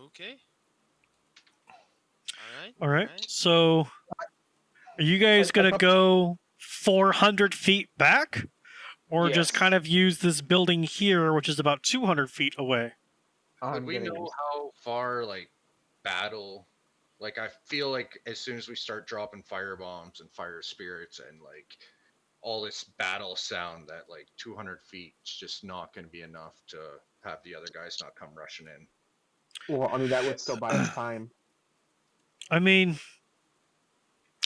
Okay. All right. So, are you guys I gonna thought- go 400 feet back, or just Yes. kind of use this building here, which is about 200 feet away? Would I'm we gonna know use- how far battle? I feel like as soon as we start dropping fire bombs and fire spirits and all this battle sound, that 200 feet is just not going to be enough to have the other guys not come rushing in. Well, I mean that would still buy us time. I mean,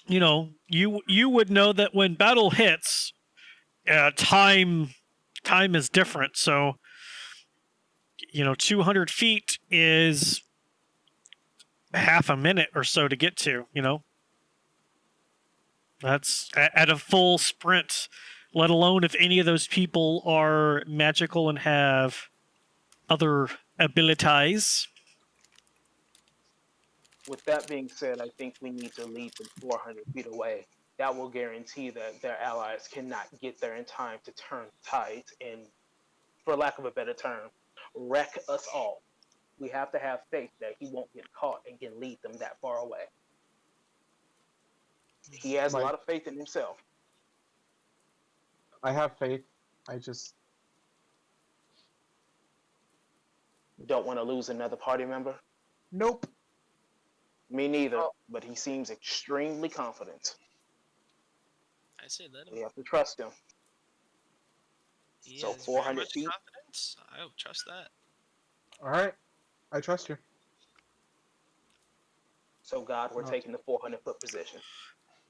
you would know that when battle hits, time is different. So, 200 feet is half a minute or so to get to. That's at a full sprint. Let alone if any of those people are magical and have other abilities. With that being said, I think we need to lead them 400 feet away. That will guarantee that their allies cannot get there in time to turn tides and, for lack of a better term, wreck us all. We have to have faith that he won't get caught and can lead them that far away. He has a lot of faith in himself. I have faith. I just Don't want to lose another party member? nope. Me neither, but he seems extremely confident. I say let him. We have to trust him. He So has very 400 much feet? confidence. I would trust that. All right, I trust you. So God, we're taking the 400-foot position.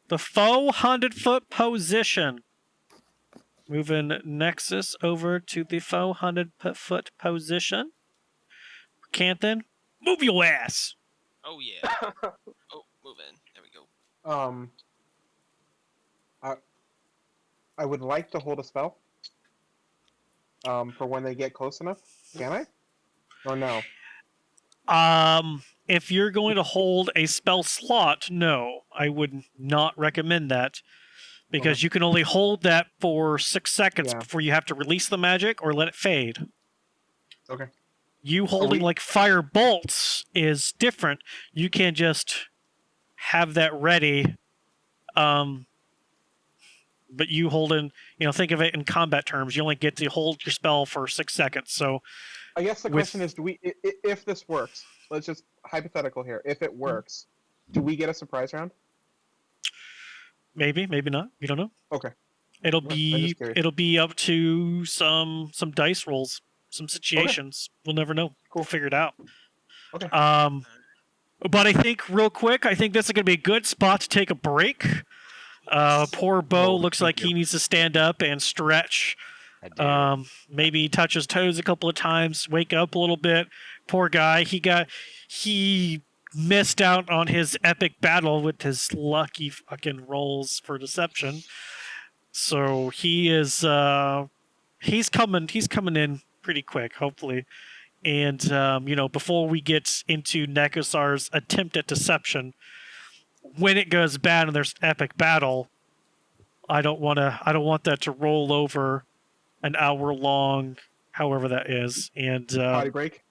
The 400-foot position. Moving Nexus over to the 400-foot position. Canthan, move your ass. Oh yeah. Oh, move in. There we go. I would like to hold a spell. For when they get close enough. Can I? Or no? If you're going to hold a spell slot, no, I would not recommend that because Okay. you can only hold that for 6 seconds Yeah. before you have to release the magic or let it fade. Okay. You holding we- like fire bolts is different. You can't just have that ready. But you holding, think of it in combat terms. You only get to hold your spell for 6 seconds. So I guess the with- question is, do we, if this works, let's just hypothetical here. If Mm-hmm. it works, do we get a surprise round? maybe not. You don't know. Okay. It'll I'm just be curious. it'll be up to some dice rolls, some situations. We'll never know. Cool. We'll figure it out. Okay. But I think real quick, I think this is gonna be a good spot to take a break. Poor Beau looks thank like he needs to stand up and stretch. I do. Maybe touch his toes a couple of times, wake up a little bit. Poor guy. He missed out on his epic battle with his lucky fucking rolls for deception. So he is he's coming in pretty quick, hopefully. And before we get into Nekosar's attempt at deception, when it goes bad and there's epic battle, I don't want that to roll over an hour long, however that is, and Potty break.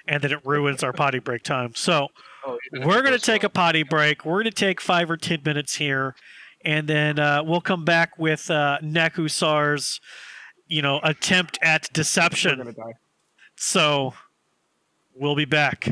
and then it ruins our potty break time. So Oh, even if we're it going to goes take a well. potty break. We're going to take 5 or 10 minutes here, and then we'll come back with Nekusar's, attempt at We're deception. gonna die. So we'll be back.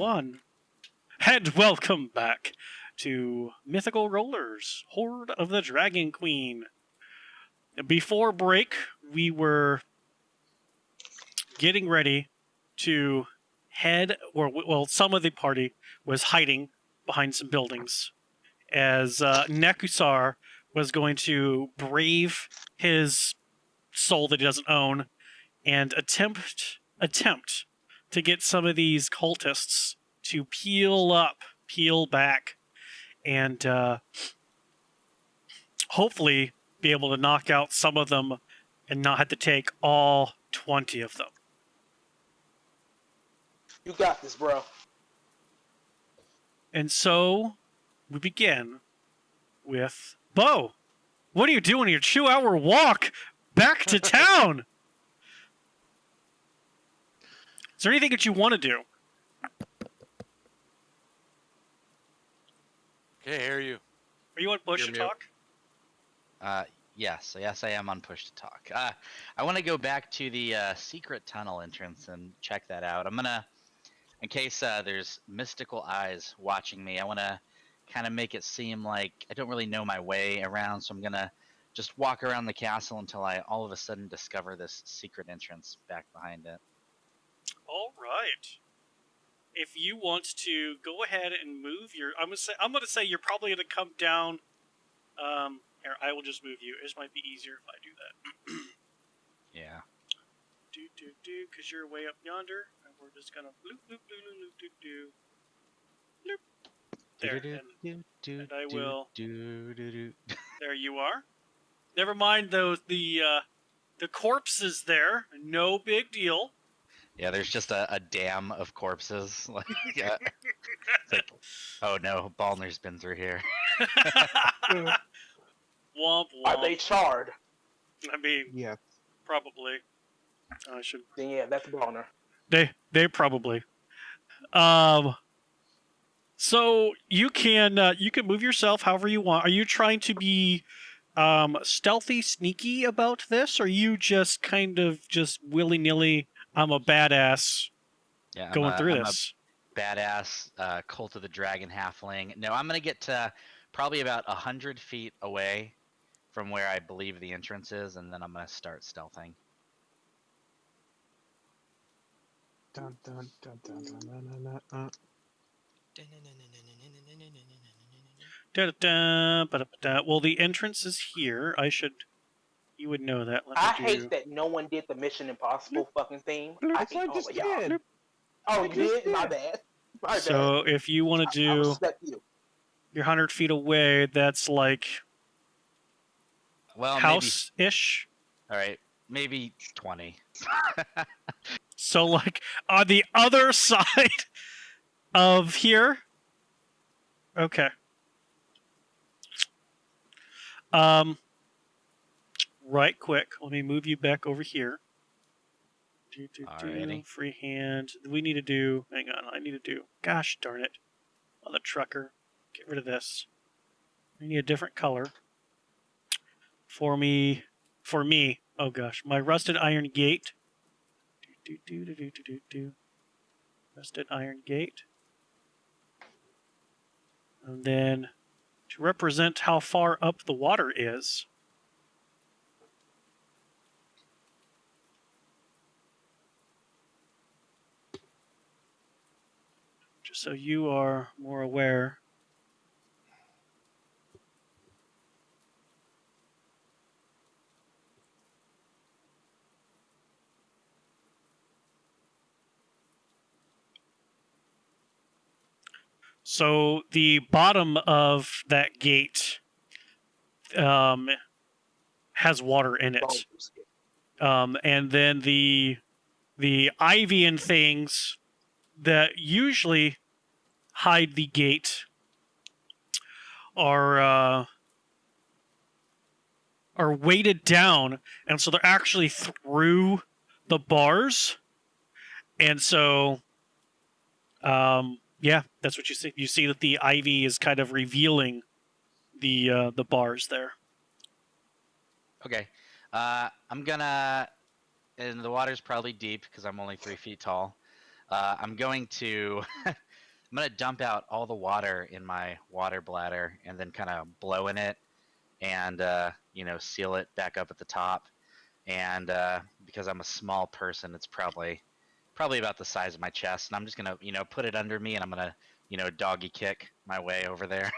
everyone, and welcome back to Mythical Rollers, Hoard of the Dragon Queen. Before break, we were getting ready to head, or well, some of the party was hiding behind some buildings, as Nekusar was going to brave his soul that he doesn't own and attempt to get some of these cultists to peel back, and hopefully be able to knock out some of them and not have to take all 20 of them. You got this, bro. And so we begin with Beau. What are you doing? Your 2-hour walk back to town? Is there anything that you want to do? Can't hear you. Are you on push You're to mute. Yes, I am on push to talk. I want to go back to the secret tunnel entrance and check that out. I'm gonna, in case there's mystical eyes watching me, I want to kind of make it seem like I don't really know my way around, so I'm gonna just walk around the castle until I all of a sudden discover this secret entrance back behind it. All right. If you want to go ahead and move your, I'm gonna say you're probably gonna come down. Here, I will just move you. It might be easier if I do that. Yeah. Because you're way up yonder, and we're just gonna bloop bloop bloop bloop bloop bloop. There, and I will. There you are. Never mind those the corpses there. No big deal. Yeah, there's just a dam of corpses. Like, yeah. It's like, oh no, Ballner's been through here. Womp womp. Are they charred? I mean, Yes. probably. I should. Then yeah, that's Boner. They probably. So you can move yourself however you want. Are you trying to be stealthy, sneaky about this, or are you just kind of just willy nilly? I'm a badass Yeah, going through I'm this. a badass Cult of the Dragon halfling. No, I'm gonna get to probably about 100 feet away from where I believe the entrance is, and then I'm gonna start stealthing. Dun, dun, dun, dun, dun, dun, dun, dun. Well, the entrance is here. You would know that. Let me I do. hate that no one did the Mission Impossible fucking theme. I That's what hate I all just of y'all. did. Oh, I you just did? My did. bad. My bad. So if you want to I do respect you. your 100 feet away, that's like Well, house-ish. maybe. All right, maybe 20. So like on the other side of here. Okay. Right quick. Let me move you back over here. Alrighty. Free hand. We need to do. Hang on. I need to do. Gosh darn it. On the trucker. Get rid of this. I need a different color. For me. Oh gosh. My rusted iron gate. Rusted iron gate. And then to represent how far up the water is. Just so you are more aware. So the bottom of that gate has water in it. And then the ivy and things that usually hide the gate are weighted down, and so they're actually through the bars, and so yeah, that's what you see. You see that the ivy is kind of revealing the bars there. Okay. I'm gonna, and the water's probably deep because I'm only 3 feet tall. I'm going to I'm gonna dump out all the water in my water bladder and then kind of blow in it and seal it back up at the top. And because I'm a small person, it's probably about the size of my chest, and I'm just gonna put it under me, and I'm gonna doggy kick my way over there,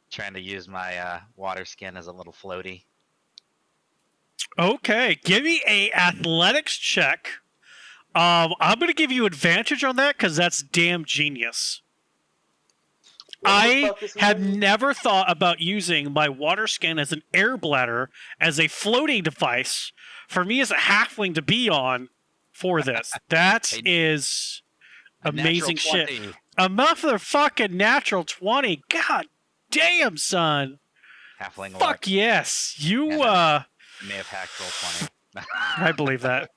trying to use my water skin as a little floaty. Okay, give me a athletics check. I'm going to give you advantage on that because that's damn genius. I have never thought about using my water skin as an air bladder, as a floating device, for me as a halfling to be on for this. That is amazing shit. A motherfucking natural 20. God damn, son. Halfling Fuck luck. yes. You, may have hacked roll 20. I believe that.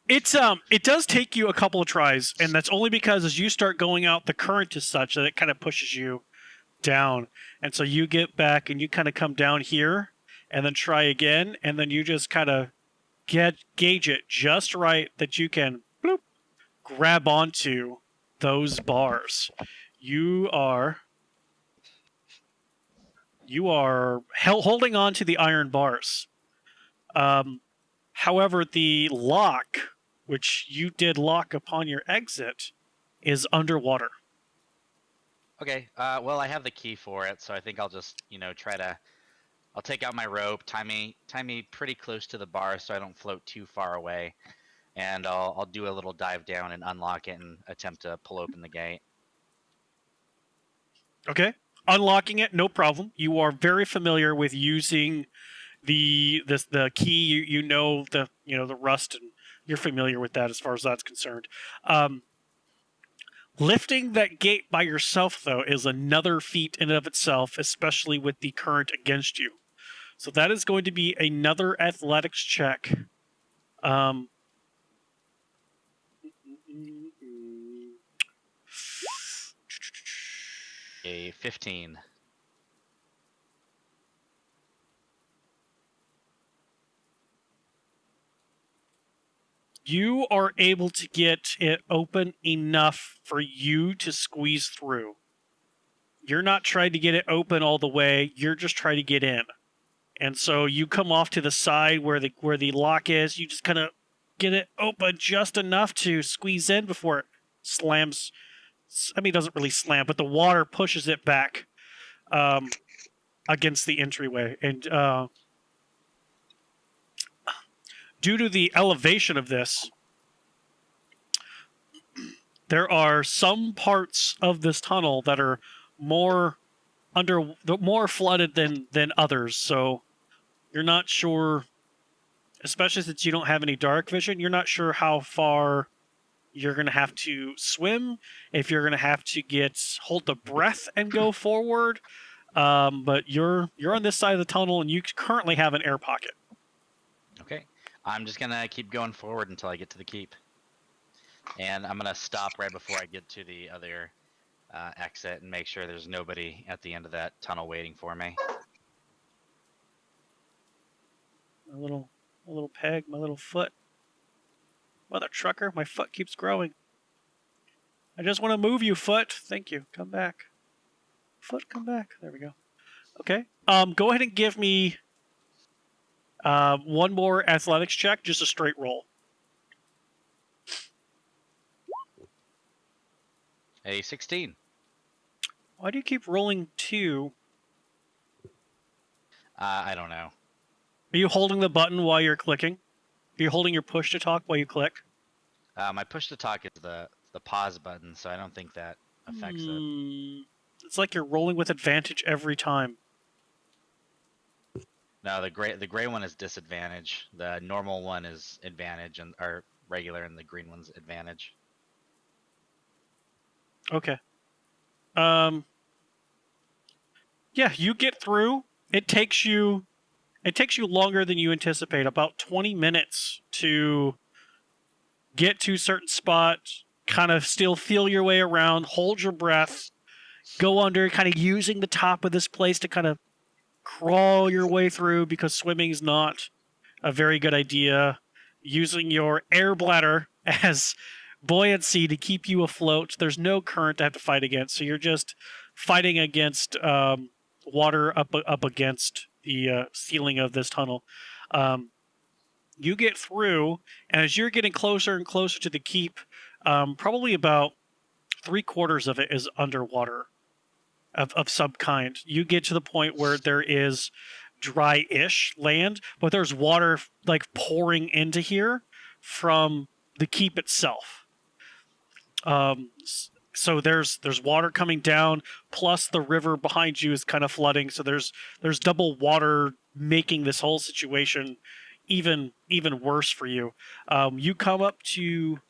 It does take you a couple of tries, and that's only because as you start going out, the current is such that it kind of pushes you down. And so you get back and you kind of come down here and then try again, and then you just kind of gauge it just right that you can bloop, grab onto those bars. You are holding on to the iron bars. However, the lock, which you did lock upon your exit, is underwater. Okay. Well, I have the key for it, so I think I'll just I'll take out my rope, tie me pretty close to the bar so I don't float too far away, and I'll do a little dive down and unlock it and attempt to pull open the gate. Okay. Unlocking it, no problem. You are very familiar with using the key. You know the rust, and you're familiar with that as far as that's concerned. Lifting that gate by yourself, though, is another feat in and of itself, especially with the current against you. So that is going to be another athletics check. A 15. You are able to get it open enough for you to squeeze through. You're not trying to get it open all the way, you're just trying to get in. And so you come off to the side where the lock is, you just kind of get it open just enough to squeeze in before it slams. I mean, it doesn't really slam, but the water pushes it back against the entryway. And due to the elevation of this, there are some parts of this tunnel that are more flooded than others. So you're not sure, especially since you don't have any dark vision, you're not sure how far you're going to have to swim, if you're going to have to hold the breath and go forward. But you're on this side of the tunnel, and you currently have an air pocket. Okay. I'm just going to keep going forward until I get to the keep. And I'm going to stop right before I get to the other exit and make sure there's nobody at the end of that tunnel waiting for me. My little peg, my little foot. Mother trucker, my foot keeps growing. I just want to move you, foot. Thank you. Come back. Foot, come back. There we go. Okay. Go ahead and give me one more athletics check, just a straight roll. A 16. Why do you keep rolling 2? I don't know. Are you holding the button while you're clicking? Are you holding your push to talk while you click? My push to talk is the pause button, so I don't think that affects it. It's like you're rolling with advantage every time. No, the gray one is disadvantage. The normal one is advantage, or regular, and the green one's advantage. Okay. Yeah, you get through. It takes you longer than you anticipate, about 20 minutes to get to a certain spot, kind of still feel your way around, hold your breath, go under, kind of using the top of this place to kind of crawl your way through, because swimming is not a very good idea. Using your air bladder as buoyancy to keep you afloat. There's no current to have to fight against, so you're just fighting against water up against the ceiling of this tunnel. You get through, and as you're getting closer and closer to the keep, probably about 3/4 of it is underwater of some kind. You get to the point where there is dry-ish land, but there's water like pouring into here from the keep itself. So there's water coming down, plus the river behind you is kind of flooding. So there's double water, making this whole situation even worse for you. You come up to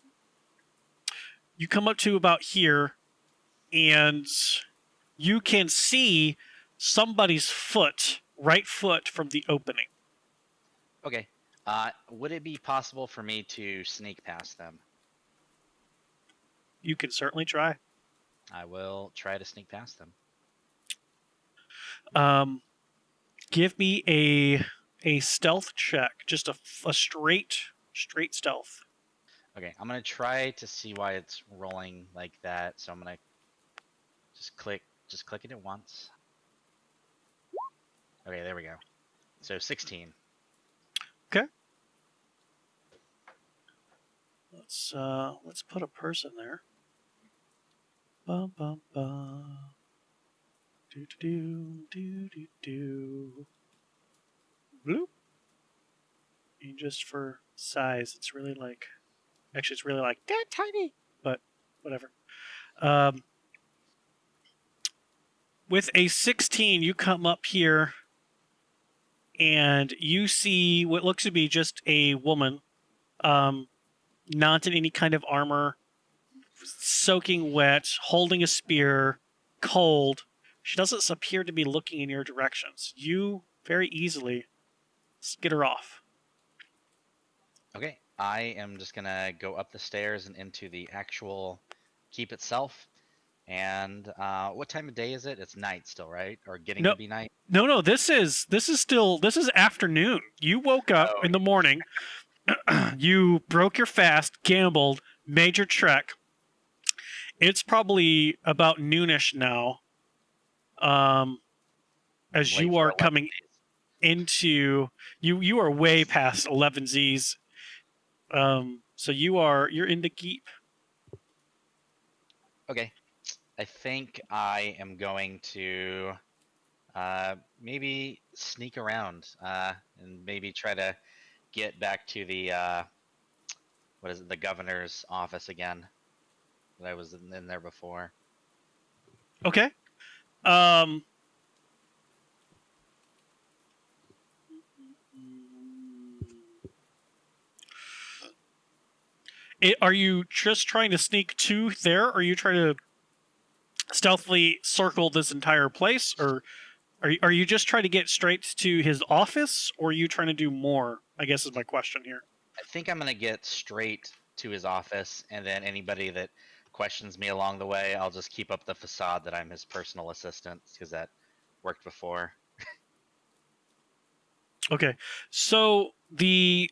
about here, and you can see somebody's right foot from the opening. Okay. Would it be possible for me to sneak past them? You can certainly try. I will try to sneak past them. Give me a stealth check, just a straight stealth. Okay, I'm gonna try to see why it's rolling like that. So I'm gonna just click it once. Okay, there we go. So 16. Okay. Let's put a person there. Bum bum bum. Do do do do do. Bloop. And just for size, it's really like that tiny, but whatever. With a 16, you come up here and you see what looks to be just a woman, not in any kind of armor, soaking wet, holding a spear, cold. She doesn't appear to be looking in your directions. You very easily skid her off. Okay, I am just gonna go up the stairs and into the actual keep itself. And what time of day is it? It's night still, right? Or getting No, to be night? no. This is afternoon. You woke up Oh, in the morning. You broke your fast, gambled, made your trek. It's probably about noonish now. As late you for are 11 coming days. into you are way past 11 Z's. So you're in the keep. Okay, I think I am going to maybe sneak around and maybe try to get back to the what is it, the governor's office again that I was in there before. Okay. Are you just trying to sneak to there, or are you trying to stealthily circle this entire place, or are you just trying to get straight to his office, or are you trying to do more? I guess is my question here. I think I'm gonna get straight to his office, and then anybody that questions me along the way, I'll just keep up the facade that I'm his personal assistant because that worked before. Okay, so he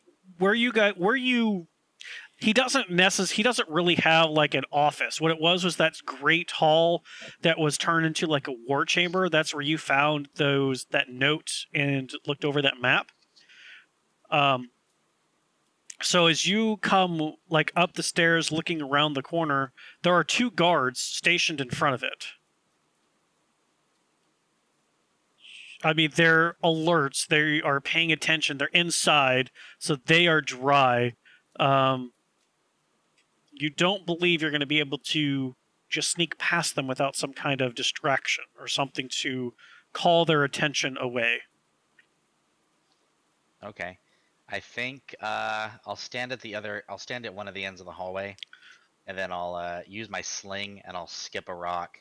doesn't really have like an office. What it was that great hall that was turned into like a war chamber. That's where you found that note and looked over that map. So as you come like up the stairs looking around the corner, there are 2 guards stationed in front of it. I mean, they're alerts. They are paying attention. They're inside, so they are dry. You don't believe you're going to be able to just sneak past them without some kind of distraction or something to call their attention away. Okay, I think I'll stand at one of the ends of the hallway, and then I'll use my sling and I'll skip a rock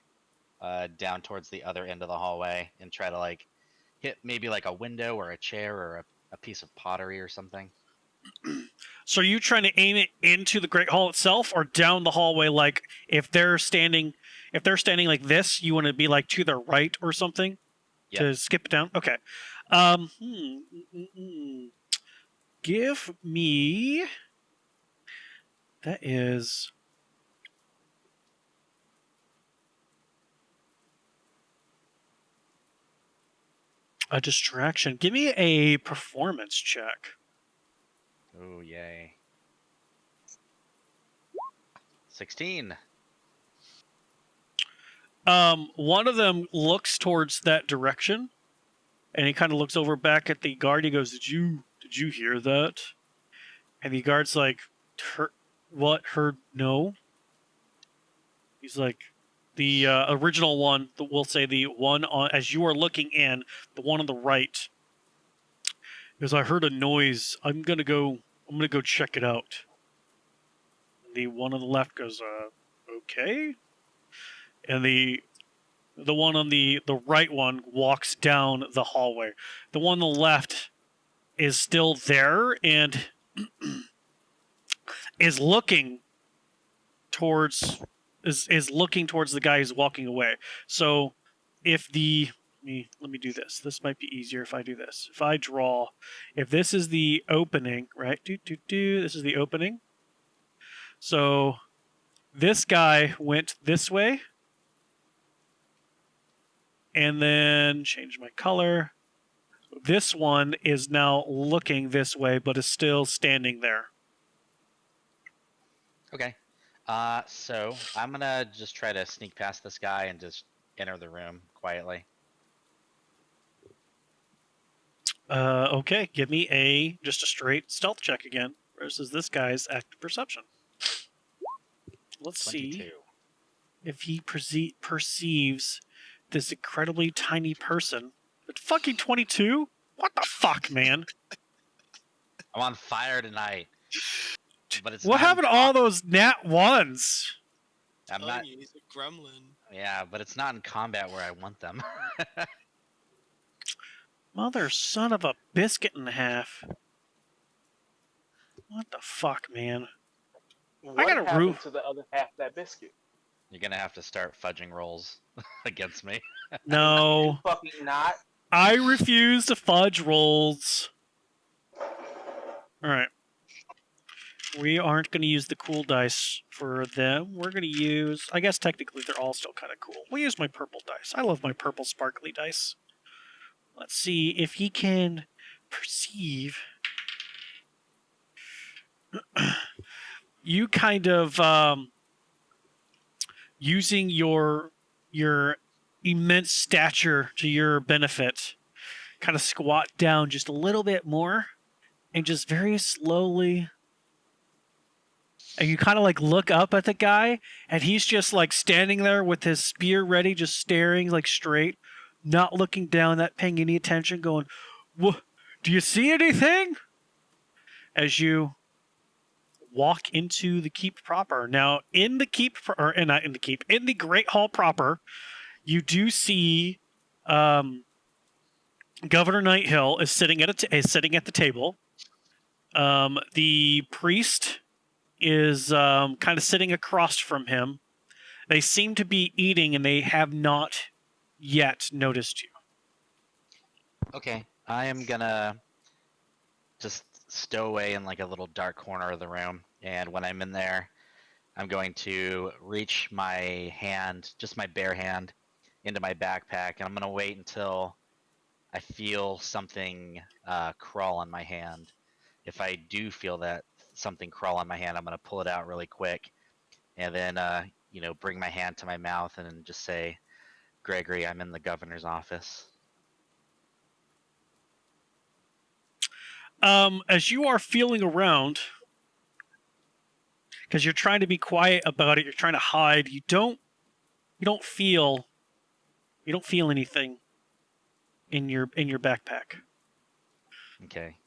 down towards the other end of the hallway and try to like hit maybe like a window or a chair or a piece of pottery or something. So are you trying to aim it into the Great Hall itself or down the hallway? Like if they're standing like this, you want to be like to their right or something to skip it down? Okay. Give me... That is A distraction. Give me a performance check. Oh, yay. 16. One of them looks towards that direction, and he kind of looks over back at the guard. He goes, "Did you hear that?" And the guard's like, "What? Heard? No." He's like, the original one. We'll say the one on as you are looking in, the one on the right. Because I heard a noise. I'm gonna go check it out. The one on the left goes, okay. And the one on the right one walks down the hallway. The one on the left is still there and is looking towards looking towards the guy who's walking away. So if the let me do this. This might be easier if I do this. If I draw, if this is the opening, right? This is the opening. So this guy went this way. And then change my color. This one is now looking this way, but is still standing there. Okay. So I'm gonna just try to sneak past this guy and just enter the room quietly. Okay, give me just a straight stealth check again versus this guy's active perception. Let's 22. see if he perceives this incredibly tiny person. But fucking 22? What the fuck, man? I'm on fire tonight. But it's what not happened to all those nat ones? I'm not. He's a gremlin. Yeah, but it's not in combat where I want them. Mother son of a biscuit and a half. What the fuck, man? What gotta happened to the other half of that biscuit? You're gonna have to start fudging rolls against me. No. Fucking not. I refuse to fudge rolls. Alright. We aren't going to use the cool dice for them. We're going to use... I guess technically they're all still kind of cool. We'll use my purple dice. I love my purple sparkly dice. Let's see if he can perceive... you kind of... using your immense stature to your benefit, kind of squat down just a little bit more, and just very slowly... And you kind of like look up at the guy, and he's just like standing there with his spear ready, just staring like straight, not looking down, not paying any attention, going, "What? Do you see anything?" As you walk into the keep proper. Now, in the keep, or not in the keep, in the Great Hall proper, you do see Governor Nighthill is sitting at the table. The priest is kind of sitting across from him. They seem to be eating, and they have not yet noticed you. Okay, I am gonna just stow away in like a little dark corner of the room, and when I'm in there, I'm going to reach my hand, just my bare hand, into my backpack, and I'm gonna wait until I feel something crawl on my hand. If I do feel that something crawl on my hand, I'm gonna pull it out really quick, and then bring my hand to my mouth and just say, "Gregory, I'm in the governor's office." As you are feeling around, because you're trying to be quiet about it, you're trying to hide. You don't feel anything in your backpack. Okay.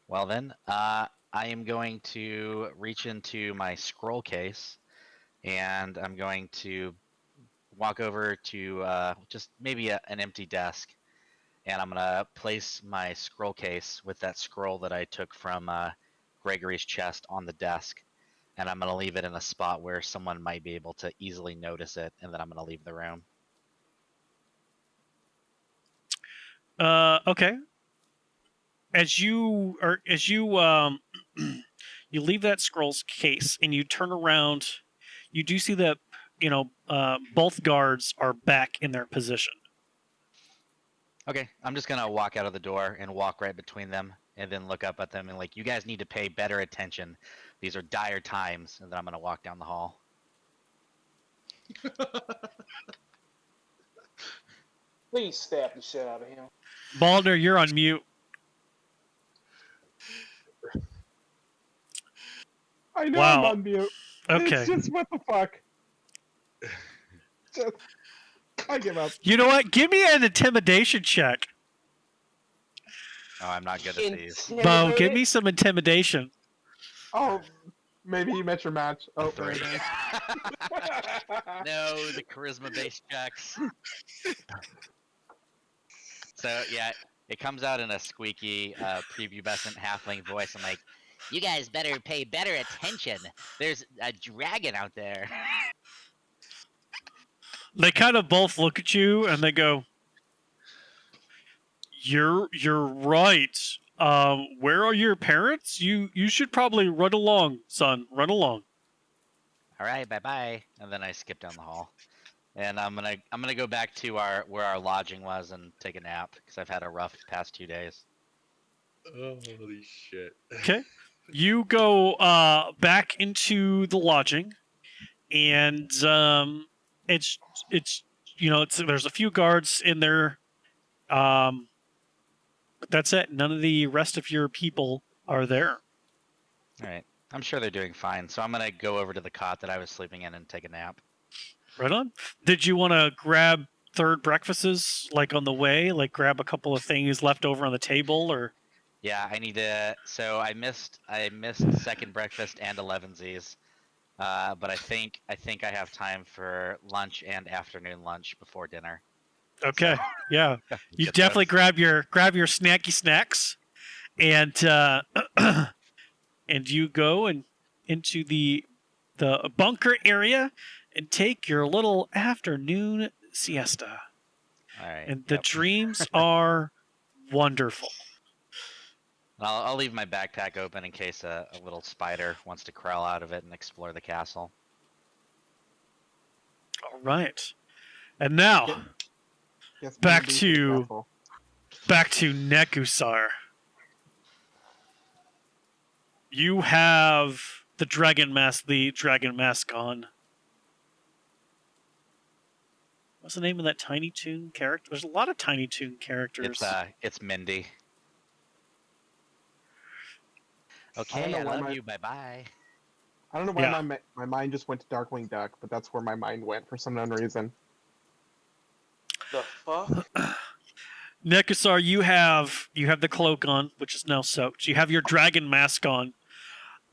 Well then, I am going to reach into my scroll case, and I'm going to walk over to just maybe an empty desk, and I'm gonna place my scroll case with that scroll that I took from Gregory's chest on the desk, and I'm gonna leave it in a spot where someone might be able to easily notice it, and then I'm gonna leave the room. Okay. As you you leave that scroll's case and you turn around, you do see that both guards are back in their position. Okay, I'm just gonna walk out of the door and walk right between them, and then look up at them and like, you guys need to pay better attention. These are dire times, and then I'm gonna walk down the hall. Please stab the shit out of him. Balder, you're on mute. I know Wow. I'm on mute. Okay. It's just what the fuck. Just, I give up. You know what? Give me an intimidation check. Oh, I'm not good at these. Beau, give me some intimidation. Oh, maybe you met your match. Oh, there Three. it is. No, the charisma-based checks. So yeah, it comes out in a squeaky, prepubescent halfling voice. I'm like, you guys better pay better attention. There's a dragon out there. They kind of both look at you and they go, You're right. Where are your parents? You should probably run along, son. Run along. All right, bye bye. And then I skip down the hall, and I'm gonna go back to where our lodging was and take a nap because I've had a rough past 2 days. Holy shit. Okay. You go back into the lodging, and it's there's a few guards in there. But that's it. None of the rest of your people are there. All right, I'm sure they're doing fine. So I'm gonna go over to the cot that I was sleeping in and take a nap. Right on. Did you want to grab third breakfasts like on the way? Like grab a couple of things left over on the table, or? Yeah, I need to. So I missed second breakfast and 11Z's, but I think I have time for lunch and afternoon lunch before dinner. Okay. Yeah. You Get definitely those. grab your snacky snacks, and and you go and into the bunker area and take your little afternoon siesta. All right. And the Yep. dreams are wonderful. I'll leave my backpack open in case a little spider wants to crawl out of it and explore the castle. All right. And now Yes, back maybe to careful. Nekusar. You have the dragon mask on. What's the name of that Tiny Toon character? There's a lot of Tiny Toon characters. It's Mindy. Okay, don't know I why love you. Bye bye. I don't know why Yeah. my mind just went to Darkwing Duck, but that's where my mind went for some unknown reason. The fuck? Nekusar, you have the cloak on, which is now soaked. You have your dragon mask on,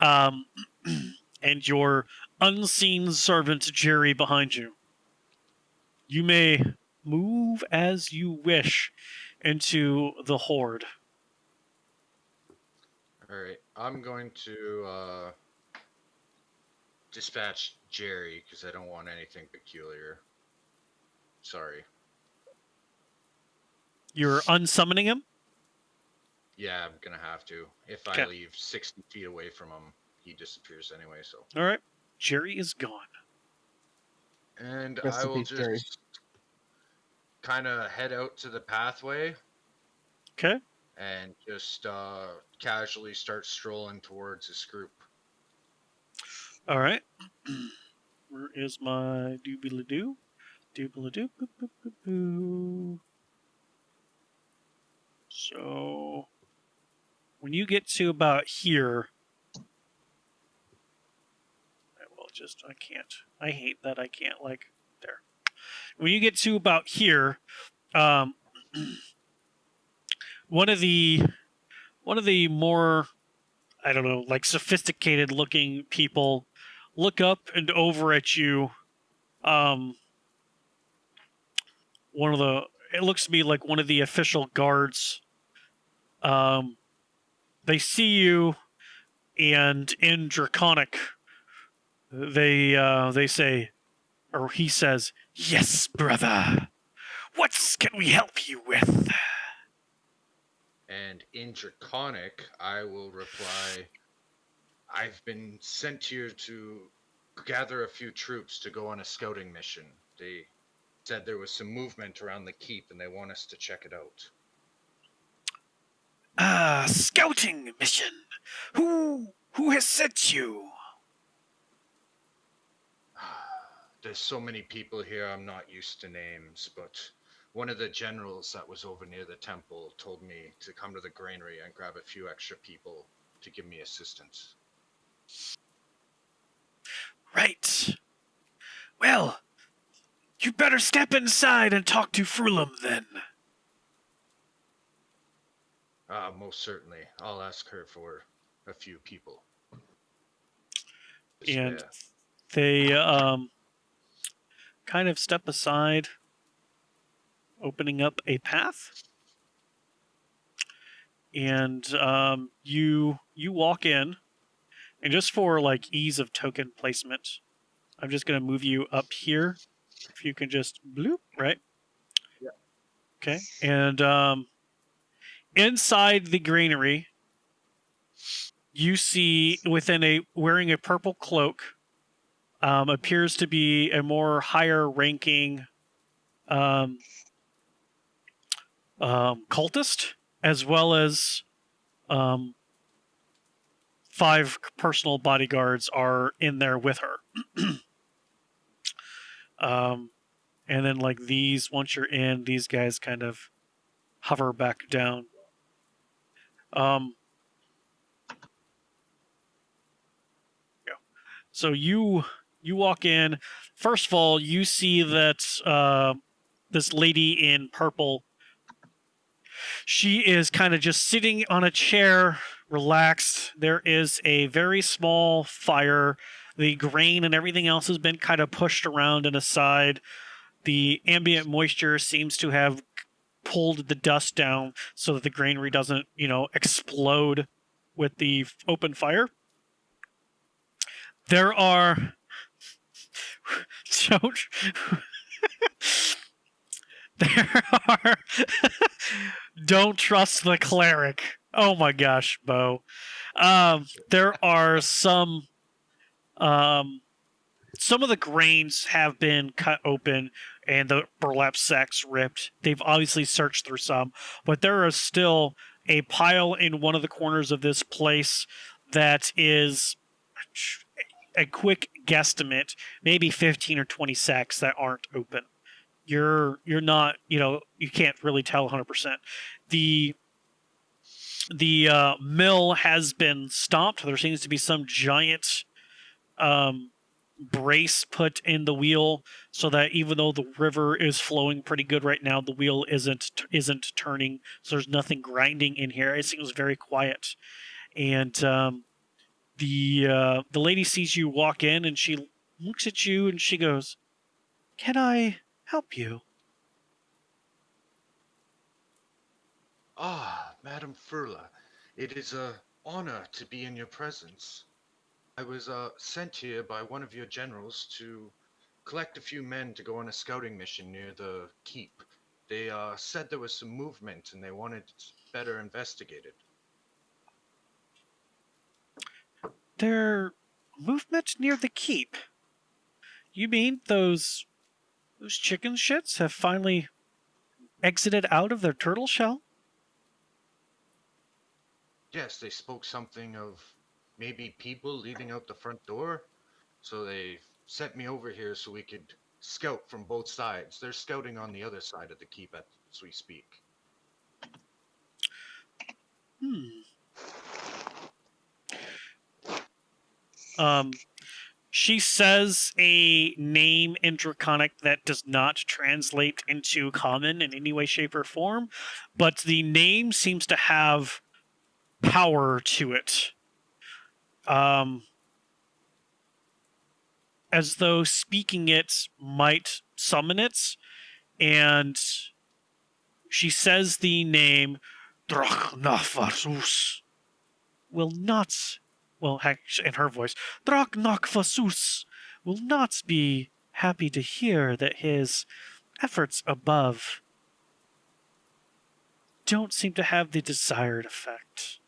and your unseen servant Jerry behind you. You may move as you wish into the Hoard. Alright, I'm going to dispatch Jerry because I don't want anything peculiar. Sorry. You're unsummoning him? Yeah, I'm gonna have to. If Okay. I leave 60 feet away from him, he disappears anyway, so. All right. Jerry is gone. And Rest I in will peace, Jerry. just kind of head out to the pathway Okay. and just casually start strolling towards this group. All right. Where is my doobly-doo? Doobly-doo. Boop, boop, boop, boo. So, when you get to about here, I can't. I hate that I can't, like, there. When you get to about here, one of the more, I don't know, like sophisticated looking people look up and over at you. It looks to me like one of the official guards. They see you, and in Draconic, they say, or he says, "Yes, brother. What can we help you with?" And in Draconic, I will reply, I've been sent here to gather a few troops to go on a scouting mission. They said there was some movement around the keep and they want us to check it out. Scouting mission. Who has sent you? There's so many people here, I'm not used to names, but one of the generals that was over near the temple told me to come to the granary and grab a few extra people to give me assistance. Right. Well, you better step inside and talk to Frulum then. Most certainly. I'll ask her for a few people. And Yeah. they kind of step aside, opening up a path. And you walk in, and just for like ease of token placement, I'm just going to move you up here. If you can just bloop, right? Yeah. Okay. And inside the granary, you see wearing a purple cloak, appears to be a more higher ranking cultist, as well as 5 personal bodyguards are in there with her. And then like these, once you're in, these guys kind of hover back down. So you walk in. First of all, you see that this lady in purple, she is kind of just sitting on a chair, relaxed. There is a very small fire. The grain and everything else has been kind of pushed around and aside. The ambient moisture seems to have pulled the dust down so that the granary doesn't, explode with the open fire. There are don't there are don't trust the cleric. Oh my gosh, Beau. There are some of the grains have been cut open and the burlap sacks ripped. They've obviously searched through some, but there is still a pile in one of the corners of this place that is a quick guesstimate, maybe 15 or 20 sacks that aren't open. You're not, you can't really tell 100%. The mill has been stopped. There seems to be some giant brace put in the wheel so that even though the river is flowing pretty good right now, the wheel isn't turning. So there's nothing grinding in here. It seems very quiet. And the lady sees you walk in and she looks at you and she goes, "Can I help you?" Ah, Madame Furla, it is a honor to be in your presence. I was sent here by one of your generals to collect a few men to go on a scouting mission near the keep. They said there was some movement and they wanted it better investigated. Their movement near the keep? You mean those chicken shits have finally exited out of their turtle shell? Yes, they spoke something of maybe people leaving out the front door. So they sent me over here so we could scout from both sides. They're scouting on the other side of the keep as we speak. She says a name in Draconic that does not translate into common in any way, shape, or form, but the name seems to have power to it. As though speaking it might summon it, and she says the name Drachnakvasus will not, in her voice, Drachnakvasus will not be happy to hear that his efforts above don't seem to have the desired effect.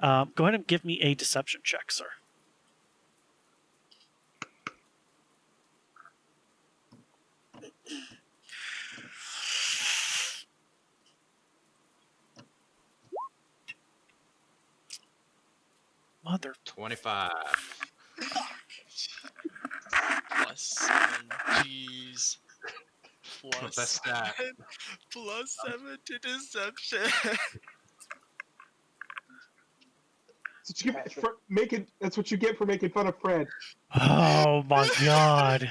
Go ahead and give me a deception check, sir. Mother. 25. +7. Jeez. That's that. +7 to deception. That's what you get for making fun of Fred. Oh my god.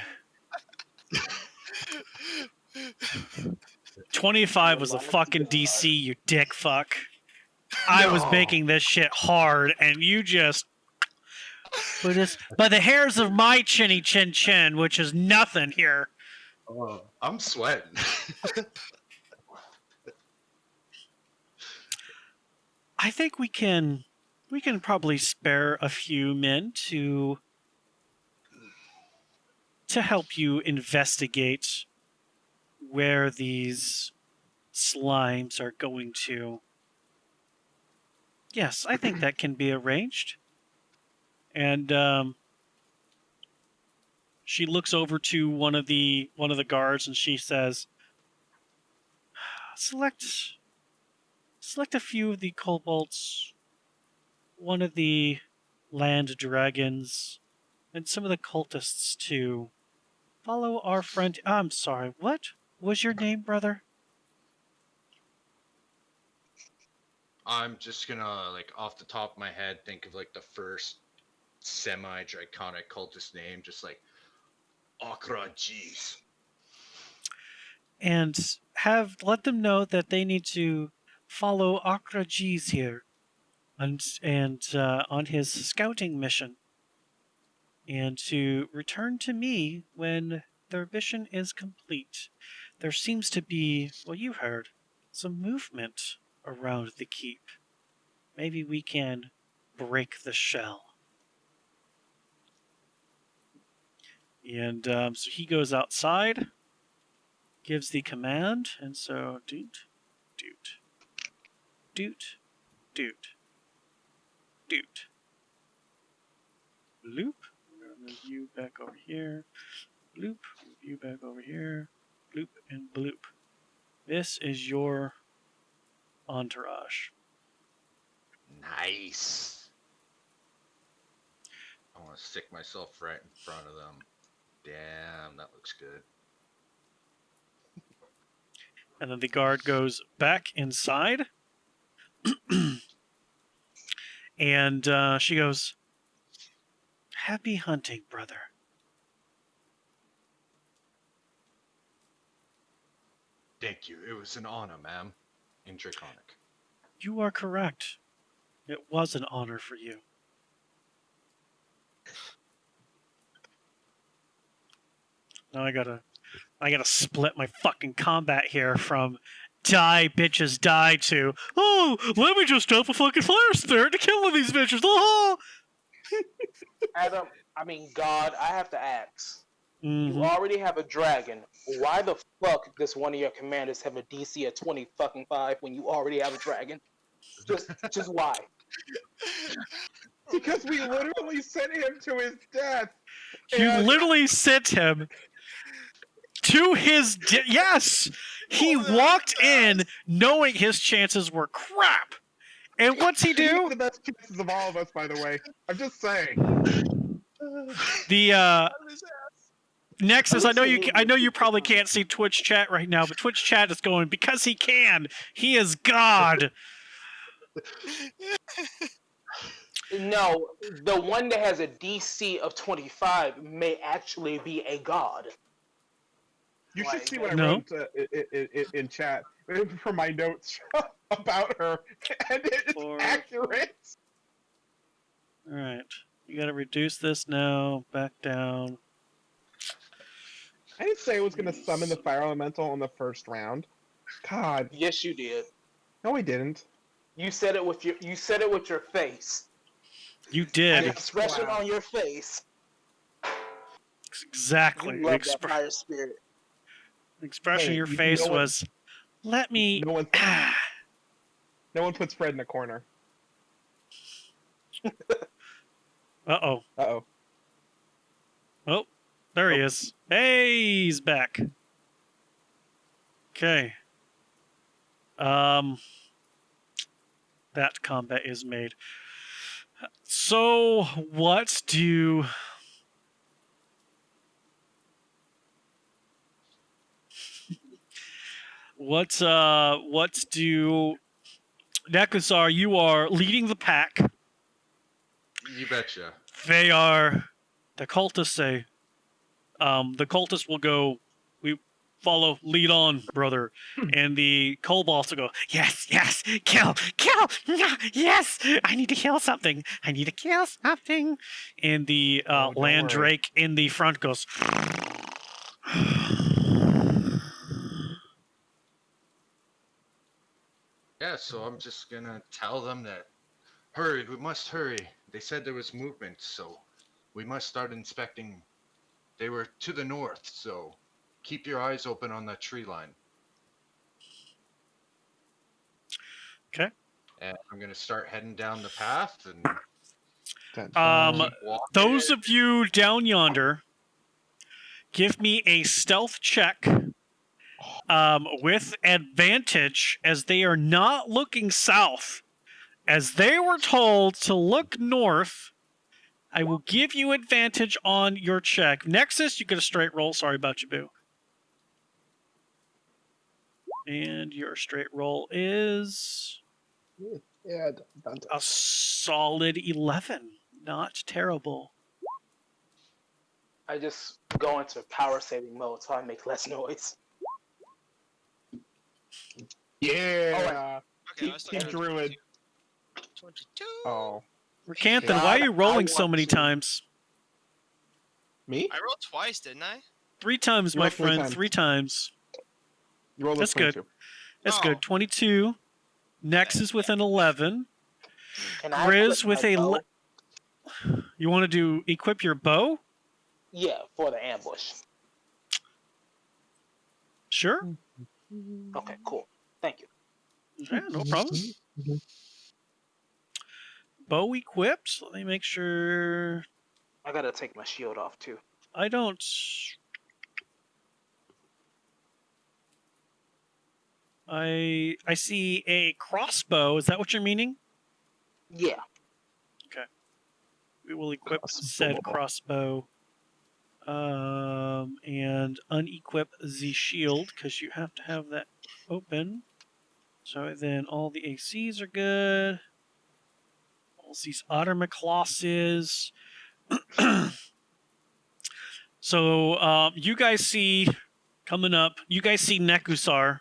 25 was a fucking DC, you dick fuck. I was making this shit hard, and you just... By the hairs of my chinny chin chin, which is nothing here. Oh, I'm sweating. I think we can probably spare a few men to help you investigate where these slimes are going to. Yes, I think that can be arranged. And she looks over to one of the guards and she says, select a few of the kobolds, one of the land dragons, and some of the cultists to follow our friend. I'm sorry, what was your name, brother? I'm just gonna, like, off the top of my head, think of, like, the first semi-draconic cultist name, just like, Akra Jeez. And let them know that they need to follow Akra G's here, and on his scouting mission, and to return to me when their mission is complete. There seems to be, well, you heard, some movement around the keep. Maybe we can break the shell. And so he goes outside, gives the command, and so doot, doot, doot, doot, doot. Loop. Move you back over here. Loop. Move you back over here. Bloop and bloop. This is your entourage. Nice. I want to stick myself right in front of them. Damn, that looks good. And then the guard goes back inside. And she goes, happy hunting, brother. Thank you. It was an honor, ma'am. In Draconic. You are correct. It was an honor for you. Now I gotta split my fucking combat here from die bitches die to, oh, let me just dump a fucking flare spirit to kill these bitches. Oh! Adam, God, I have to ask. Mm-hmm. You already have a dragon. Why the fuck does one of your commanders have a DC of 20 fucking 5 when you already have a dragon? Just why? Because we literally sent him to his death. You literally sent him to his yes! He walked in knowing his chances were crap. And what's he He do? had the best chances of all of us, by the way. I'm just saying. The Nexus, I know you probably can't see Twitch chat right now, but Twitch chat is going, because he can. He is God. No, the one that has a DC of 25 may actually be a god. You should see what I No. wrote in chat for my notes about her, and it's accurate. All right, you got to reduce this now. Back down. I didn't say I was going to summon the fire elemental in the first round. God. Yes, you did. No, I didn't. You said it with your face. You did. An expression on your face. Exactly. You love that fire spirit. The expression on your face was, let me... No one puts Fred in a corner. Uh-oh. Uh-oh. Oh, there he is. Hey, he's back. Okay. That combat is made. So, what do Nekusar, you are leading the pack. You betcha. They are the cultists say. The cultists will go, we follow, lead on, brother. And the kobolds will go, yes, yes, kill, yes, I need to kill something. I need to kill something. And the Oh, don't land worry. drake in the front goes, Yeah, so I'm just gonna tell them that hurry, we must hurry. They said there was movement, so we must start inspecting. They were to the north, so keep your eyes open on that tree line. okay. And I'm gonna start heading down the path and Dun, dun. keep walking. Those of you down yonder, give me a stealth check with advantage as they are not looking south. As they were told to look north, I will give you advantage on your check. Nexus, you get a straight roll. Sorry about you, Boo. And your straight roll is Yeah, dun, dun. a solid 11. Not terrible. I just go into power saving mode so I make less noise. Yeah. Okay, let's Team look at Druid. 22. Oh, Ricanthan, why are you rolling so want many to- times? me? I rolled twice, didn't I? 3 times, You my rolled 3 friend. times. 3 times. You rolled a That's good. 22. That's Oh. good. 22. Nexus with an 11. Can I Grizz equip with my a... bow? You want to do equip your bow? Yeah, for the ambush. Sure. Okay, cool. Thank you. Yeah, no problem. Bow equipped. Let me make sure. I gotta take my shield off too. I don't. I see a crossbow. Is that what you're meaning? Yeah. We will equip said crossbow. And unequip the shield because you have to have that open. So then all the ACs are good. All these Ottermaclosses. So you guys see coming up. You guys see Nekusar,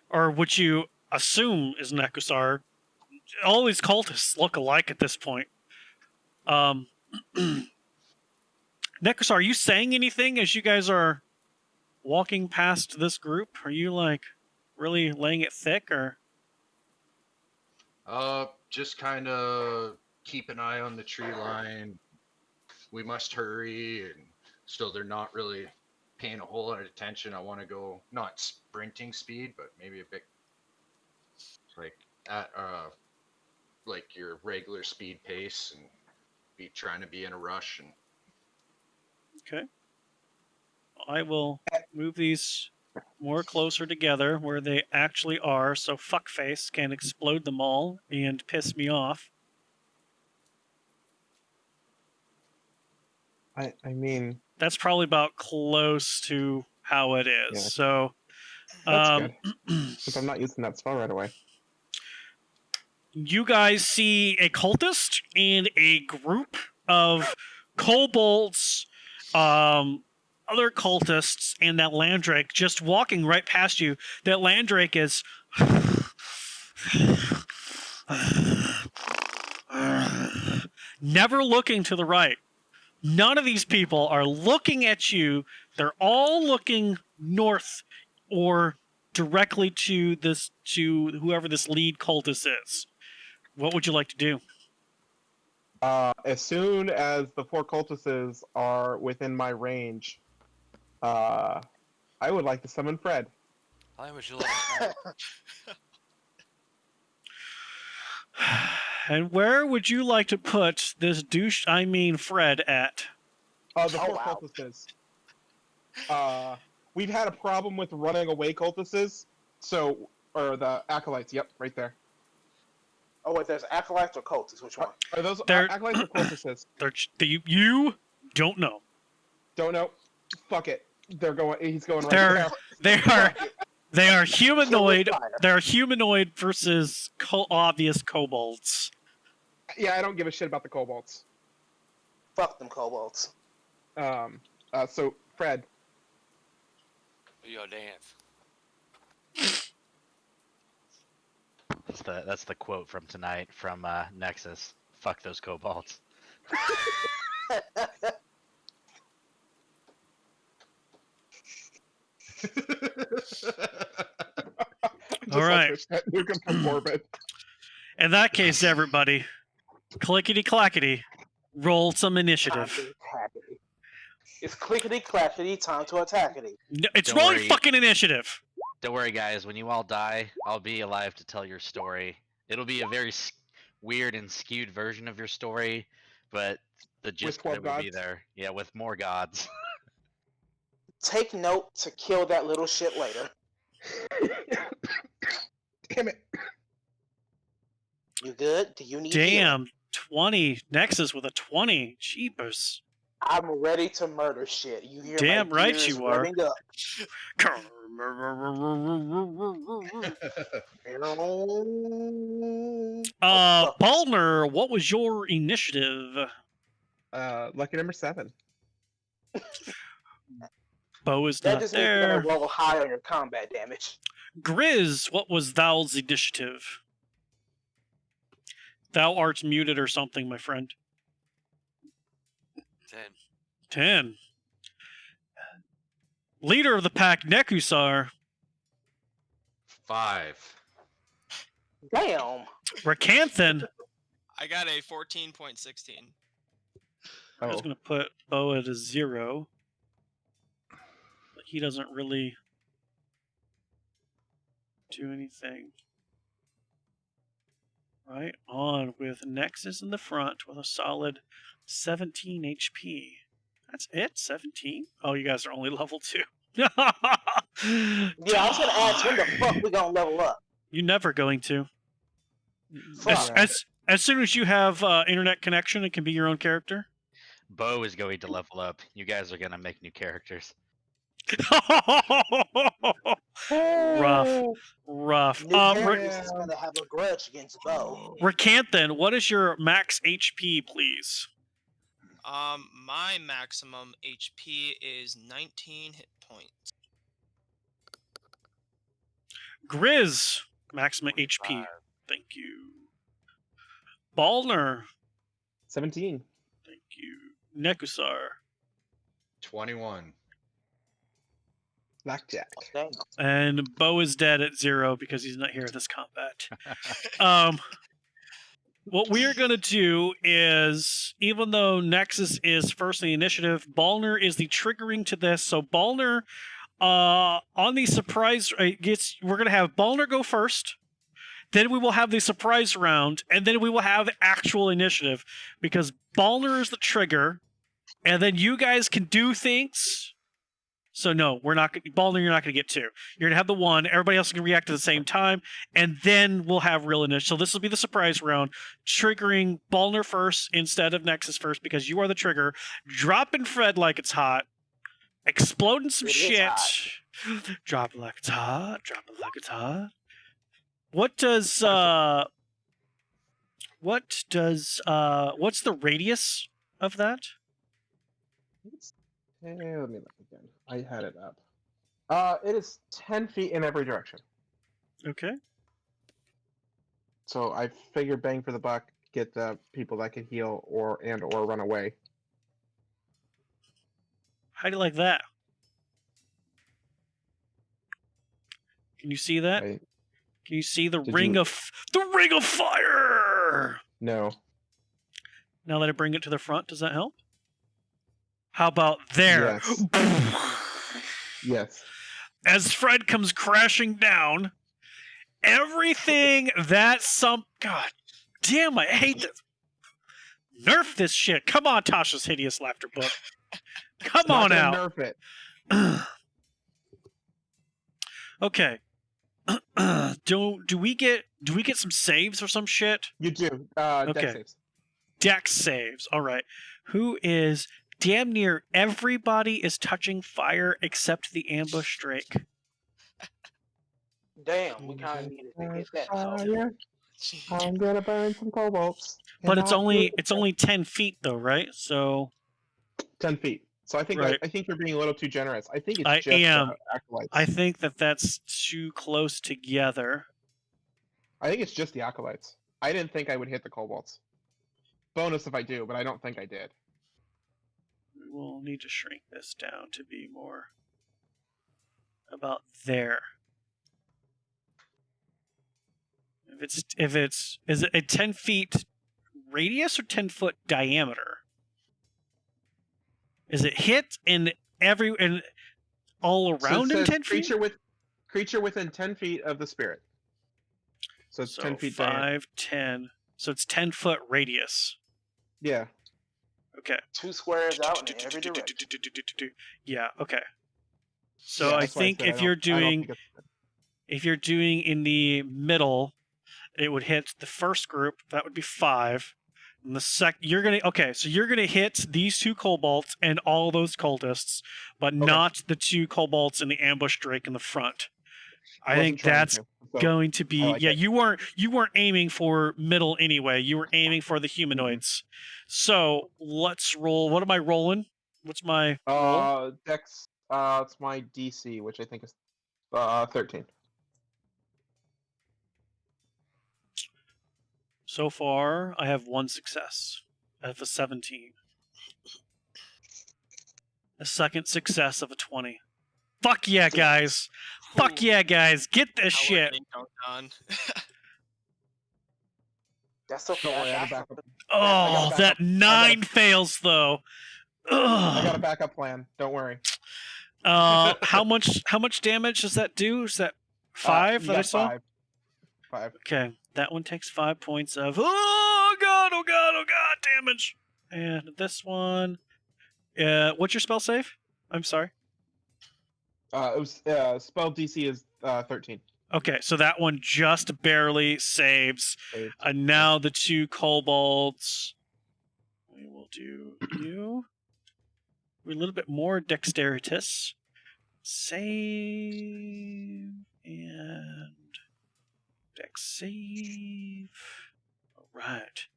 or what you assume is Nekusar. All these cultists look alike at this point. Nekusar, are you saying anything as you guys are walking past this group? Are you like really laying it thick, or? Just kind of keep an eye on the tree line. We must hurry, and so they're not really paying a whole lot of attention. I want to go not sprinting speed, but maybe a bit like at like your regular speed pace, and be trying to be in a rush. And Okay. I will move these more closer together where they actually are, so fuckface can explode them all and piss me off. I mean, That's probably about close to how it is. Yeah. So, that's good. Since I'm not using that spell right away. you guys see a cultist and a group of kobolds, other cultists, and that Landrake just walking right past you. That Landrake is never looking to the right. None of these people are looking at you. They're all looking north or directly to whoever this lead cultist is. What would you like to do? As soon as the 4 cultists are within my range, I would like to summon Fred. How would you like that? And where would you like to put this Fred at? The Oh, 4 wow. cultists. We've had a problem with running away cultists, or the acolytes. Yep, right there. Oh wait, there's acolytes or cultists. Which one? Are those They're- acolytes or cultists? You don't know. Don't know. Fuck it. They're going. He's going right They're now. they are humanoid. Kill with fire. They're humanoid versus obvious kobolds. Yeah, I don't give a shit about the kobolds. Fuck them kobolds. So Fred, Yo, dance. That's the quote from tonight from Nexus. Fuck those kobolds. All right. You can perform it. In that case, everybody, clickety clackety, roll some initiative. Attackity. It's clickety clackety, time to attackity. No, it's Don't rolling worry. fucking initiative. Don't worry, guys. When you all die, I'll be alive to tell your story. It'll be a very weird and skewed version of your story, but the gist of 12 it will be gods? there. Yeah, with more gods. Take note to kill that little shit later. Damn it. You good? Do you need healing? Damn, 20. Nexus with a 20. Jeepers. I'm ready to murder shit. You hear Damn my right gears you are. revving up. Balmer, what was your initiative? Lucky number 7. Beau is That not just means you're there. gonna roll high on your combat damage. Grizz, what was thou's initiative? Thou art muted or something, my friend. 10. 10. Leader of the pack, Nekusar. 5. Damn. Rakanthan. I got a 14.16. I was Oh, going to put Beau at a 0. But he doesn't really do anything. Right on with Nexus in the front with a solid 17 HP. That's it? 17? Oh, you guys are only level 2. Yeah, I was gonna ask when the fuck we gonna level up. You're never going to. Fuck. As soon as you have internet connection, it can be your own character. Beau is going to level up. You guys are gonna make new characters. Rough. New yeah. characters is gonna have a grudge against Beau. Rakanthan, what is your max HP, please? My maximum HP is 19 hit points. Grizz, maximum HP. 25. Thank you. Balner, 17. thank you. Nekusar, 21. Blackjack. Damn. and Beau is dead at 0 because he's not here at this combat. What we are going to do is, even though Nexus is first in the initiative, Balner is the triggering to this. So Balner, on the surprise, we're going to have Balner go first. Then we will have the surprise round, and then we will have actual initiative because Balner is the trigger, and then you guys can do things. So no, we're not. Balner, you're not going to get 2. You're going to have the 1. Everybody else can react at the same time, and then we'll have real initiative. So this will be the surprise round, triggering Balner first instead of Nexus first because you are the trigger. Dropping Fred like it's hot, exploding some It is shit. hot. Drop it like it's hot. Drop it like it's hot. What does what's the radius of that? Let me look again. I had it up. It is 10 feet in every direction. Okay. So I figured bang for the buck, get the people that can heal or run away. How do you like that? Can you see that? Right? Can you see the Did ring you- of fire? No. Now that I bring it to the front, does that help? How about there? Yes. As Fred comes crashing down, everything that God damn, I hate this. Nerf this shit. Come on, Tasha's Hideous Laughter book. Come Not on gonna out. Nerf it. Okay. do we get some saves or some shit? You do. Okay. Deck saves. Dex saves. All right. Who is damn near everybody is touching fire except the ambush Drake. Damn, we kind of needed to hit that. So Fire. I'm gonna burn some cobalts. But it's Cannot only do it. 10 feet though, right? So 10 feet. So I think Right. I think you're being a little too generous. I think it's I just am. acolytes. I think that's too close together. I think it's just the acolytes. I didn't think I would hit the kobolds. Bonus if I do, but I don't think I did. We'll need to shrink this down to be more about there. Is it a 10 feet radius or 10 foot diameter? Is it hit in all around So it in says 10 feet? Creature within 10 feet of the spirit. So it's 10 feet diameter. 5, 10. So it's 10 foot radius. Yeah. Okay. 2 squares out in every direction. Yeah, okay. So Yeah, I that's why think said if I you're don't think doing in the middle, it would hit the first group. That would be 5. And the so you're gonna hit these 2 kobolds and all those cultists, but not the 2 kobolds and the ambush Drake in the front. I think that's going to be like it. you weren't aiming for middle anyway. You were aiming for the humanoids. So let's roll. What am I rolling? What's my roll? Dex. It's my DC, which I think is 13. So far, I have 1 success. I have a 17. A second success of a 20. Fuck yeah, guys! Fuck yeah, guys! Get this shit! That's okay. Don't worry, I I got a got backup. Oh, that 9 fails though. I got a Ugh. backup plan. Don't worry. How much damage does that do? Is that 5 You that I got saw? 5. Okay, that one takes 5 points of oh god damage. And this one, what's your spell save? I'm sorry. It was spell DC is 13. Okay, so that one just barely saves. And now the 2 kobolds. We will do you. We're a little bit more dexterous. Save and dex save. All right.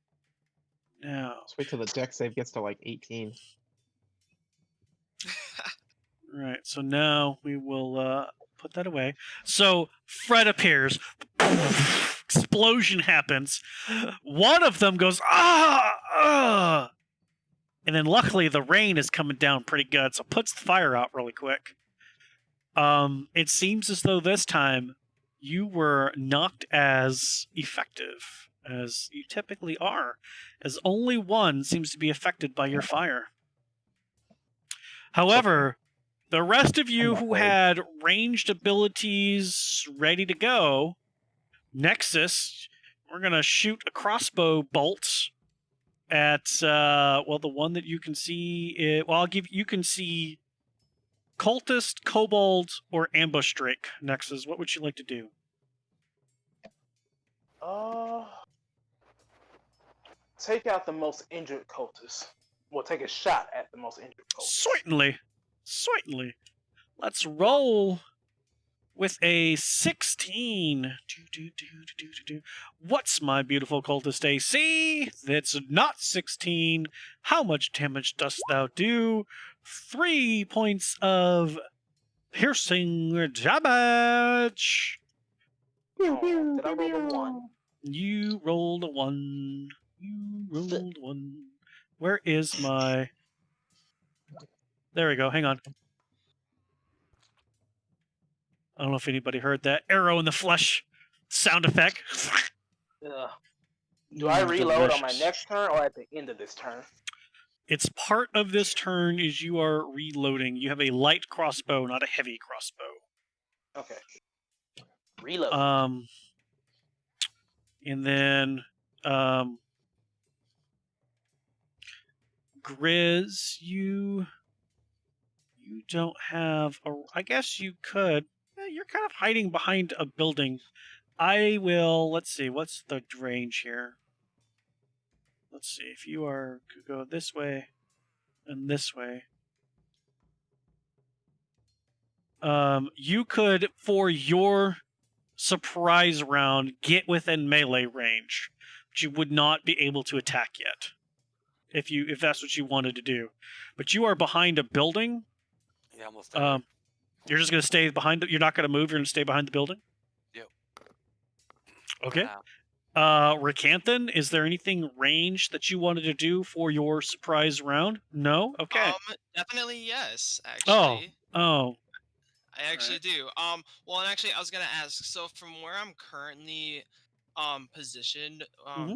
Now. Let's wait till the dex save gets to like 18. Right. So now we will put that away. So Fred appears. Explosion happens. One of them goes ah. And then luckily the rain is coming down pretty good, so it puts the fire out really quick. It seems as though this time you were not as effective as you typically are, as only one seems to be affected by your fire. However, the rest of you who had ranged abilities ready to go, Nexus, we're going to shoot a crossbow bolt at the one that you can see. You can see cultist, kobold, or ambush Drake. Nexus, what would you like to do? Take out the most injured cultist. We'll take a shot at the most injured cultist. Certainly. Let's roll with a 16. What's my beautiful cultist AC? That's not 16. How much damage dost thou do? 3 points of piercing damage. Oh, did I roll a 1? You rolled a 1. Where is my... There we go. Hang on. I don't know if anybody heard that arrow in the flesh sound effect. Do I reload on my next turn or at the end of this turn? It's part of this turn is you are reloading. You have a light crossbow, not a heavy crossbow. Okay. Reload. And then Grizz, you don't have a... I guess you could. You're kind of hiding behind a building, I will. Let's see. What's the range here? Let's see. If you are go this way and this way, you could, for your surprise round, get within melee range, but you would not be able to attack yet. If that's what you wanted to do, but you are behind a building. Yeah, almost there. You're just gonna stay behind. You're not gonna move. You're gonna stay behind the building. Yep. Okay. Now. Ricanthan, is there anything range that you wanted to do for your surprise round? No. Okay. Definitely yes. Actually. Oh. I actually do. Well, and actually, I was gonna ask. So, from where I'm currently, positioned,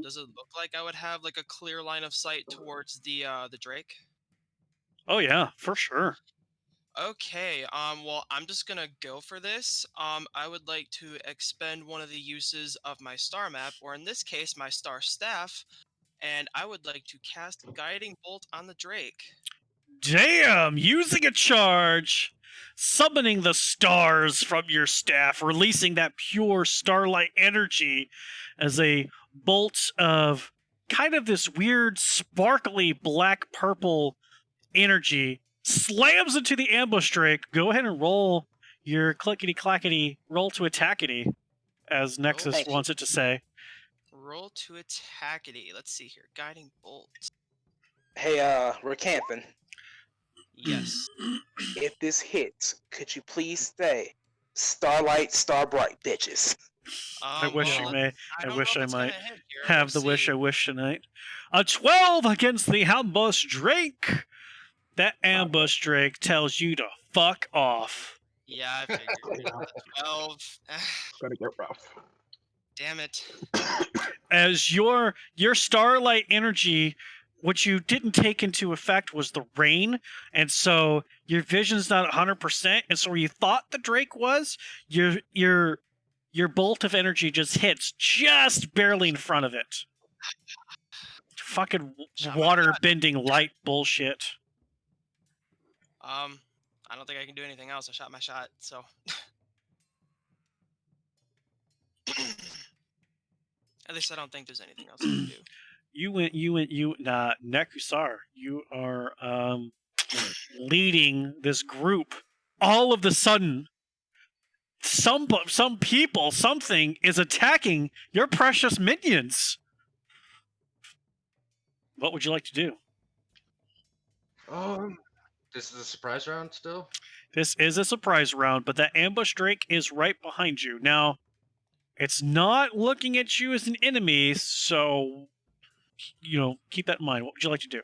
does it look like I would have like a clear line of sight towards the Drake? Oh yeah, for sure. Okay. Well, I'm just gonna go for this. I would like to expend one of the uses of my star map, or in this case, my star staff, and I would like to cast Guiding Bolt on the Drake. Damn! Using a charge, summoning the stars from your staff, releasing that pure starlight energy as a bolt of kind of this weird, sparkly black-purple energy slams into the ambush Drake. Go ahead and roll your clickety-clackety roll to attackety, as Nexus wants it to say. Roll to attackety. Let's see here. Guiding Bolt. Hey, Ricanthan. Yes. If this hits, could you please say Starlight, Starbright, bitches? I wish well, you may. I wish I might have the wish I wish tonight. A 12 against the ambush Drake. That ambush Drake tells you to fuck off. Yeah, I figured. 12. Gotta get rough. Damn it. As your starlight energy, what you didn't take into effect was the rain, and so your vision's not 100%, and so where you thought the Drake was, your bolt of energy just hits just barely in front of it. Fucking water bending light bullshit. I don't think I can do anything else. I shot my shot, so. At least I don't think there's anything else I can do. Nekusar, you are leading this group. All of a sudden, some people, something is attacking your precious minions. What would you like to do? This is a surprise round still? This is a surprise round, but that ambush Drake is right behind you. Now, it's not looking at you as an enemy, so, keep that in mind. What would you like to do?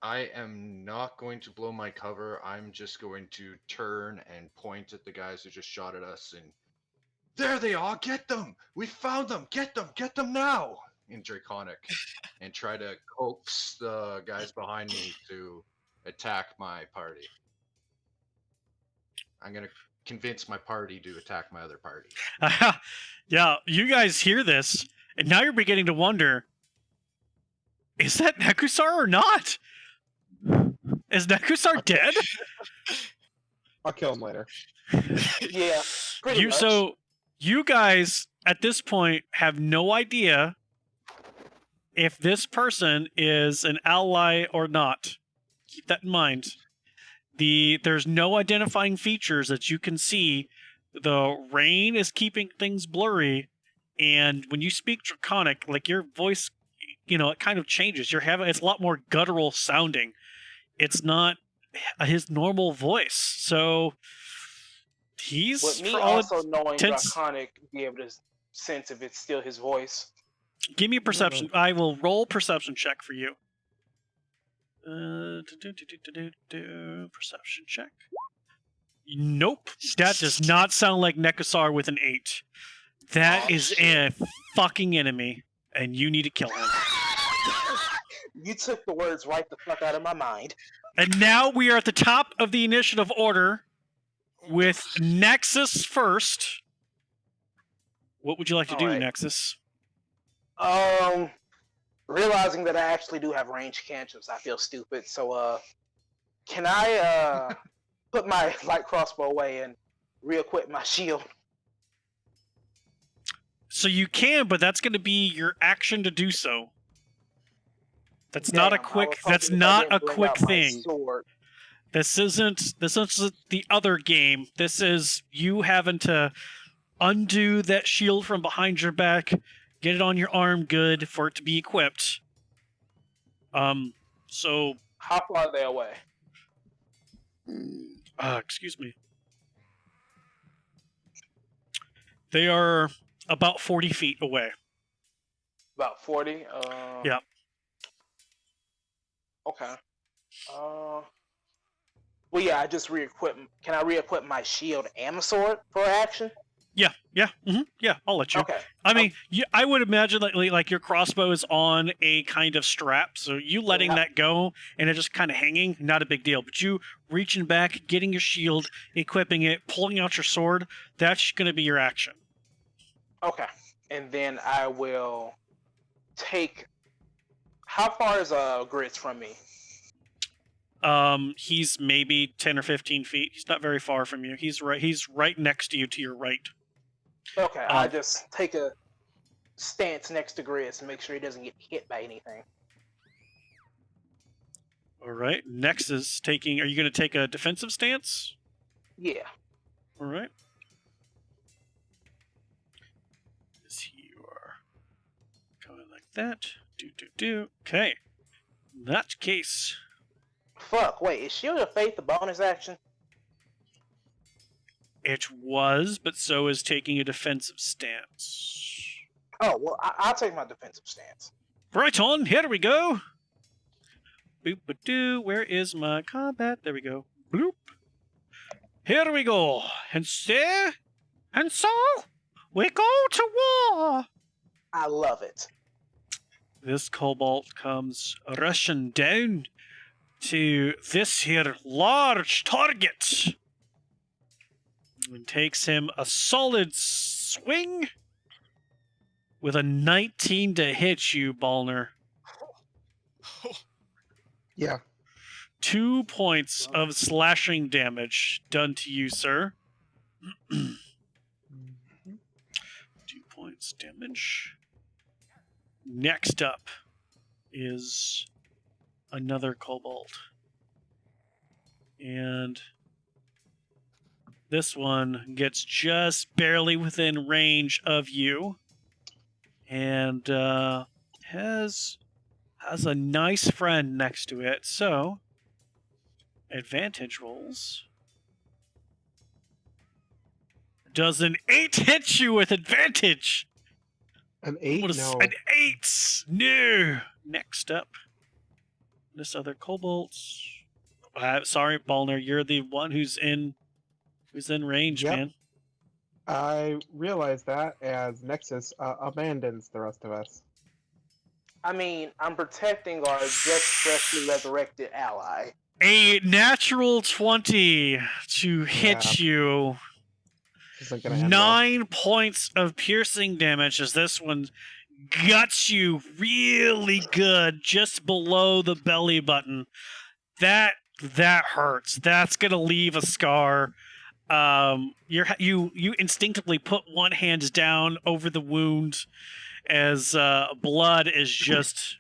I am not going to blow my cover. I'm just going to turn and point at the guys who just shot at us and there they are! Get them! We found them! Get them now! In Draconic, and try to coax the guys behind me to attack my party. I'm gonna convince my party to attack my other party. Yeah, you guys hear this, and now you're beginning to wonder, is that Nekusar or not? Is Nekusar dead? I'll kill him later. Yeah, pretty much. So, you guys, at this point, have no idea if this person is an ally or not. Keep that in mind. There's no identifying features that you can see. The rain is keeping things blurry, and when you speak Draconic, like your voice, it kind of changes. It's a lot more guttural sounding. It's not his normal voice. So he's, with me also knowing Draconic, be able to sense if it's still his voice. Give me a perception. I will roll perception check for you. Perception check. Nope. That does not sound like Nekusar with an 8. That is a fucking enemy, and you need to kill him. You took the words right the fuck out of my mind. And now we are at the top of the initiative order with Nexus first. What would you like to do, Nexus? Realizing that I actually do have range cantrips, I feel stupid. So, can I put my light crossbow away and re-equip my shield. So you can, but that's going to be your action to do so. That's not a Damn, I quick. was That's hoping if I not didn't a bring quick out my thing. sword. This isn't the other game. This is you having to undo that shield from behind your back, get it on your arm good for it to be equipped. So How far are they away? excuse me. They are about 40 feet away. About 40. Yeah. Okay. Well, yeah, I just re-equip. Can I re-equip my shield and my sword for action? Yeah, I'll let you. Okay. I mean, I would imagine like your crossbow is on a kind of strap, so you letting that go and it just kind of hanging, not a big deal. But you reaching back, getting your shield, equipping it, pulling out your sword, that's going to be your action. Okay. And then I will take. How far is Grits from me? He's maybe 10 or 15 feet. He's not very far from you. He's right next to you to your right. Okay, I just take a stance next to Grits to make sure he doesn't get hit by anything. All right. Next is taking. Are you going to take a defensive stance? Yeah. All right. As you are going like that. Do. Okay. In that case. Fuck. Wait, is Shield of Faith a bonus action? It was, but so is taking a defensive stance. Oh, well, I'll take my defensive stance. Right on, here we go. Boop-a-doo, where is my combat? There we go. Bloop. Here we go. And so, we go to war. I love it. This cobalt comes rushing down to this here large target. And takes him a solid swing with a 19 to hit you, Balner. Yeah. 2 points of slashing damage done to you, sir. 2 points damage. Next up is another kobold. And this one gets just barely within range of you. And has a nice friend next to it. So, advantage rolls. Does an 8 hit you with advantage? An 8? No. An 8! No! Next up, this other kobold. Sorry, Balner, you're the one who's in range, Yep. man. I realize that as Nexus abandons the rest of us. I mean, I'm protecting our just freshly resurrected ally. A natural 20 to hit you. Isn't gonna end 9 points of piercing damage as this one guts you really good just below the belly button. That hurts. That's gonna leave a scar. You instinctively put one hand down over the wound as blood is just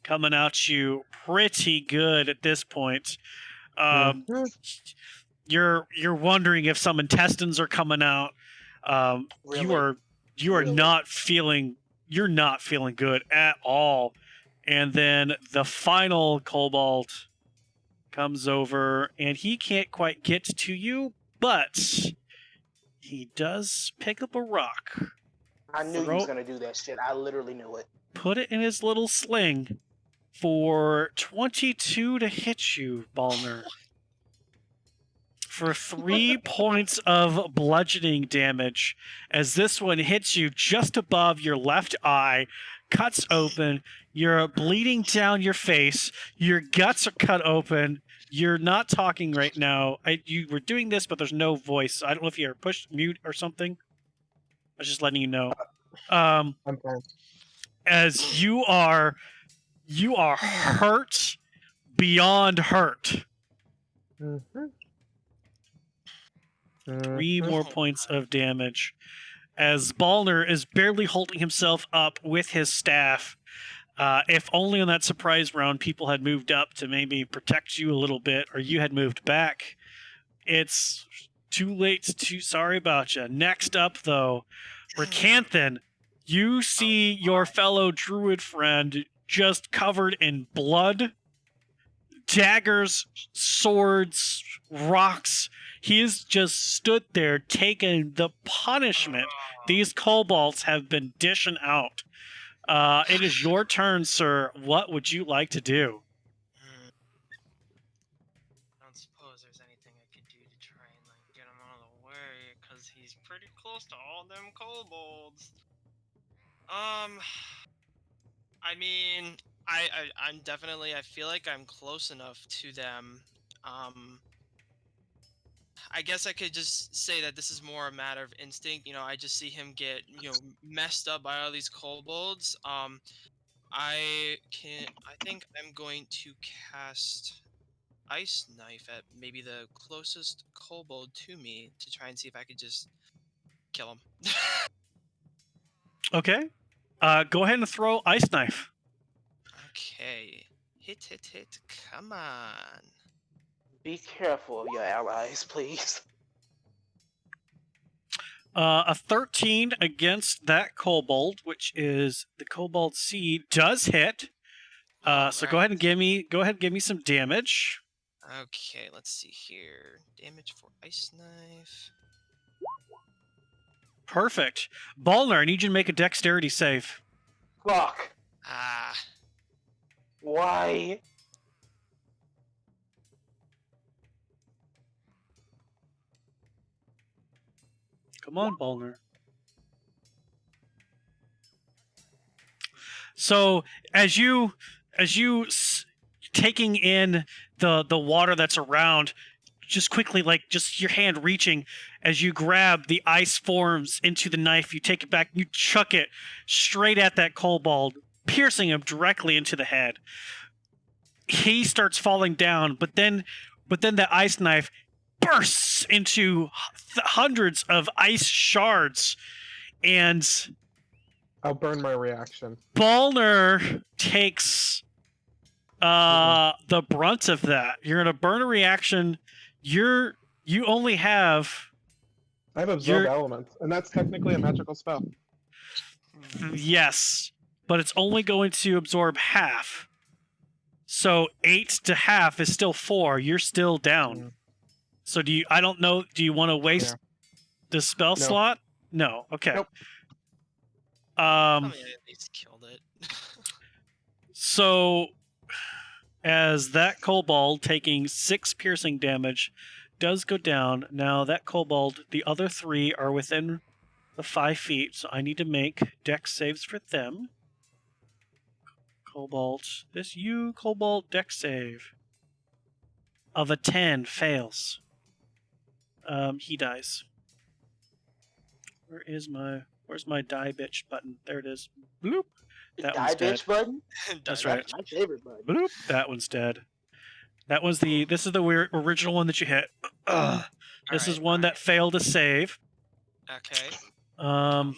coming at you pretty good at this point. You're wondering if some intestines are coming out. Really? You are not feeling good at all. And then the final kobold comes over and he can't quite get to you, but he does pick up a rock. I knew he was going to do that shit. I literally knew it. Put it in his little sling for 22 to hit you, Balner. For 3 points of bludgeoning damage as this one hits you just above your left eye, cuts open, you're bleeding down your face, your guts are cut open, you're not talking right now. You were doing this, but there's no voice. I don't know if you're pushed mute or something. I was just letting you know. I'm fine. As you are hurt beyond hurt. Mm-hmm. 3 more points of damage. As Balner is barely holding himself up with his staff. If only on that surprise round people had moved up to maybe protect you a little bit, or you had moved back. It's too late. Too sorry about you. Next up, though, Ricanthan, you see your fellow druid friend just covered in blood, daggers, swords, rocks. He has just stood there taking the punishment these kobolds have been dishing out. It is your turn, sir. What would you like to do? I don't suppose there's anything I could do to try and like get him out of the way, because he's pretty close to all them kobolds. I mean, I'm definitely, I feel like I'm close enough to them. I guess I could just say that this is more a matter of instinct. You know, I just see him get, messed up by all these kobolds. I think I'm going to cast Ice Knife at maybe the closest kobold to me to try and see if I could just kill him. Okay. Go ahead and throw Ice Knife. Okay. Hit. Come on. Be careful of your allies, please. A 13 against that kobold, which is the kobold seed, does hit. So go ahead and give me some damage. Okay, let's see here. Damage for Ice Knife. Perfect. Balner, I need you to make a dexterity save. Fuck. Ah. Why? Come on, Balner. So as you taking in the water that's around, just quickly, like just your hand reaching as you grab the ice forms into the knife, you take it back, you chuck it straight at that kobold, piercing him directly into the head. He starts falling down, but then that ice knife bursts into hundreds of ice shards, and I'll burn my reaction. Balner takes the brunt of that. You're gonna burn a reaction. You only have. I have absorb elements, and that's technically a magical spell. Yes, but it's only going to absorb half. So 8 to half is still 4. You're still down. So do you? I don't know. Do you want to waste the spell slot? No. Okay. Nope. I mean, I at least killed it. So, as that kobold taking 6 piercing damage does go down, now that kobold, the other 3 are within the 5 feet, so I need to make dex saves for them. Kobold, kobold dex save of a 10 fails. He dies. Where's my die bitch button? There it is. Bloop. That one's dead. Bitch button? That's right. My favorite button. Bloop. That one's dead. This is the original one that you hit. This is one that failed to save. Okay. Come on.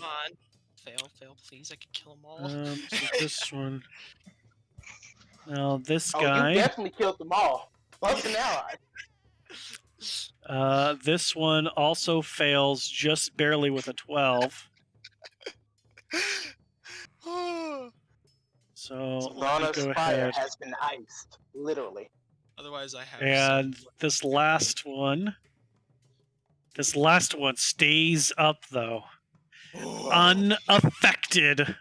Fail, please. I can kill them all. So this one. Now this Oh, guy. you definitely killed them all. Plus an ally. This one also fails just barely with a 12. So let me go fire ahead. has been iced, literally. Otherwise, I have. And this last one stays up though, unaffected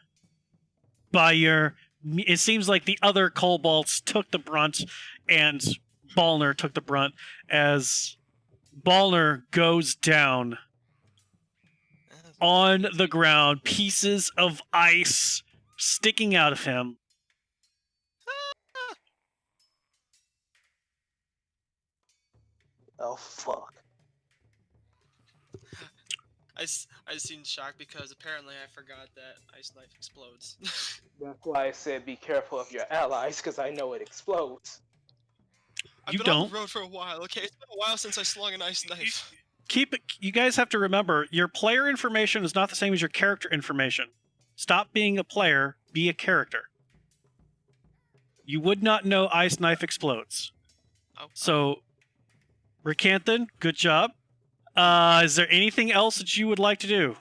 by your. It seems like the other kobolds took the brunt, and Balner took the brunt as Balner goes down on the ground, pieces of ice sticking out of him. Oh, fuck. I seem shocked because apparently I forgot that Ice Knife explodes. That's why I said be careful of your allies, because I know it explodes. I've been on the road for a while, okay? It's been a while since I slung an Ice Knife. You guys have to remember, your player information is not the same as your character information. Stop being a player, be a character. You would not know Ice Knife explodes. Oh, So, Recanthan, good job. Is there anything else that you would like to do?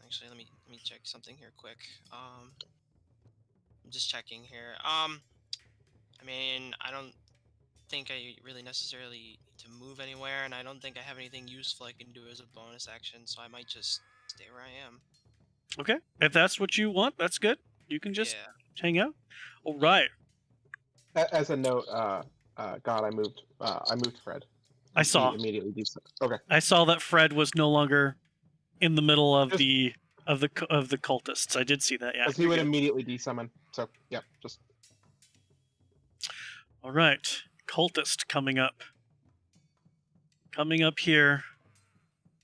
Actually, let me check something here quick. I'm just checking here. I mean, I don't think I really necessarily need to move anywhere, and I don't think I have anything useful I can do as a bonus action, so I might just stay where I am. Okay, if that's what you want, that's good. You can just hang out. All right. As a note, God, I moved Fred. I saw. He immediately okay. I saw that Fred was no longer in the middle of the cultists. I did see that. Yeah. Because he would immediately desummon. So yeah, just. All right, cultist coming up. Coming up here,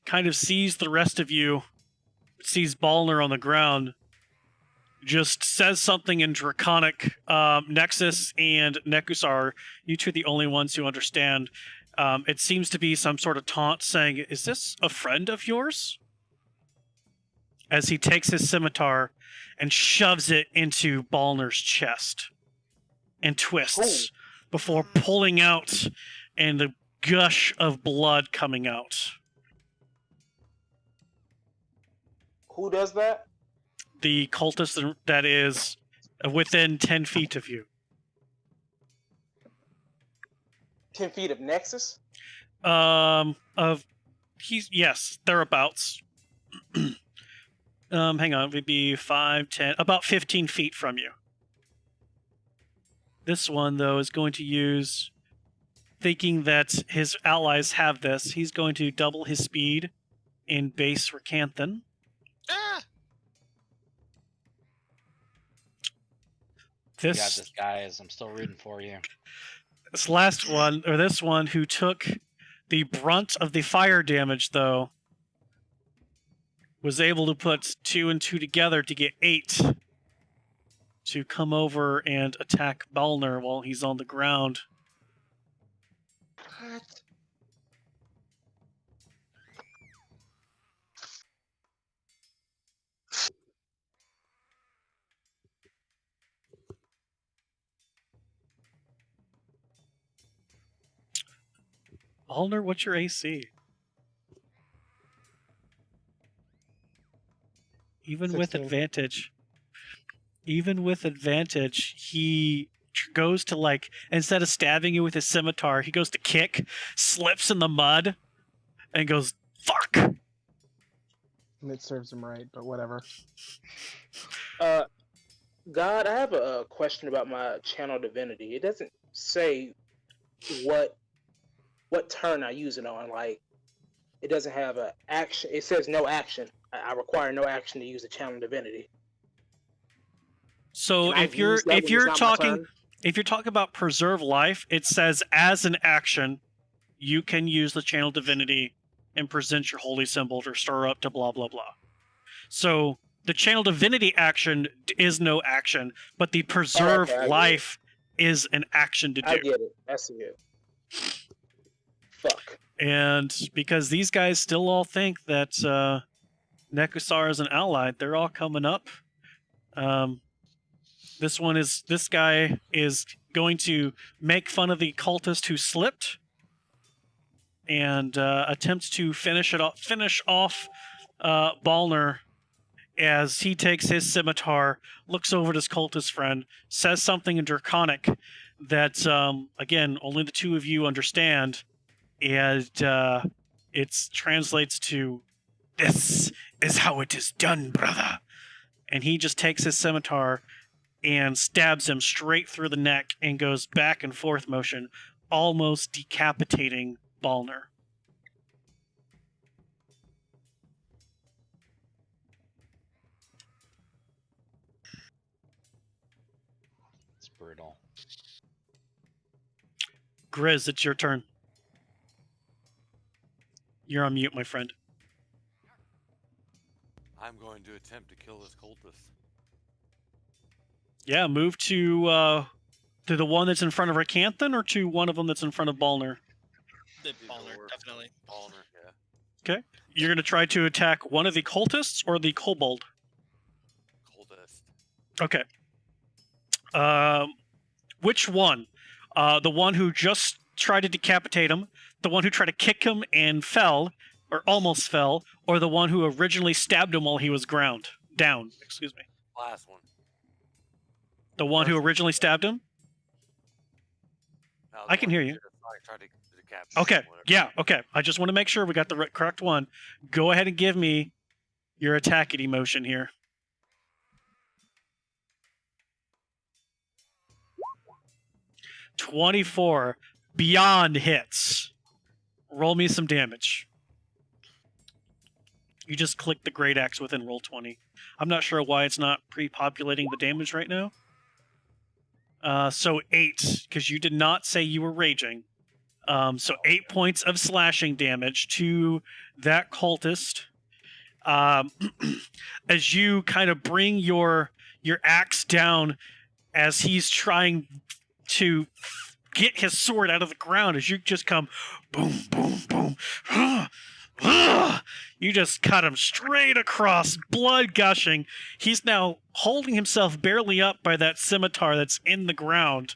kind of sees the rest of you, sees Balner on the ground, just says something in Draconic. Nexus and Nekusar, you two are the only ones who understand. It seems to be some sort of taunt saying, "Is this a friend of yours?" As he takes his scimitar and shoves it into Balner's chest and twists before pulling out and a gush of blood coming out. Who does that? The cultist that is within 10 feet of you. 10 feet of Nexus? Yes, thereabouts. Hang on, it would be 5, 10, about 15 feet from you. This one, though, is going to use, thinking that his allies have this, he's going to double his speed in base Recanthan. You got this, guys. I'm still rooting for you. This one who took the brunt of the fire damage, though, was able to put 2 and 2 together to get 8 to come over and attack Balner while he's on the ground. What? Balner, what's your AC? Even 16. with advantage, he goes to, instead of stabbing you with his scimitar, he goes to kick, slips in the mud, and goes, "Fuck!" And it serves him right, but whatever. God, I have a question about my channel divinity. It doesn't say what turn I use it on. It doesn't have an action. It says no action. I require no action to use the channel divinity. So if you're talking about preserve life, it says as an action, you can use the channel divinity and present your holy symbol to stir up to blah blah blah. So the channel divinity action is no action, but the preserve life is an action to do. I get it. I see it. Fuck. And because these guys still all think that Nekusar is an ally, they're all coming up. This guy is going to make fun of the cultist who slipped and attempt to finish off Balner as he takes his scimitar, looks over at his cultist friend, says something in Draconic that, again, only the two of you understand, and it translates to, "This is how it is done, brother." And he just takes his scimitar and stabs him straight through the neck and goes back and forth motion, almost decapitating Balner. It's brutal. Grizz, it's your turn. You're on mute, my friend. I'm going to attempt to kill this cultist. Yeah, move to To the one that's in front of Racanthan, or to one of them that's in front of Balner? The Either Balner, or. definitely. Balner, yeah. You're going to try to attack one of the cultists or the kobold? Coldest. Okay. Which one? The one who just tried to decapitate him, the one who tried to kick him and fell, or almost fell, or the one who originally stabbed him while he was down, excuse me. Last one. The one who First- originally stabbed him? No, I can hear you. Tried to decapitate Okay, him, whatever. yeah, okay. I just want to make sure we got the correct one. Go ahead and give me your attackity motion here. $24 beyond hits. Roll me some damage. You just click the great axe within Roll20. I'm not sure why it's not pre-populating the damage right now. So 8, because you did not say you were raging. So 8 points of slashing damage to that cultist. As you kind of bring your axe down as he's trying to get his sword out of the ground, as you just come boom, boom, boom. You just cut him straight across, blood gushing. He's now holding himself barely up by that scimitar that's in the ground.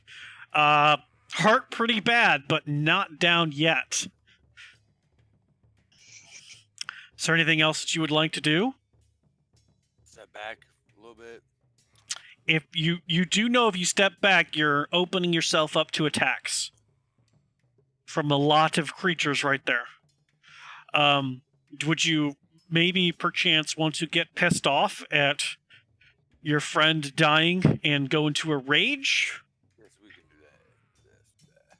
Hurt pretty bad, but not down yet. Is there anything else that you would like to do? Step back a little bit. If you do know if you step back, you're opening yourself up to attacks from a lot of creatures right there. Would you maybe perchance want to get pissed off at your friend dying and go into a rage? Yes, we can do that.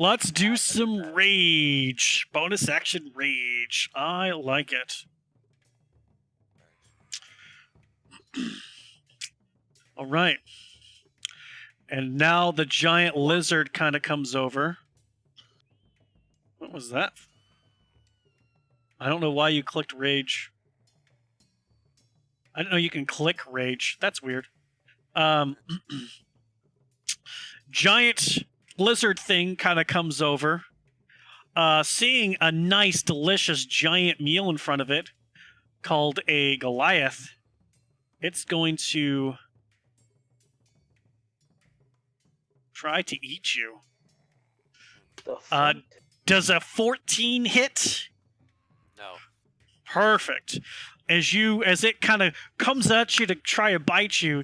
Let's do some rage. Bonus action rage. I like it. All right. And now the giant lizard kind of comes over. What was that? I don't know why you clicked rage. I don't know you can click rage. That's weird. Giant lizard thing kind of comes over. Seeing a nice, delicious giant meal in front of it called a Goliath, it's going to try to eat you. The fight. Does a 14 hit? No. Perfect. As it kind of comes at you to try to bite you,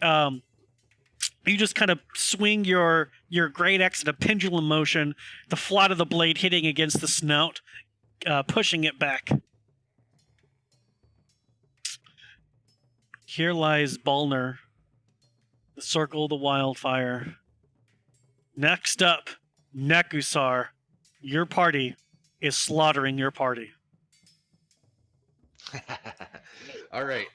you just kind of swing your great axe in a pendulum motion, the flat of the blade hitting against the snout, pushing it back. Here lies Balner, the circle of the wildfire. Next up, Nekusar. Your party is slaughtering your party. All right.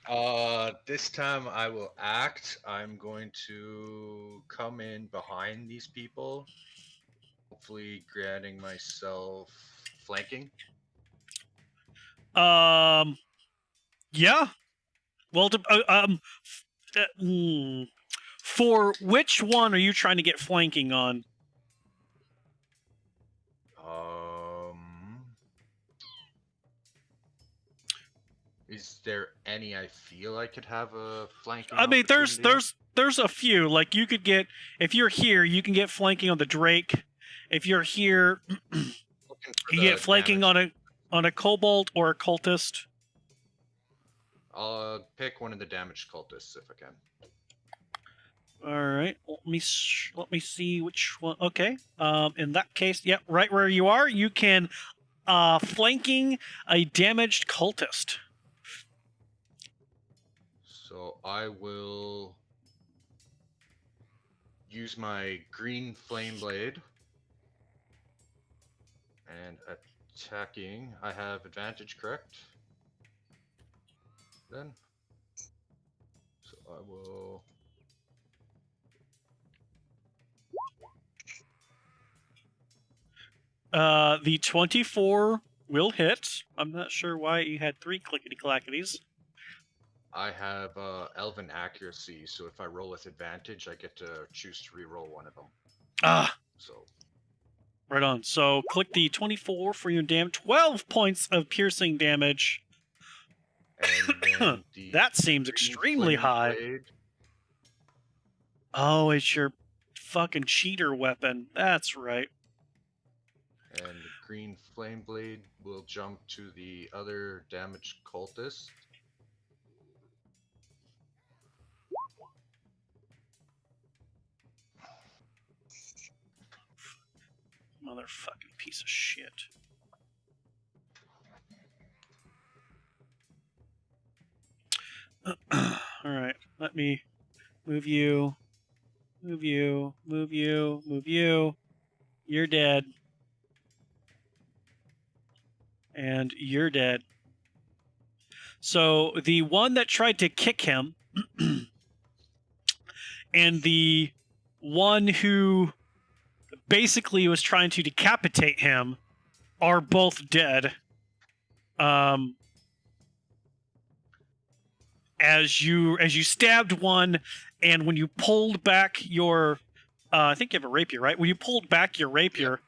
This time I will act. I'm going to come in behind these people, hopefully granting myself flanking. Yeah. Well, for which one are you trying to get flanking on? Is there any I feel I could have a flanking? I mean, there's opportunity on? a few. Like you could get, if you're here, you can get flanking on the Drake. If you're here, Looking for you the get flanking damage. on a kobold or a cultist. I'll pick one of the damaged cultists if I can. All right, let me see which one. Okay, in that case, yep, right where you are, you can flanking a damaged cultist. So I will use my green flame blade and attacking. I have advantage, correct? Then, so I will. The 24 will hit. I'm not sure why you had 3 clickety-clackities. I have Elven accuracy, so if I roll with advantage, I get to choose to re-roll one of them. Ah, So right on. So click the 24 for your 12 points of piercing damage. and then the That seems green extremely flaming high. blade, Oh, it's your fucking cheater weapon. That's right. and the green flame blade will jump to the other damaged cultist. Motherfucking piece of shit. Alright, let me move you. Move you. Move you. Move you. You're dead. And you're dead. So the one that tried to kick him and the one who basically was trying to decapitate him are both dead. As you stabbed one, and when you pulled back your, I think you have a rapier, right? When you pulled back your rapier,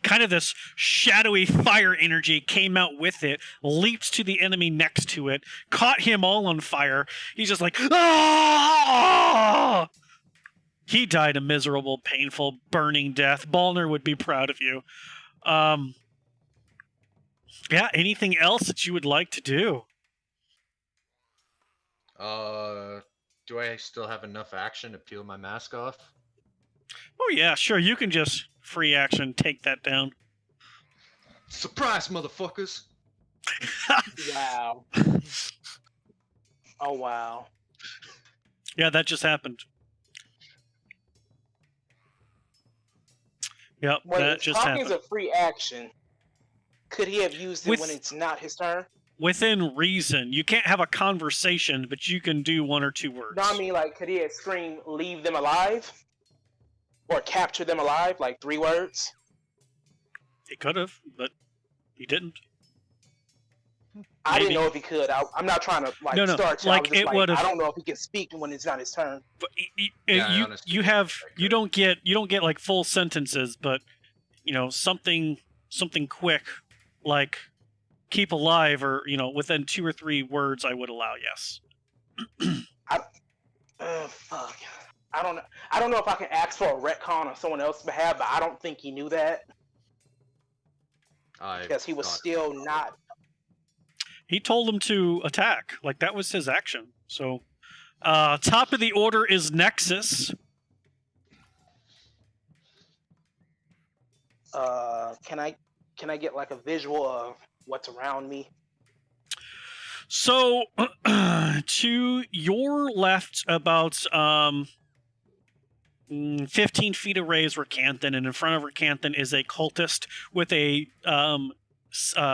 kind of this shadowy fire energy came out with it, leaped to the enemy next to it, caught him all on fire. He's just like, ah! He died a miserable, painful, burning death. Balner would be proud of you. Yeah, anything else that you would like to do? Do I still have enough action to peel my mask off? Oh yeah, sure, you can just free action take that down. Surprise, motherfuckers! Wow. Oh wow. Yeah, that just happened. Yep, Wait, that if just talking's happened. a free action, could he have used it when it's not his turn? Within reason. You can't have a conversation, but you can do one or two words. No, I mean, like, could he have screamed, leave them alive? Or capture them alive, like 3 words? He could have, but he didn't. I didn't Maybe. know if he could. I'm not trying to, like, No, start you. like, I was just it like, would've- I don't know if he can speak when it's not his turn. But Yeah, honestly, you have I you could. don't get like full sentences, but you know, something quick, like keep alive, or you know, within 2 or 3 words I would allow, yes. Fuck. I don't know if I can ask for a retcon on someone else's behalf, but I don't think he knew that. Because he was still not. He told him to attack. Like, that was his action. So, top of the order is Nexus. Can I get like a visual of what's around me? So, to your left, about 15 feet away is Racanthan, and in front of Racanthan is a cultist with a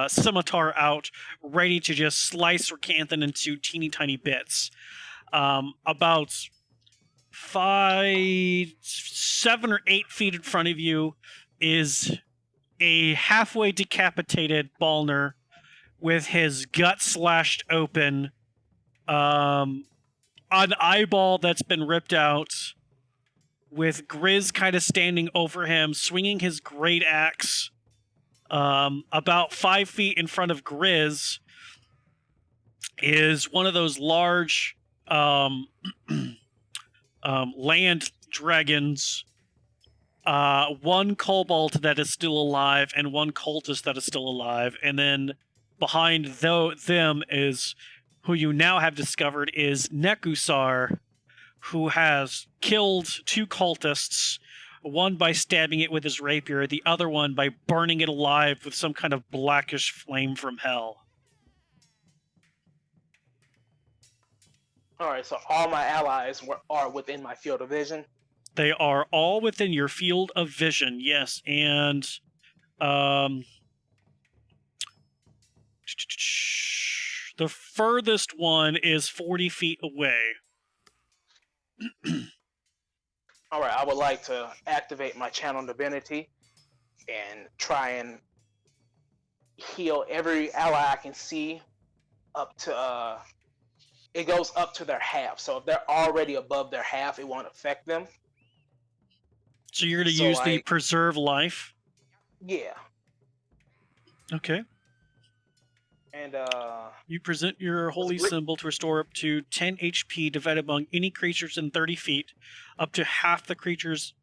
scimitar out, ready to just slice Racanthan into teeny tiny bits. About 7 or 8 feet in front of you is a halfway decapitated Balner with his gut slashed open, an eyeball that's been ripped out, with Grizz kind of standing over him, swinging his great axe. About 5 feet in front of Grizz is one of those large land dragons. One kobold that is still alive and one cultist that is still alive, and then behind them is who you now have discovered is Nekusar, who has killed 2 cultists, one by stabbing it with his rapier, the other one by burning it alive with some kind of blackish flame from hell. Alright, so all my allies are within my field of vision? They are all within your field of vision, yes, and the furthest one is 40 feet away. Alright, I would like to activate my channel divinity and try and heal every ally I can see up to it goes up to their half. So if they're already above their half, it won't affect them. So you're going to So, use the like- preserve life. Yeah. Okay. And You present your holy symbol to restore up to 10 HP divided among any creatures in 30 feet, up to half the creature's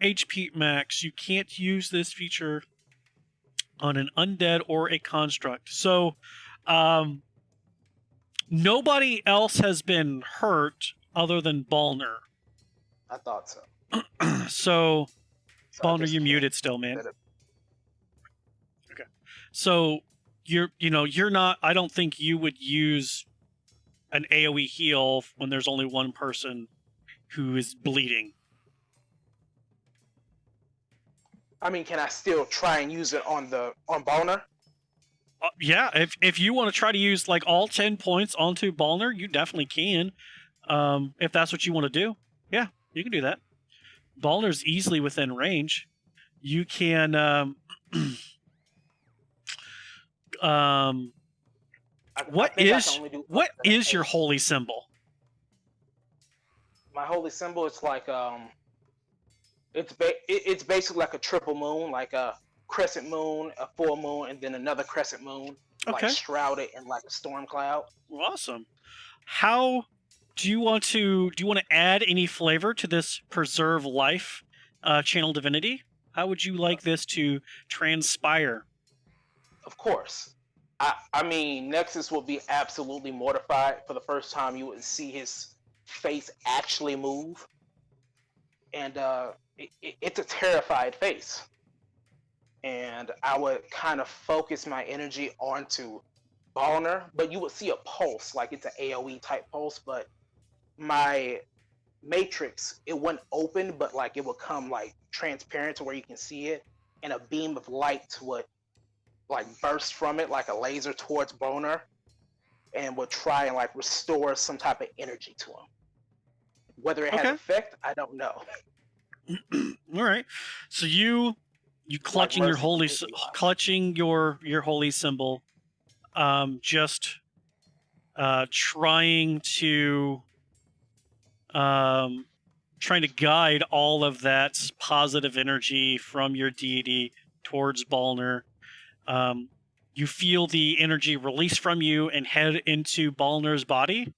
HP max. You can't use this feature on an undead or a construct. So, nobody else has been hurt other than Balner. I thought so. So, So I Balner, just you're can't muted still, man. set it. Okay. So, you're not, I don't think you would use an AoE heal when there's only one person who is bleeding. I mean, can I still try and use it on Boner? Yeah, if you want to try to use like all 10 points onto Balner, you definitely can. If that's what you want to do. Yeah, you can do that. Balner's easily within range. You can what is your holy symbol? My holy symbol is like it's basically like a triple moon, like a crescent moon, a full moon, and then another crescent moon, Okay. like shrouded in like a storm cloud. Awesome. How do you want to add any flavor to this preserve life channel divinity? How would you like this to transpire? Of course. I mean, Nexus will be absolutely mortified. For the first time, you would see his face actually move. And it's a terrified face. And I would kind of focus my energy onto Balner, but you would see a pulse, like it's an AoE type pulse, but my matrix, it wouldn't open, but like it would come like transparent to where you can see it, and a beam of light would like burst from it like a laser towards Boner, and would try and like restore some type of energy to him. Whether it has effect, I don't know. All right. So you clutching Like your holy mercy clutching your holy symbol, just trying to guide all of that positive energy from your deity towards Balner. You feel the energy release from you and head into Balner's body.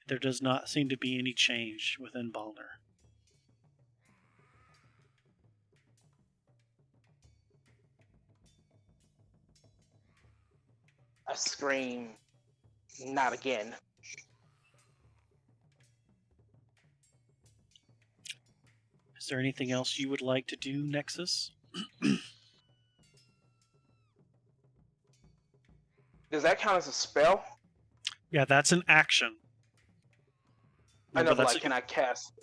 There does not seem to be any change within Balner. I scream, not again. Is there anything else you would like to do, Nexus? Does that count as a spell? Yeah, that's an action. Remember, I know, but like, can I cast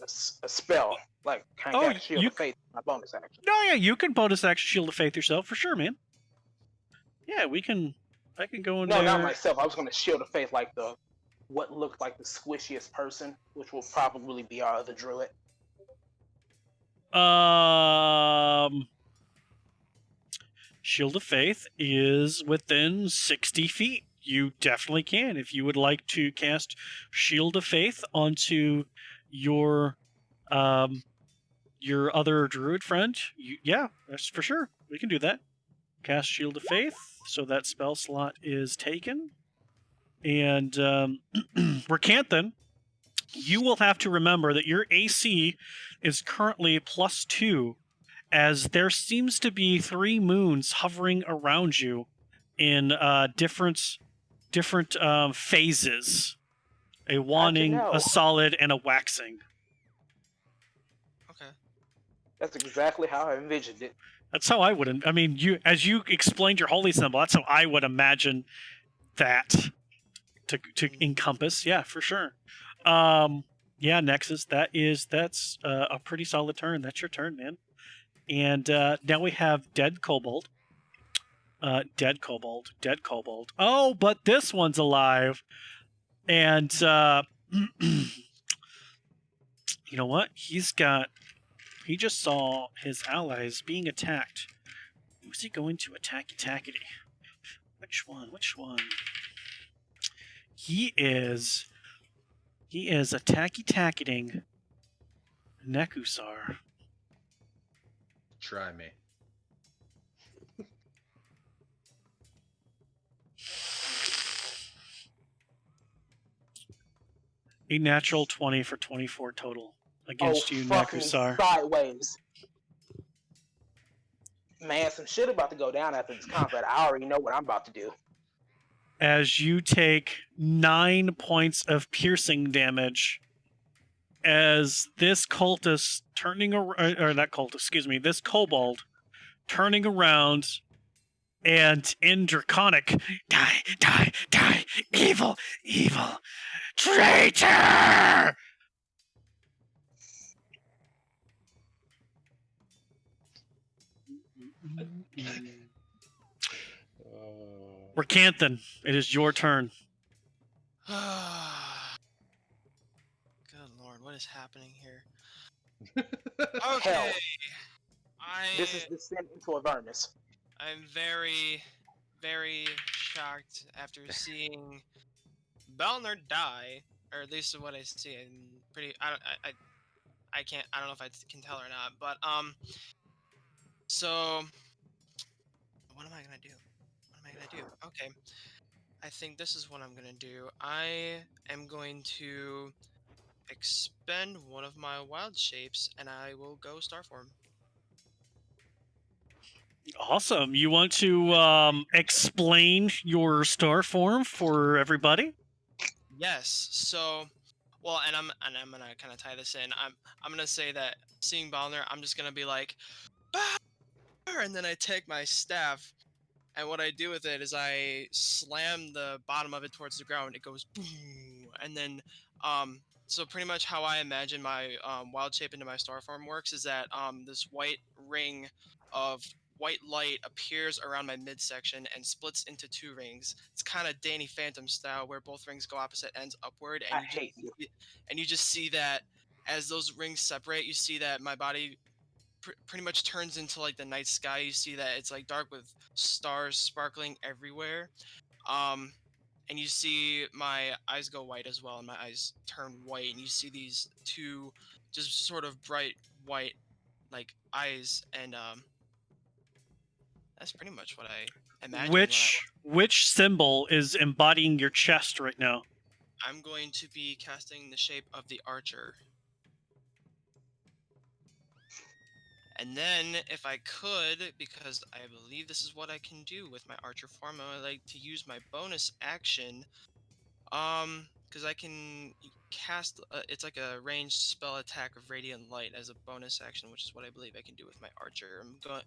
a spell? Like, can I cast Shield of Faith, my bonus action? No, yeah, you can bonus action Shield of Faith yourself, for sure, man. Yeah, I can go in there. No, not myself. I was going to Shield of Faith like what looked like the squishiest person, which will probably be our other druid. Shield of Faith is within 60 feet. You definitely can. If you would like to cast Shield of Faith onto your other druid friend, yeah, that's for sure. We can do that. Cast Shield of Faith, so that spell slot is taken. And Recanthan, you will have to remember that your AC is currently +2, as there seems to be 3 moons hovering around you in different phases. A waning, a solid, and a waxing. Okay. That's exactly how I envisioned it. That's how I would. I mean, as you explained your holy symbol, that's how I would imagine that to encompass. Yeah, for sure. Yeah, Nexus, that's a pretty solid turn. That's your turn, man. And now we have Dead Kobold. Dead Kobold. Oh, but this one's alive. And you know what? He just saw his allies being attacked. Who's he going to attackity? Which one? He is attacking Nekusar. Try me. A natural 20 for 24 total against you, fucking Nekusar. sideways. Man, some shit about to go down after this combat. I already know what I'm about to do. As you take 9 points of piercing damage as this cultist turning around, or not cultist, excuse me, this kobold turning around and in Draconic, die, evil, traitor! Racanthan, it is your turn. Good lord, what is happening here? Okay. Hell. This is descent into Avernus. I'm very, very shocked after seeing Belner die, or at least what I see. I'm pretty. I can't. I don't know if I can tell or not. But so what am I gonna do? Okay. I think this is what I'm gonna do. I am going to expend one of my wild shapes, and I will go Starform. Awesome. You want to explain your star form for everybody? Yes. So, well, and I'm gonna kind of tie this in. I'm gonna say that seeing Balner, I'm just gonna be like, "Bah!" And then I take my staff, and what I do with it is I slam the bottom of it towards the ground. It goes boom, and then so pretty much how I imagine my wild shape into my star form works is that this white ring of white light appears around my midsection and splits into 2 rings. It's kind of Danny Phantom style, where both rings go opposite ends upward, and you just see that as those rings separate, you see that my body pretty much turns into like the night sky. You see that it's like dark with stars sparkling everywhere. And you see my eyes go white as well, and my eyes turn white, and you see these 2 just sort of bright white like eyes, and that's pretty much what I imagine. Which symbol is embodying your chest right now? I'm going to be casting the shape of the archer. And then, if I could, because I believe this is what I can do with my archer form, I would like to use my bonus action, because I can cast, it's like a ranged spell attack of radiant light as a bonus action, which is what I believe I can do with my archer. I'm going,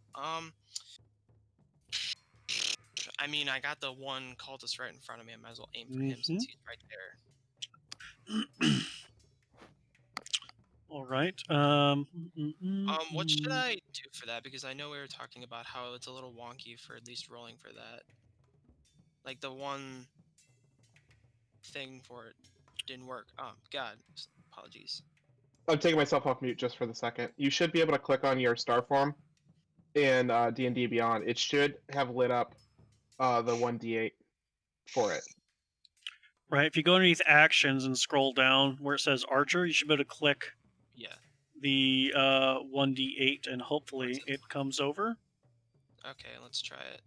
I mean, I got the one cultist right in front of me. I might as well aim for him since he's right there. All right. What should I do for that? Because I know we were talking about how it's a little wonky for at least rolling for that. Like the one thing for it didn't work. Oh God, apologies. I'm taking myself off mute just for the second. You should be able to click on your star form in D&D Beyond. It should have lit up the 1d8 for it. Right. If you go underneath actions and scroll down where it says Archer, you should be able to click the 1d8 and hopefully it comes over. Okay, let's try it.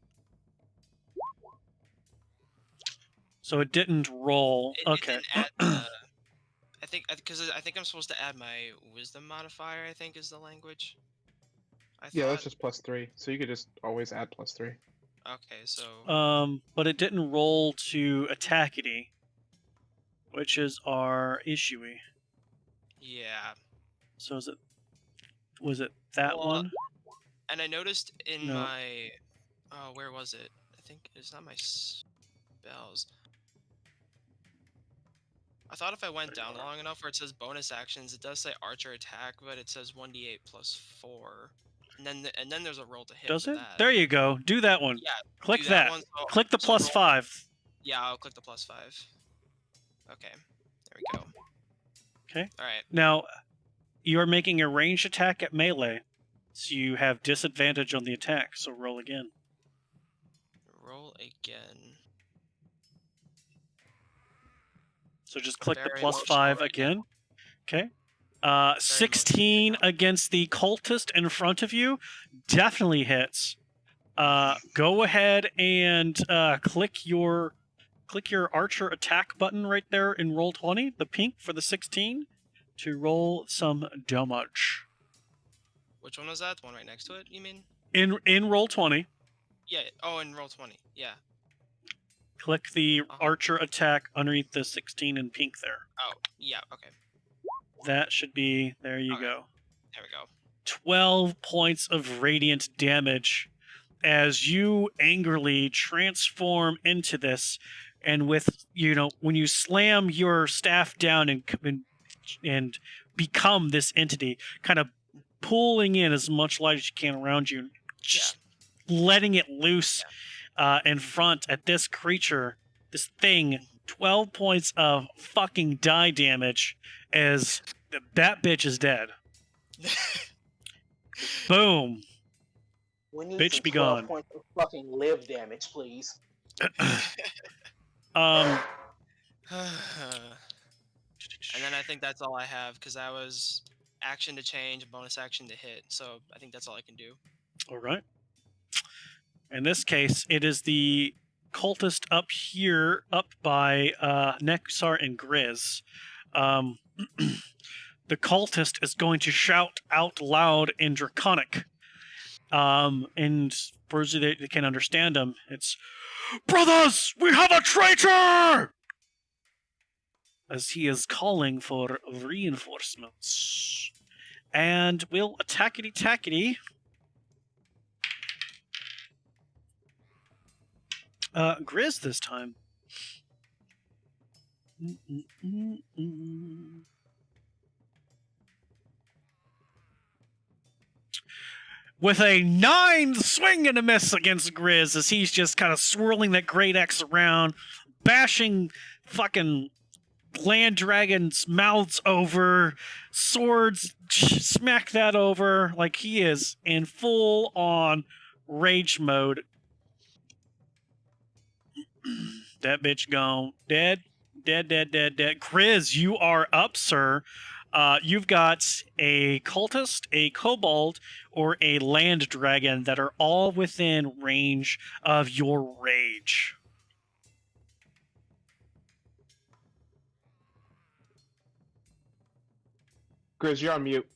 So it didn't roll. Okay. It didn't add I think I'm supposed to add my wisdom modifier. I think is the language. Yeah, that's just +3. So you could just always add +3. Okay, so. But it didn't roll to attackity, which is our issue. Yeah. So was it that one? And I noticed in my, where was it? I think it's not my spells. I thought if I went down long enough where it says bonus actions, it does say archer attack, but it says 1d8 + 4. And then there's a roll to hit. Does it? That. There you go. Do that one. Yeah. Click that. One, so, click the +5. Yeah, I'll click the +5. Okay. There we go. Okay. All right. Now, you are making a ranged attack at melee, so you have disadvantage on the attack. So roll again. roll again. So just click the Very plus emotional 5 right now. again. Okay. Very 16 emotional right against the cultist in front of you. Definitely hits. Go ahead and click your archer attack button right there in roll 20, the pink for the 16, to roll some damage. Which one was that? The one right next to it, you mean? In roll 20, Yeah. Oh, in roll 20. Yeah. click the archer attack underneath the 16 in pink there. Oh, yeah. Okay. That should be, there you Okay. go. There we go. 12 points of radiant damage as you angrily transform into this, and with when you slam your staff down and become this entity, kind of pulling in as much light as you can around you, just letting it loose in front at this creature, this thing. 12 points of fucking die damage as that bitch is dead. Boom. We need Bitch some be 12 gone. points of fucking live damage, please. And then I think that's all I have, because that was action to change, bonus action to hit. So I think that's all I can do. All right. In this case, it is the cultist up here, up by Nexar and Grizz. The cultist is going to shout out loud in Draconic. And for those that can understand him, it's, "Brothers, we have a traitor!" As he is calling for reinforcements. And we'll attackity-tackity. Grizz this time. With a 9 swing and a miss against Grizz as he's just kind of swirling that great X around, bashing fucking land dragons' mouths over, swords, smack that over, like he is in full on rage mode. That bitch gone. Dead. Grizz, you are up, sir. You've got a cultist, a kobold, or a land dragon that are all within range of your rage. Grizz, you're on mute.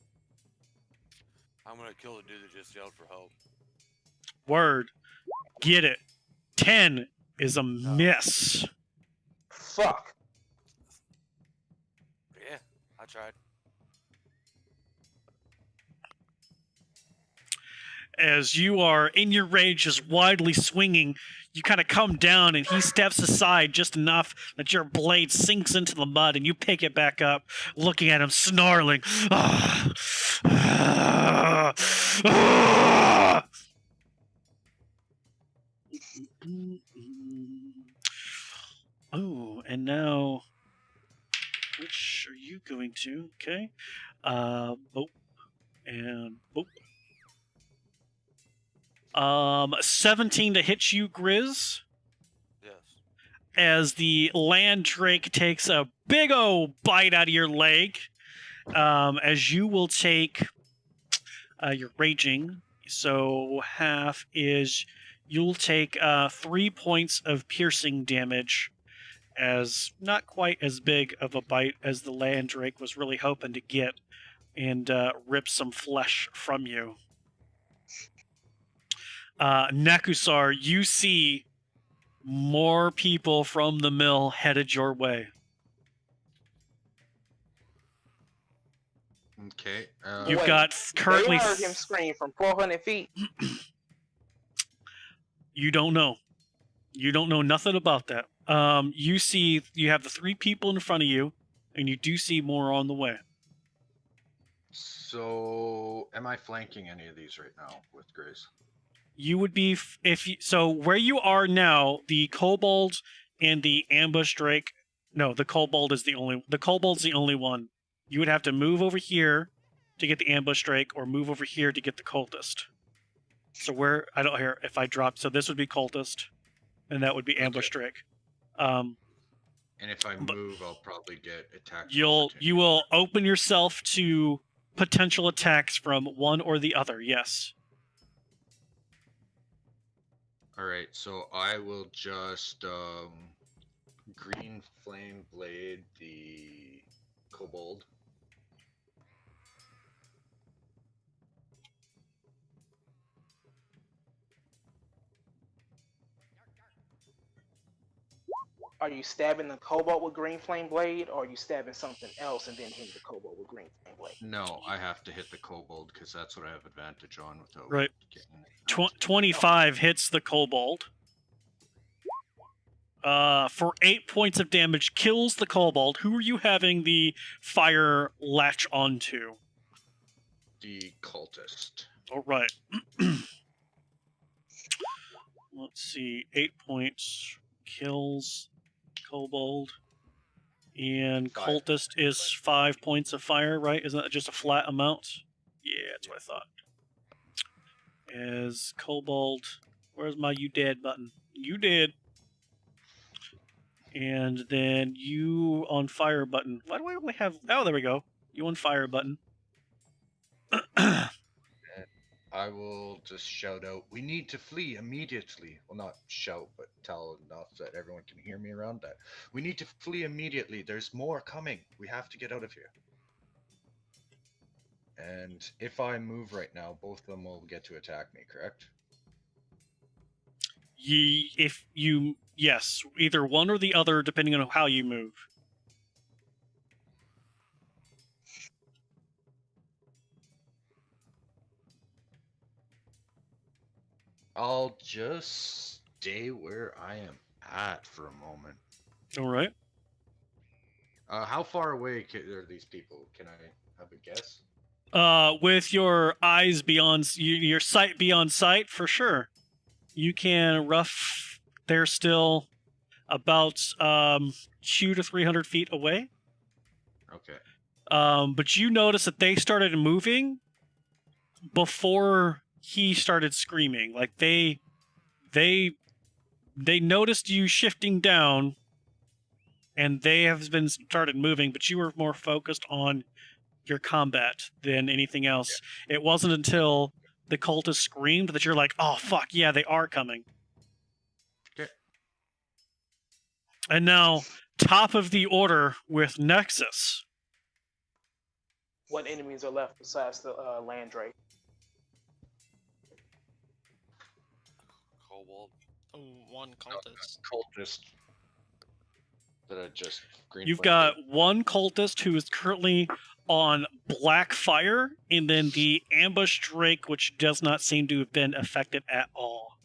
I'm gonna kill the dude that just yelled for help. Word. Get it. 10 is a miss. Fuck. Yeah, I tried. As you are in your rage, just widely swinging, you kind of come down and he steps aside just enough that your blade sinks into the mud and you pick it back up, looking at him, snarling. Oh, and now, which are you going to? Okay. Boop. And boop. 17 to hit you, Grizz. Yes. As the land drake takes a big ol' bite out of your leg. As you will take, you're raging, so half is you'll take 3 points of piercing damage, as not quite as big of a bite as the land drake was really hoping to get, and rip some flesh from you. Nekusar, you see more people from the mill headed your way. Okay. You've Wait, got currently. They heard him scream from 400 feet. You don't know. You don't know nothing about that. You see, you have the 3 people in front of you, and you do see more on the way. So, am I flanking any of these right now with Grace? You would be so where you are now. The kobold and the ambush drake. No, the kobold's the only one. You would have to move over here to get the ambush drake, or move over here to get the cultist. So where I don't hear if I drop. So this would be cultist. and that would be ambush Drake. Um, And if I But- move, I'll probably get attacked. you will open yourself to potential attacks from one or the other. Yes. All right, so I will just green flame blade the kobold. Are you stabbing the kobold with green flame blade, or are you stabbing something else and then hitting the kobold with green flame blade? No, I have to hit the kobold because that's what I have advantage on without Right. getting 25 hits the kobold. For 8 points of damage, kills the kobold. Who are you having the fire latch onto? the cultist. All right. Let's see. 8 points kills kobold, and 5. cultist is 5 points of fire. Right? Isn't that just a flat amount? Yeah, that's what I thought. As kobold, where's my you dead button? You dead. And then you on fire button. Why do I only have? Oh, there we go. You on fire button. I will just shout out, "We need to flee immediately." Well, not shout, but tell enough that everyone can hear me around that. We need to flee immediately. There's more coming. We have to get out of here. And if I move right now, both of them will get to attack me, correct? Yes, either one or the other, depending on how you move. I'll just stay where I am at for a moment. All right. How far away are these people? Can I have a guess? With your eyes beyond your sight beyond sight, for sure, you can rough. They're still about 200 to 300 feet away. Okay. But you notice that they started moving before he started screaming. Like they noticed you shifting down, and they have been started moving. But you were more focused on your combat than anything else. Yeah. It wasn't until the cultist screamed that you're like, "Oh fuck yeah, they are coming." Okay. And now, top of the order with Nexus. What enemies are left besides the land drake? Kobold. Oh, one cultist. Cultist. That I just green. You've got one cultist who is currently on black fire, and then the ambush drake, which does not seem to have been affected at all.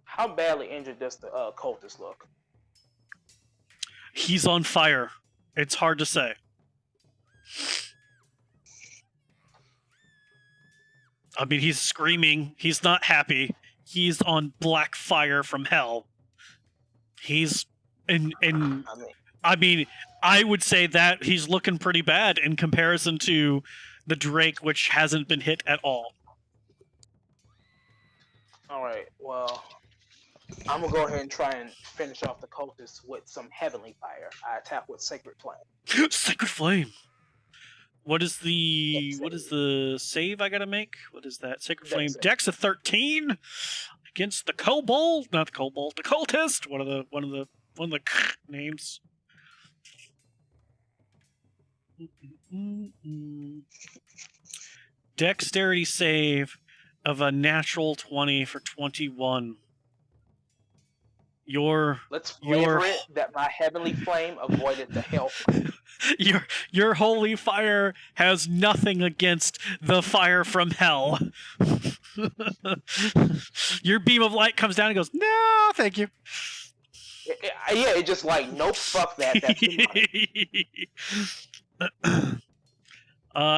How badly injured does the cultist look? He's on fire. It's hard to say. I mean, he's screaming. He's not happy. He's on black fire from hell. He's I mean, I would say that he's looking pretty bad in comparison to the drake, which hasn't been hit at all. All right. Well, I'm gonna go ahead and try and finish off the cultists with some heavenly fire. I attack with sacred flame. Sacred flame. What is the save I gotta make? What is that? Sacred flame. Dex of 13 against the kobold, not the kobold, the cultist. One of the names. Dexterity save of a natural 20 for 21. Let's flavor it that my heavenly flame avoided the hell flame. Your holy fire has nothing against the fire from hell. Your beam of light comes down and goes, "No, thank you." Yeah, it just like, nope, fuck that. That's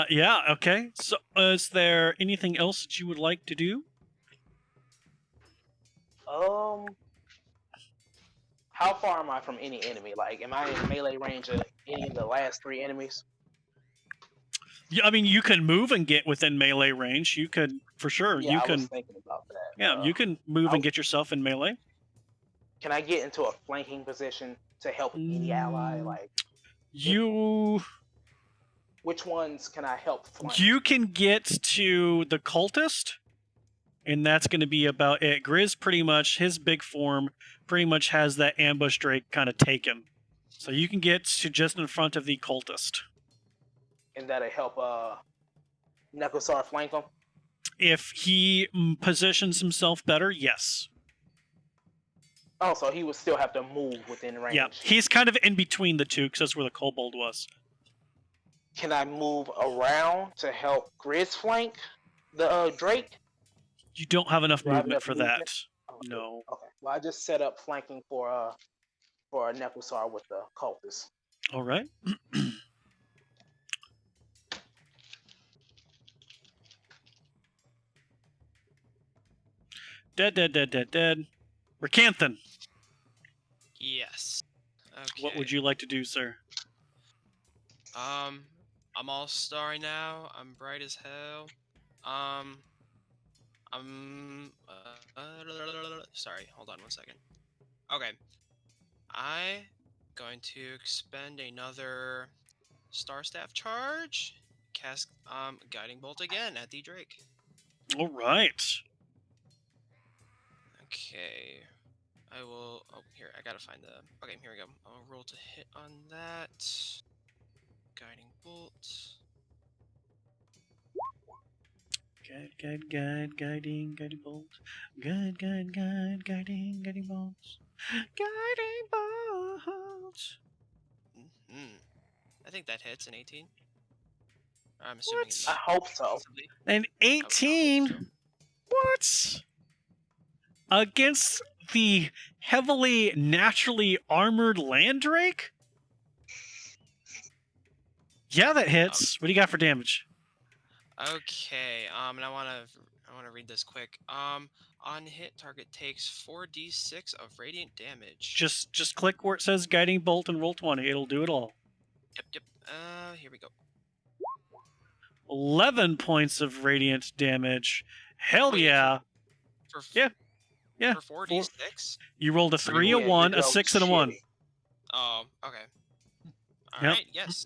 yeah, okay. So, is there anything else that you would like to do? How far am I from any enemy? Like, am I in melee range of any of the last 3 enemies? I mean, you can move and get within melee range. You could, for sure. Yeah, You I can. was thinking about that. Yeah, you can move and get yourself in melee. Can I get into a flanking position to help any ally? Like, You which ones can I help flank? you can get to the cultist, and that's going to be about it. Grizz pretty much, his big form pretty much has that ambush drake kind of taken. So you can get to just in front of the cultist. And that'll help Necrosar flank him? If he positions himself better, yes. Oh, so he would still have to move within range. Yeah, he's kind of in between the two because that's where the kobold was. Can I move around to help Grizz flank the Drake? You don't have enough Do I have movement enough for movement? that. Oh, No. Okay. Well, I just set up flanking for a Necrosar with the cultist. All right. Dead. Ricanthan, Yes. Okay. what would you like to do, sir? I'm all starry now. I'm bright as hell. I'm sorry. Hold on one second. Okay. I going to expend another Star Staff charge. Cast Guiding Bolt again at the Drake. All right. Okay. I will. Oh, here. I gotta find the. Okay, here we go. I'll roll to hit on that. Guiding Bolt. Guiding bolt. Guiding bolts. Guiding bolts. I think that hits an 18. I'm assuming. What? I hope so. Possibly. An 18? What? Against the heavily naturally armored Landdrake? Yeah, that hits. What do you got for damage? Okay. And I wanna read this quick. On hit, target takes 4d6 of radiant damage. Just click where it says guiding bolt and roll 20. It'll do it all. Yep. Here we go. 11 points of radiant damage. Hell Wait, yeah. For Yeah. For 4d6. You rolled a 3, a Yeah, 1, you a go 6, and a 1. shitty. Oh, okay. All Yep. right. Yes.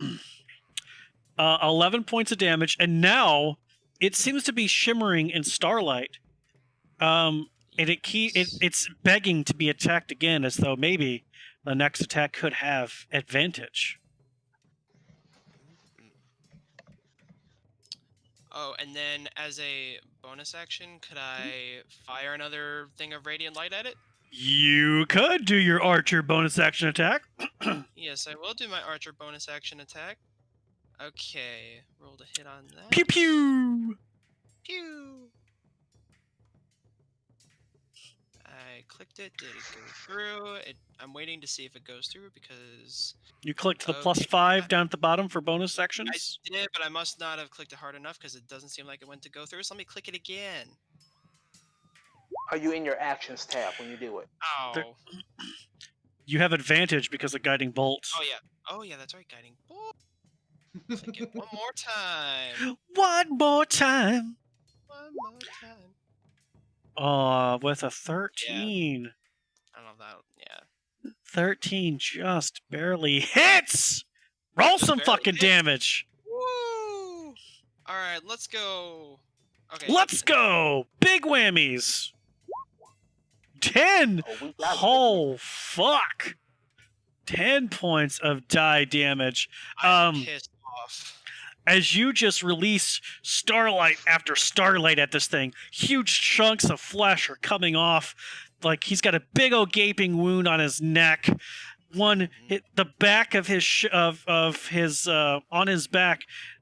11 points of damage, and now it seems to be shimmering in starlight. And it's begging to be attacked again, as though maybe the next attack could have advantage. Oh, and then as a bonus action, could I fire another thing of radiant light at it? You could do your archer bonus action attack. Yes, I will do my archer bonus action attack. Okay, roll to hit on that. Pew pew. Pew! I clicked it. Did it go through? I'm waiting to see if it goes through because You clicked the Okay. +5 down at the bottom for bonus I actions. did, but I must not have clicked it hard enough because it doesn't seem like it went to go through. So let me click it again. Are you in your actions tab when you do it? Oh. You have advantage because of guiding bolt. Oh yeah, that's right. Guiding bolt. Click it one more time. One more time. One more time. With a 13. I don't know if that. Yeah. 13 just barely hits. Roll Just some barely fucking hits. damage. Woo! All right, let's go. Okay. Let's go. Big whammies. 10. Oh, we got it. Oh, fuck. 10 points of die damage. I'm pissed off. As you just release starlight after starlight at this thing, huge chunks of flesh are coming off. Like he's got a big old gaping wound on his neck. One hit the back of his on his back.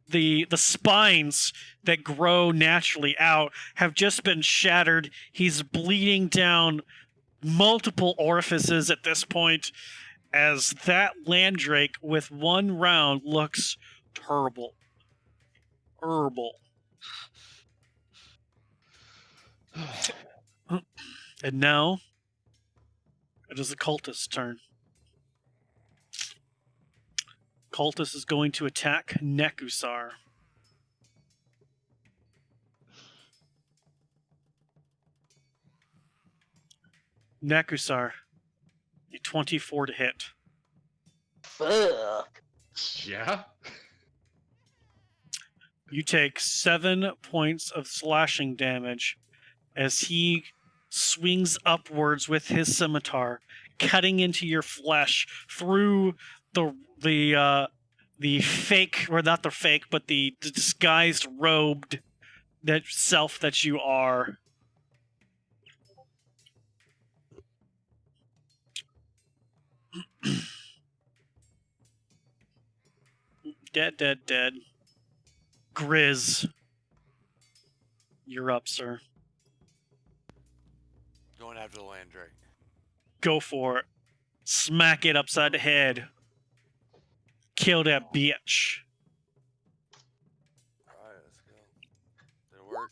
The spines that grow naturally out have just been shattered. He's bleeding down multiple orifices at this point, as that Landdrake with one round looks terrible. And now it is the cultist's turn. Cultist is going to attack Nekusar. Nekusar, a 24 to hit. Fuck. Yeah. You take 7 points of slashing damage as he swings upwards with his scimitar, cutting into your flesh through the fake, or not the fake, but the disguised robed that self that you are. Dead. Grizz, you're up, sir. Going after the land drake. Go for it. Smack it upside the head. Kill that bitch. Alright, let's go. Did it work?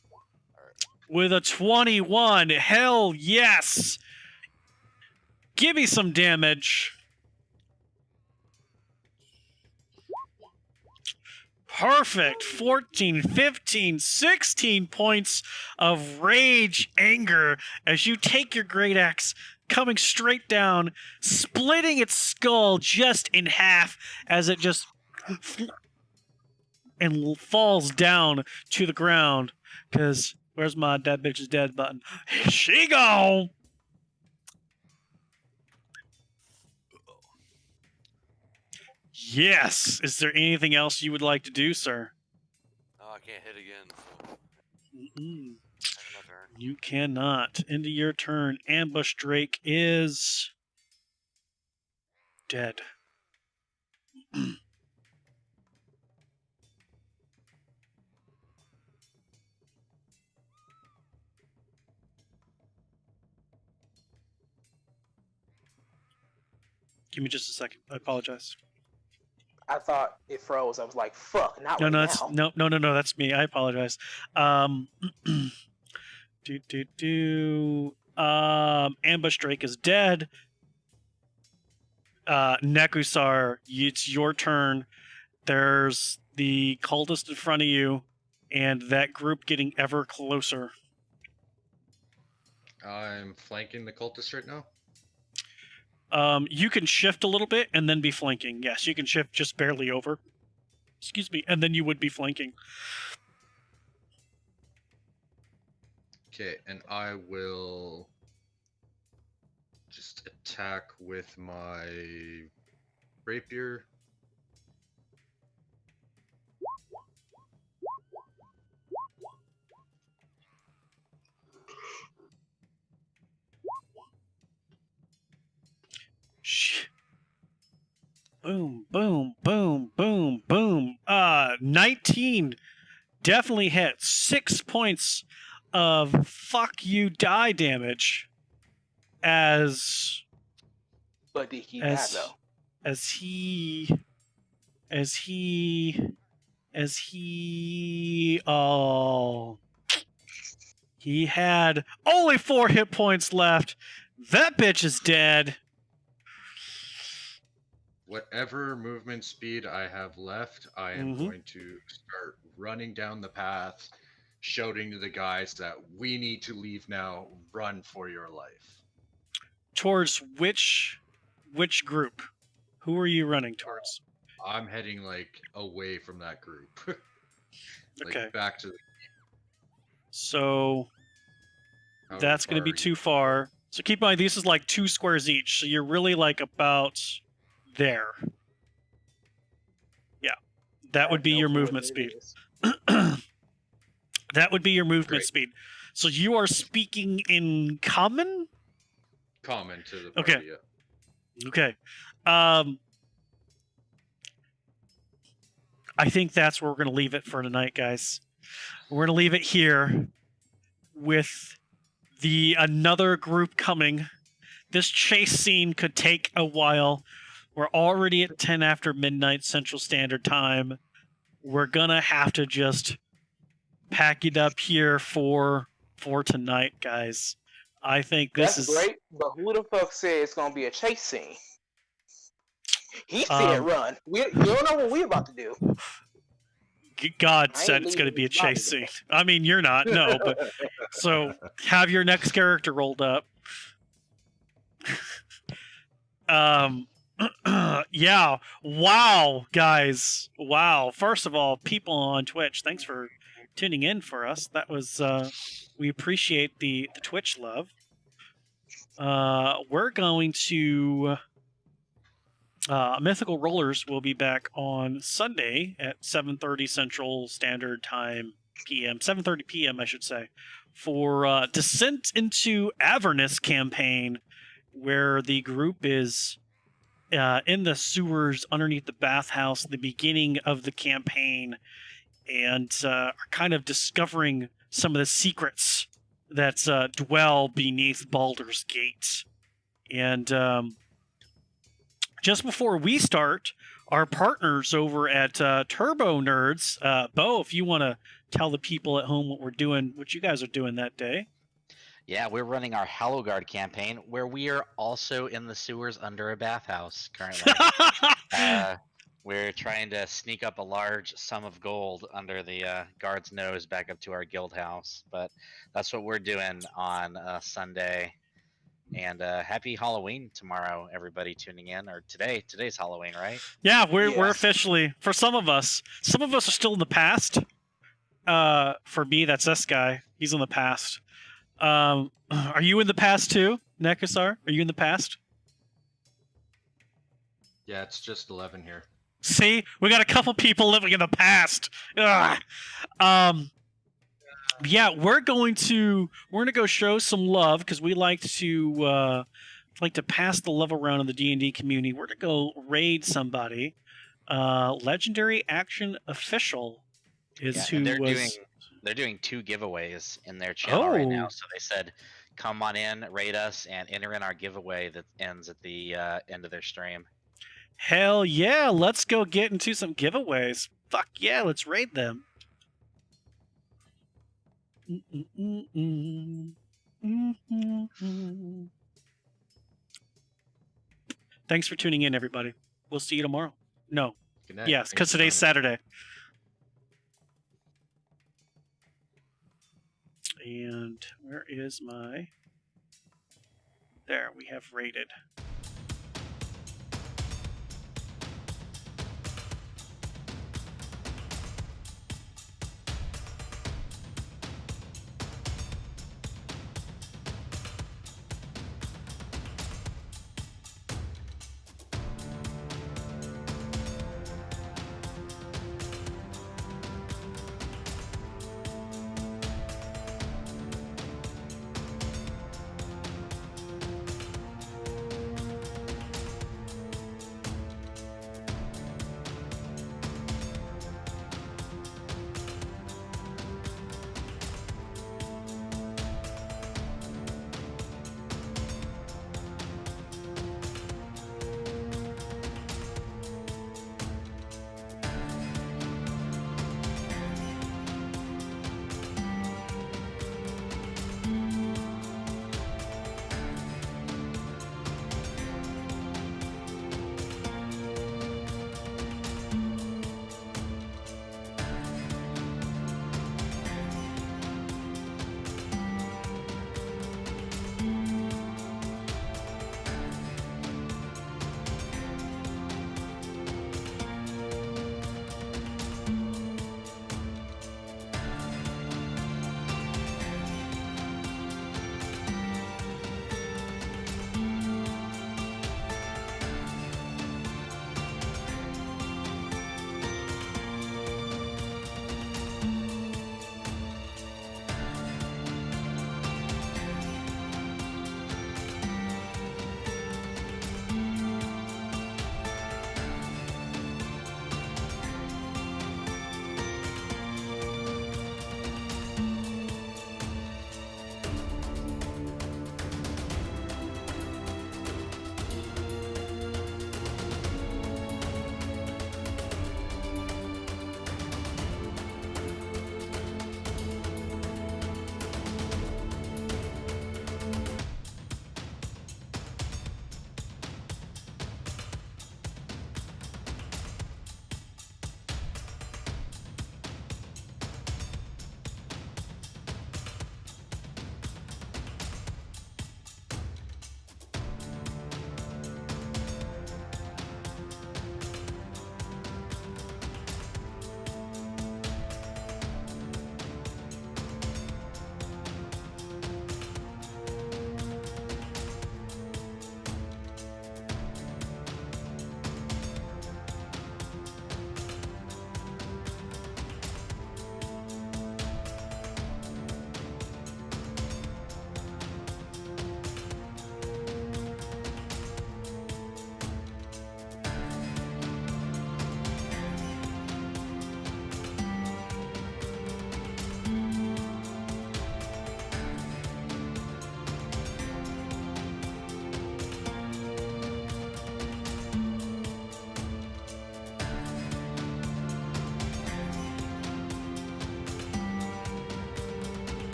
Alright. With a 21, hell yes! Give me some damage. Perfect. 14, 15, 16 points of rage, anger, as you take your great axe, coming straight down, splitting its skull just in half as it just and falls down to the ground. Because where's my dead bitch's dead button? She gone. Yes. Is there anything else you would like to do, sir? Oh, I can't hit again, so Mm-mm. end of my turn. You cannot. Into your turn. Ambush Drake is dead. Give me just a second. I apologize. I thought it froze. I was like, fuck, not No, right no, now. that's, no. That's me. I apologize. Ambush Drake is dead. Nekusar, it's your turn. There's the cultist in front of you, and that group getting ever closer. I'm flanking the cultist right now. You can shift a little bit and then be flanking. Yes, you can shift just barely over. Excuse me, and then you would be flanking. Okay, and I will just attack with my rapier. Boom, boom, boom, boom, boom. 19 definitely hits. 6 points of fuck you die damage as But did he die though? as he oh, he had only 4 hit points left. That bitch is dead. Whatever movement speed I have left, I am going to start running down the path, shouting to the guys that we need to leave now. Run for your life. Towards which group? Who are you running towards? I'm heading like away from that group. Like Okay. back to the. So How that's going to far be are too you? far. So keep in mind, this is like 2 squares each. So you're really like about there. Yeah. That would be your movement speed. That would be your movement Great. speed. So you are speaking in common? Common to the party. Okay. Yeah. Okay. I think that's where we're going to leave it for tonight, guys. We're going to leave it here with another group coming. This chase scene could take a while. We're already at 10 after midnight Central Standard Time. We're going to have to just pack it up here for tonight, guys. I think this That's is great, but who the fuck said it's gonna be a chase scene? He said run. You don't know what we're about to do. God I said ain't it's going to leaving be a this body chase scene. I mean, you're not, no, but so have your next character rolled up. Yeah. Wow, guys. Wow. First of all, people on Twitch, thanks for tuning in for us. That was we appreciate the Twitch love. We're going to Mythical Rollers will be back on Sunday at 7:30 Central Standard Time PM, 7:30 PM, I should say, for Descent into Avernus campaign, where the group is in the sewers underneath the bathhouse at the beginning of the campaign, and are kind of discovering some of the secrets that dwell beneath Baldur's Gate. And just before we start, our partners over at Turbo Nerds, Beau, if you want to tell the people at home what we're doing, what you guys are doing that day. Yeah, we're running our Hallowguard campaign, where we are also in the sewers under a bathhouse currently. We're trying to sneak up a large sum of gold under the guard's nose back up to our guild house. But that's what we're doing on Sunday. And happy Halloween tomorrow, everybody tuning in. Or today. Today's Halloween, right? Yeah, we're Yeah. officially, for some of us are still in the past. For me, that's this guy. He's in the past. Are you in the past too, Nekasar? Are you in the past? Yeah, it's just 11 here. See, we got a couple people living in the past. Ugh. Yeah, we're gonna go show some love because we like to pass the love around in the D&D community. We're gonna go raid somebody. Legendary Action Official is Yeah, who and was. they're doing 2 giveaways in their channel right now. Oh. So they said, come on in, rate us, and enter in our giveaway that ends at the end of their stream. Hell yeah, let's go get into some giveaways. Fuck yeah, let's raid them. Thanks for tuning in, everybody. We'll see you tomorrow. No. Good night. Yes, Thanks because for today's joining. Saturday. And where is my... There, we have rated.